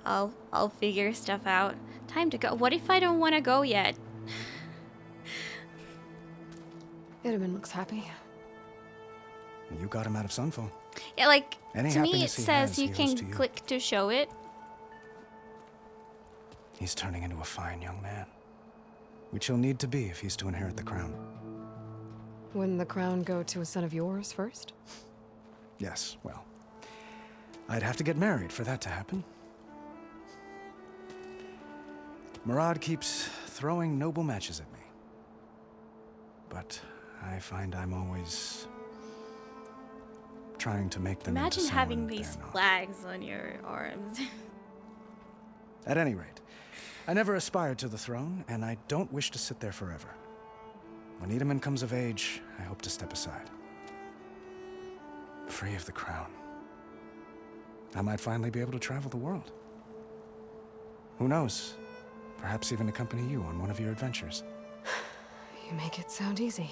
I'll figure stuff out. Time to go. What if I don't want to go yet? Itamen looks happy. You got him out of Sunfall. Yeah, like, Any to me it happiness he says has, you he owes can to you. click to show it. He's turning into a fine young man, which he'll need to be if he's to inherit the crown. Wouldn't the crown go to a son of yours first? Yes, well, I'd have to get married for that to happen. Murad keeps throwing noble matches at me. But I find I'm always trying to make them into Imagine someone having they're these not. flags on your arms. At any rate, I never aspired to the throne, and I don't wish to sit there forever. When Itamen comes of age, I hope to step aside. Free of the crown. I might finally be able to travel the world. Who knows? Perhaps even accompany you on one of your adventures. You make it sound easy.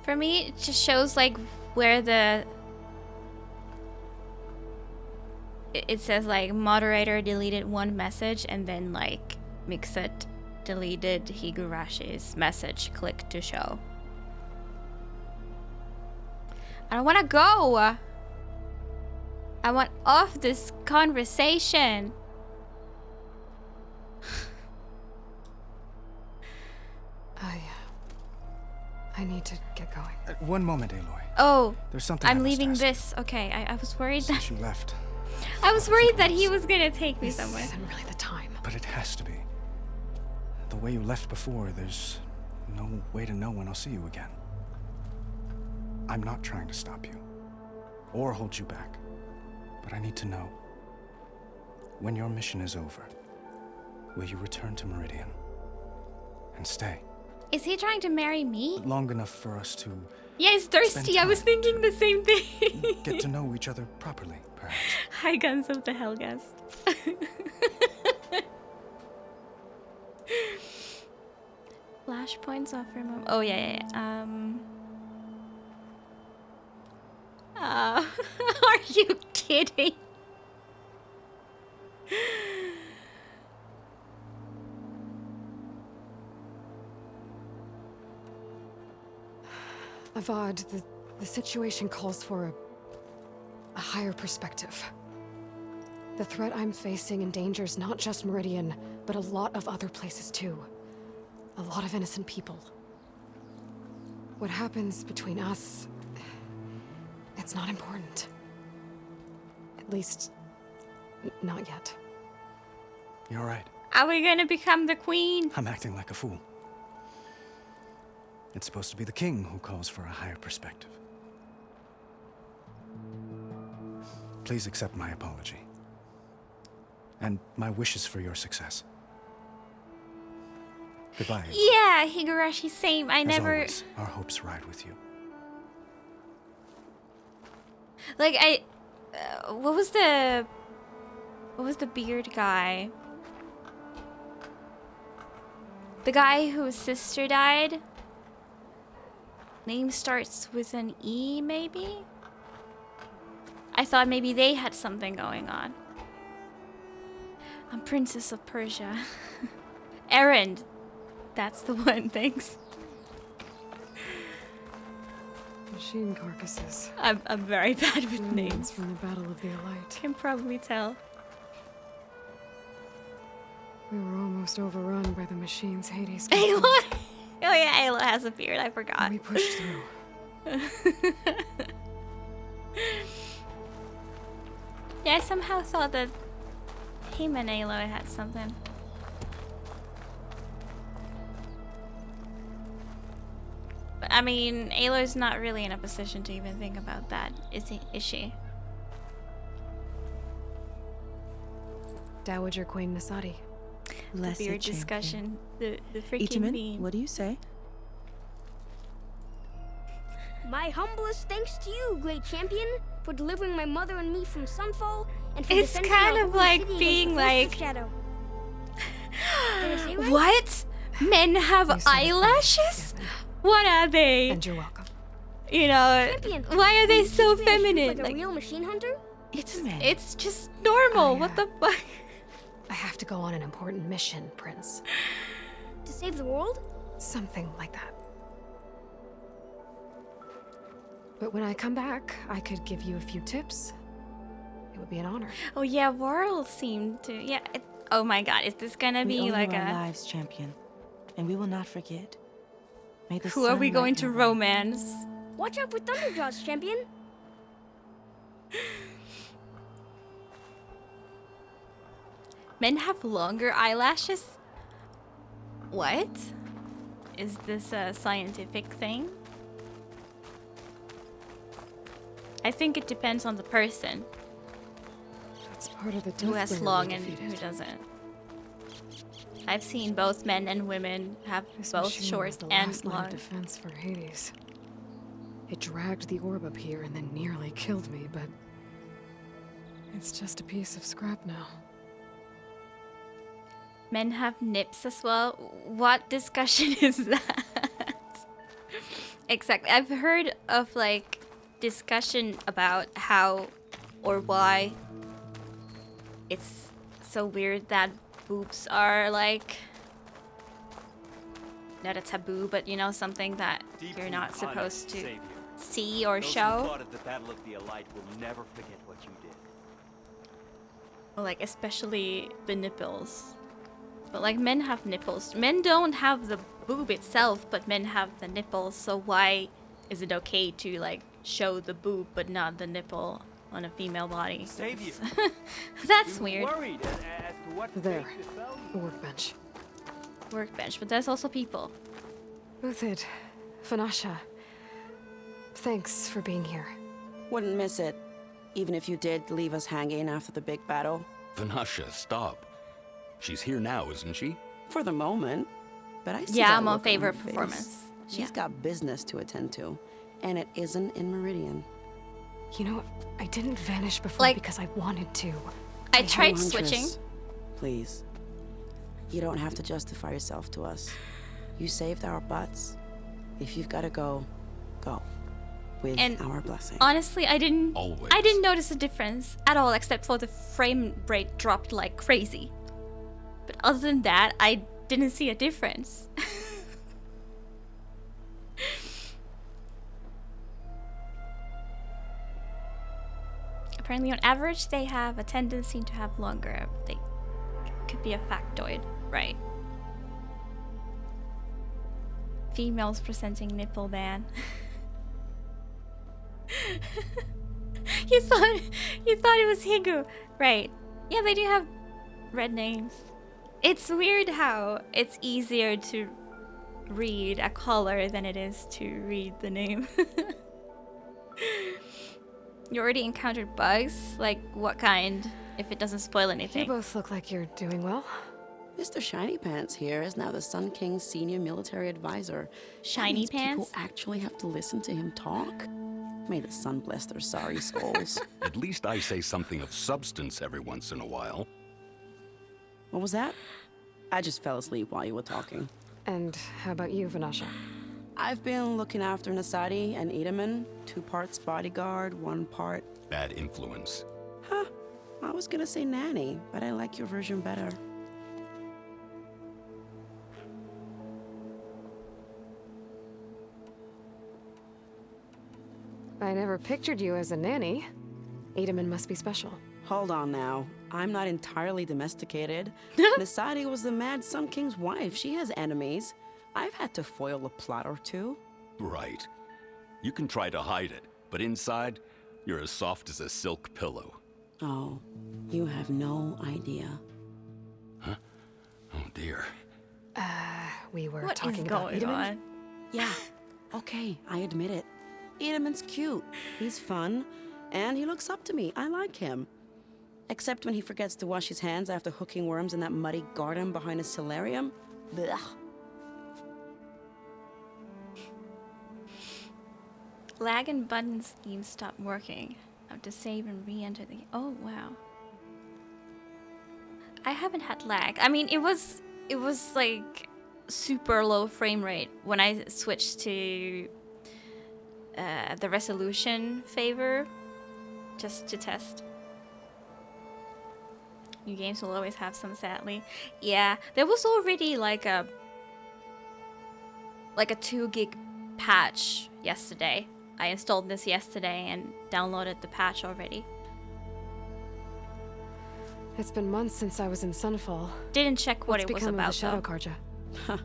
For me, it just shows like where the it says like moderator deleted one message and then like Mixet deleted Higurashi's message. Click to show. I don't want to go. I want off this conversation. I need to get going. One moment, Aloy. Oh, There's something I I'm must leaving ask. this. Okay, I was worried that Since you left. I was worried that he was gonna take me This somewhere. isn't really the time. But it has to be. The way you left before, there's no way to know when I'll see you again. I'm not trying to stop you, or hold you back. But I need to know, when your mission is over, will you return to Meridian and stay? Is he trying to marry me? Long enough for us to Yeah, he's thirsty. I was thinking the same thing. get to know each other properly, perhaps. High Guns of the Helghast. Flashpoints off your mom. Oh yeah. Are you kidding? Avad, the situation calls for a higher perspective. The threat I'm facing endangers not just Meridian, but a lot of other places too. A lot of innocent people. What happens between us, it's not important. At least, not yet. You're right. Are we gonna become the queen? I'm acting like a fool. It's supposed to be the king who calls for a higher perspective. Please accept my apology. And my wishes for your success. Goodbye. Yeah, Higurashi, same. I As never always, our hopes ride with you. like what was the beard guy? The guy whose sister died? Name starts with an E, maybe? I thought maybe they had something going on. I'm Princess of Persia. Erend. That's the one, thanks. Machine carcasses. I'm very bad with names. From the Battle of the Elite. Can probably tell. We were almost overrun by the machines Hades. Ayla! Oh yeah, Ayla has a beard, I forgot. We pushed through. Yeah, I somehow thought that him and Aloy had something. But I mean, Aloy's not really in a position to even think about that, is she? Dowager Queen Nasadi. The beard discussion, the freaking Itamen, meme. what do you say? My humblest thanks to you, great champion, for delivering my mother and me from Sunfall, and for It's defending kind our of holy like city being against the forces like, of Shadow. Did I say right? what? Men have eyelashes? What are they? And you're welcome. You know, Champion, why are they you so think I shoot feminine? Like a real machine hunter? It's just normal. What the fuck? I have to go on an important mission, Prince. To save the world? Something like that. But when I come back, I could give you a few tips. It would be an honor. Oh yeah, World seemed to. Yeah. Oh my God, is this gonna be like our a? lives, champion, and we will not forget. May the Who are we sun going light to your way. romance? Watch out for Thunderjaws, champion. Men have longer eyelashes? What? Is this a scientific thing? I think it depends on the person. That's part of the Who has Deathbringer we long and defeated. who doesn't. I've seen both men and women have This both machine short was the and last line of long. defense for Hades. It dragged the orb up here and then nearly killed me, but it's just a piece of scrap now. Men have nips as well? What discussion is that? Exactly. I've heard of like discussion about how or why it's so weird that boobs are like not a taboo, but you know, something that you're not supposed to see or Those who show. fought at the Battle of the Elite will never forget what you did. Or like especially the nipples. But like men have nipples. Men don't have the boob itself, but men have the nipples. So why is it okay to like show the boob but not the nipple on a female body? Savior. That's We weird. were worried as to what There. fate befell you. The workbench. Workbench, but there's also people. Uthid, Fanasha, thanks for being here. Wouldn't miss it, even if you did leave us hanging after the big battle. Vanasha, stop. She's here now, isn't she? For the moment. But I see Yeah, that I'm on look her favorite face. performance. She's Yeah. got business to attend to, and it isn't in Meridian. You know, I didn't vanish before Like- because I wanted to. I tried Huntress, switching. Please. You don't have to justify yourself to us. You saved our butts. If you've got to go, go. With And our blessing. honestly, I didn't Always. notice a difference at all, except for the frame rate dropped like crazy. But other than that, I didn't see a difference. Apparently, on average, they have a tendency to have longer. They could be a factoid, right? Females presenting nipple ban. you thought it was Higu, right? Yeah, they do have red names. It's weird how it's easier to read a color than it is to read the name. You already encountered bugs? Like what kind? If it doesn't spoil You anything. both look like you're doing well. Mr. Shiny Pants here is now the Sun King's senior military advisor. Shiny That means Pants? People actually have to listen to him talk. May the sun bless their sorry souls. At least I say something of substance every once in a while. What was that? I just fell asleep while you were talking. And how about you, Vanasha? I've been looking after Nasadi and Edaman. 2 parts bodyguard, 1 part... Bad influence. Huh. I was gonna say nanny, but I like your version better. I never pictured you as a nanny. Edaman must be special. Hold on now. I'm not entirely domesticated. Nasadi was the Mad Sun King's wife. She has enemies. I've had to foil a plot or 2. Right. You can try to hide it, but inside, you're as soft as a silk pillow. Oh, you have no idea. Huh? Oh dear. We were What talking is about going Edaman? on? Yeah, okay, I admit it. Edaman's cute. He's fun. And he looks up to me. I like him. Except when he forgets to wash his hands after hooking worms in that muddy garden behind his solarium. Blech. Lag and button scheme stopped working. I have to save and re-enter the... Oh, wow. I haven't had lag. I mean, it was like super low frame rate when I switched to the resolution favor just to test. New games will always have some, sadly. Yeah, there was already like a 2 gig patch yesterday. I installed this yesterday and downloaded the patch already. It's been months since I was in Sunfall. Didn't check what What's it was become about of the Shadow though. Karja?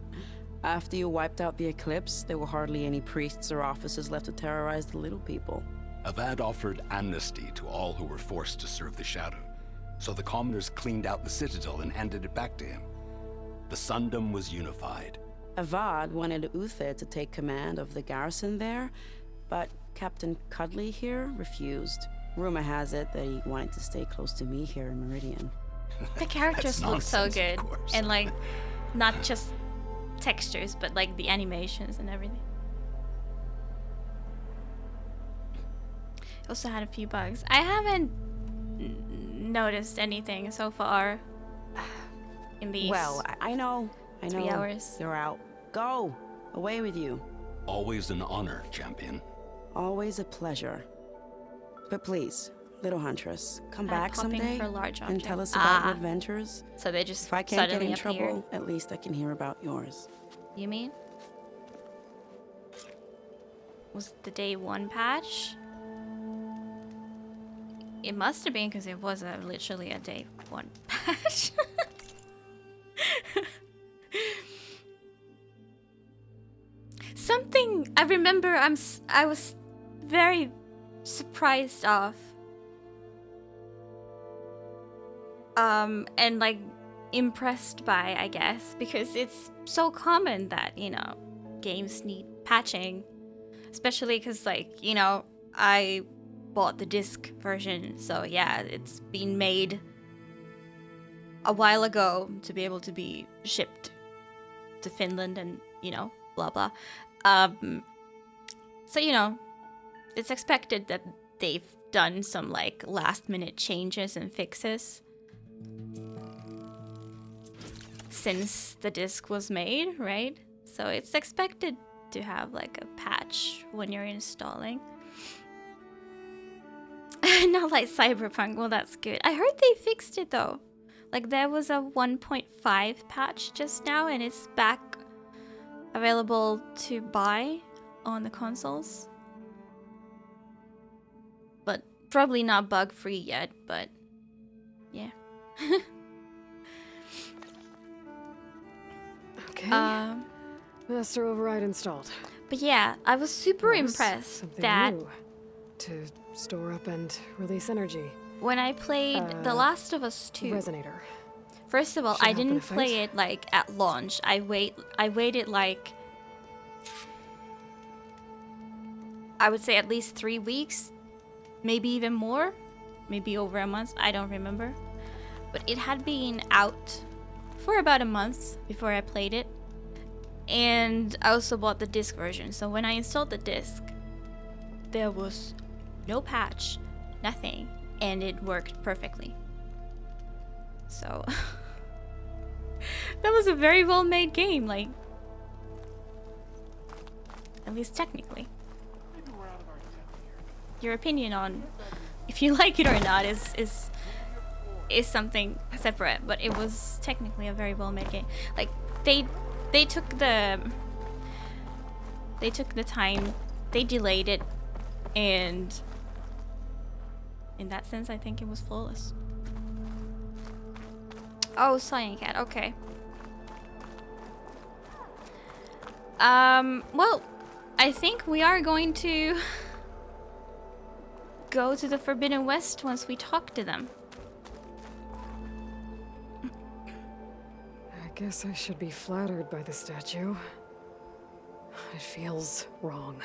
After you wiped out the Eclipse, there were hardly any priests or officers left to terrorize the little people. Avad offered amnesty to all who were forced to serve the Shadow, so the commoners cleaned out the Citadel and handed it back to him. The Sundom was unified. Avad wanted Uther to take command of the garrison there, but Captain Cudley here refused. Rumor has it that he wanted to stay close to me here in Meridian. The characters look so nonsense, good, of course. and like not just textures, but like the animations and everything. Also had a few bugs. I haven't noticed anything so far in these. Well, I know. 3 hours. You're out. Go! Away with you. Always an honor, champion. Always a pleasure. But please, little huntress, come back popping someday for large and tell objects. us about your Ah. adventures. So they just If I can't get suddenly in appear. trouble, at least I can hear about yours. You mean? Was it the day 1 patch? It must have been because it was literally a day 1 patch. Something I remember I was very surprised of. And like impressed by, I guess, because it's so common that, you know, games need patching, especially because, like, you know, I bought the disc version, so yeah, it's been made a while ago to be able to be shipped to Finland and, you know, blah blah. So, you know, it's expected that they've done some like last minute changes and fixes since the disc was made, right? So it's expected to have like a patch when you're installing. Not like Cyberpunk. Well, that's good. I heard they fixed it though. Like there was a 1.5 patch just now and it's back available to buy on the consoles. But probably not bug free yet, but yeah. Okay. Master Override installed. But yeah, I was super That was impressed something that new to store up and release energy. when I played The Last of Us 2, Resonator. first of all, Should I help in a didn't fight. play it like at launch. I waited like, I would say at least 3 weeks, maybe even more, maybe over a month. I don't remember, but it had been out for about a month before I played it, and I also bought the disc version. So when I installed the disc, there was no patch, nothing, and it worked perfectly. So that was a very well made game, like, at least technically. Your opinion on if you like it or not is something separate, but it was technically a very well made game. Like, they took the time, they delayed it, and in that sense I think it was flawless. Oh, Cyan Cat, okay. Well, I think we are going to go to the Forbidden West once we talk to them. I guess I should be flattered by the statue. It feels wrong.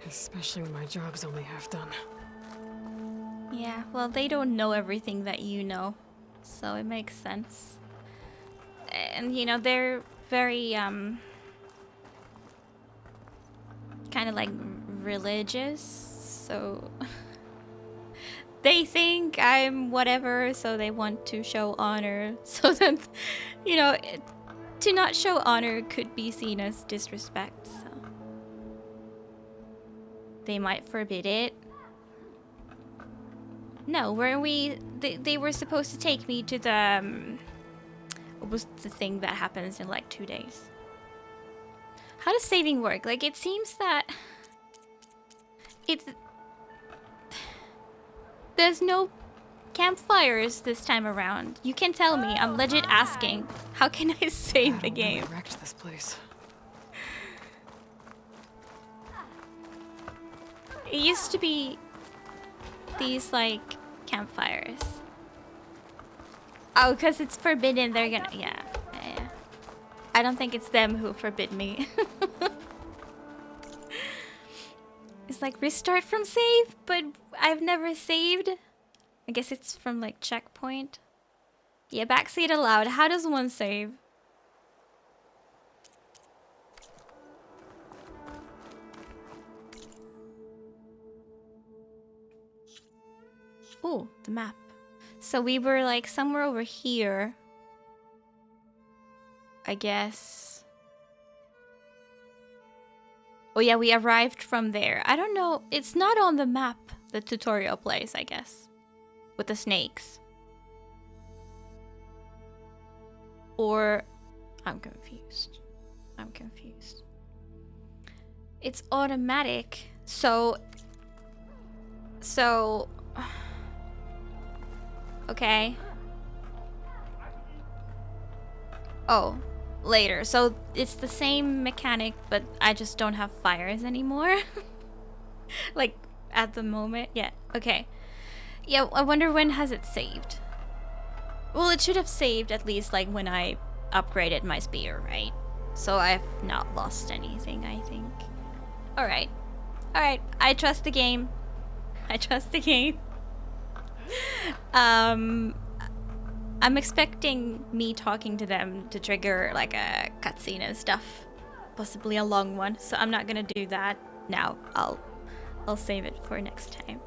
Especially when my job's only half done. Yeah, well, they don't know everything that you know, so it makes sense. And, you know, they're very, kind of like religious, so they think I'm whatever, so they want to show honor, so that, you know, to not show honor could be seen as disrespect, so they might forbid it. No, they were supposed to take me to the, what was the thing that happens in like 2 days? How does saving work? Like, it seems that there's no campfires this time around. You can tell me. I'm legit asking. How can I save the game? I wrecked this place. It used to be these, like, campfires. Oh, because it's forbidden, they're gonna... Yeah. I don't think it's them who forbid me. It's like, restart from save, but I've never saved. I guess it's from, like, checkpoint. Yeah, backseat allowed. How does one save? Oh, the map. So we were like somewhere over here, I guess. Oh yeah, we arrived from there. I don't know. It's not on the map, the tutorial place, I guess. With the snakes. Or... I'm confused. I'm confused. It's automatic. So... Okay. Oh, later. So it's the same mechanic, but I just don't have fires anymore. Like, at the moment. Yeah, okay. Yeah, I wonder when has it saved. Well, it should have saved at least, like, when I upgraded my spear, right? So I've not lost anything, I think. Alright. Alright, I trust the game. I trust the game. I'm expecting me talking to them to trigger like a cutscene and stuff, possibly a long one. So I'm not gonna do that now. I'll save it for next time.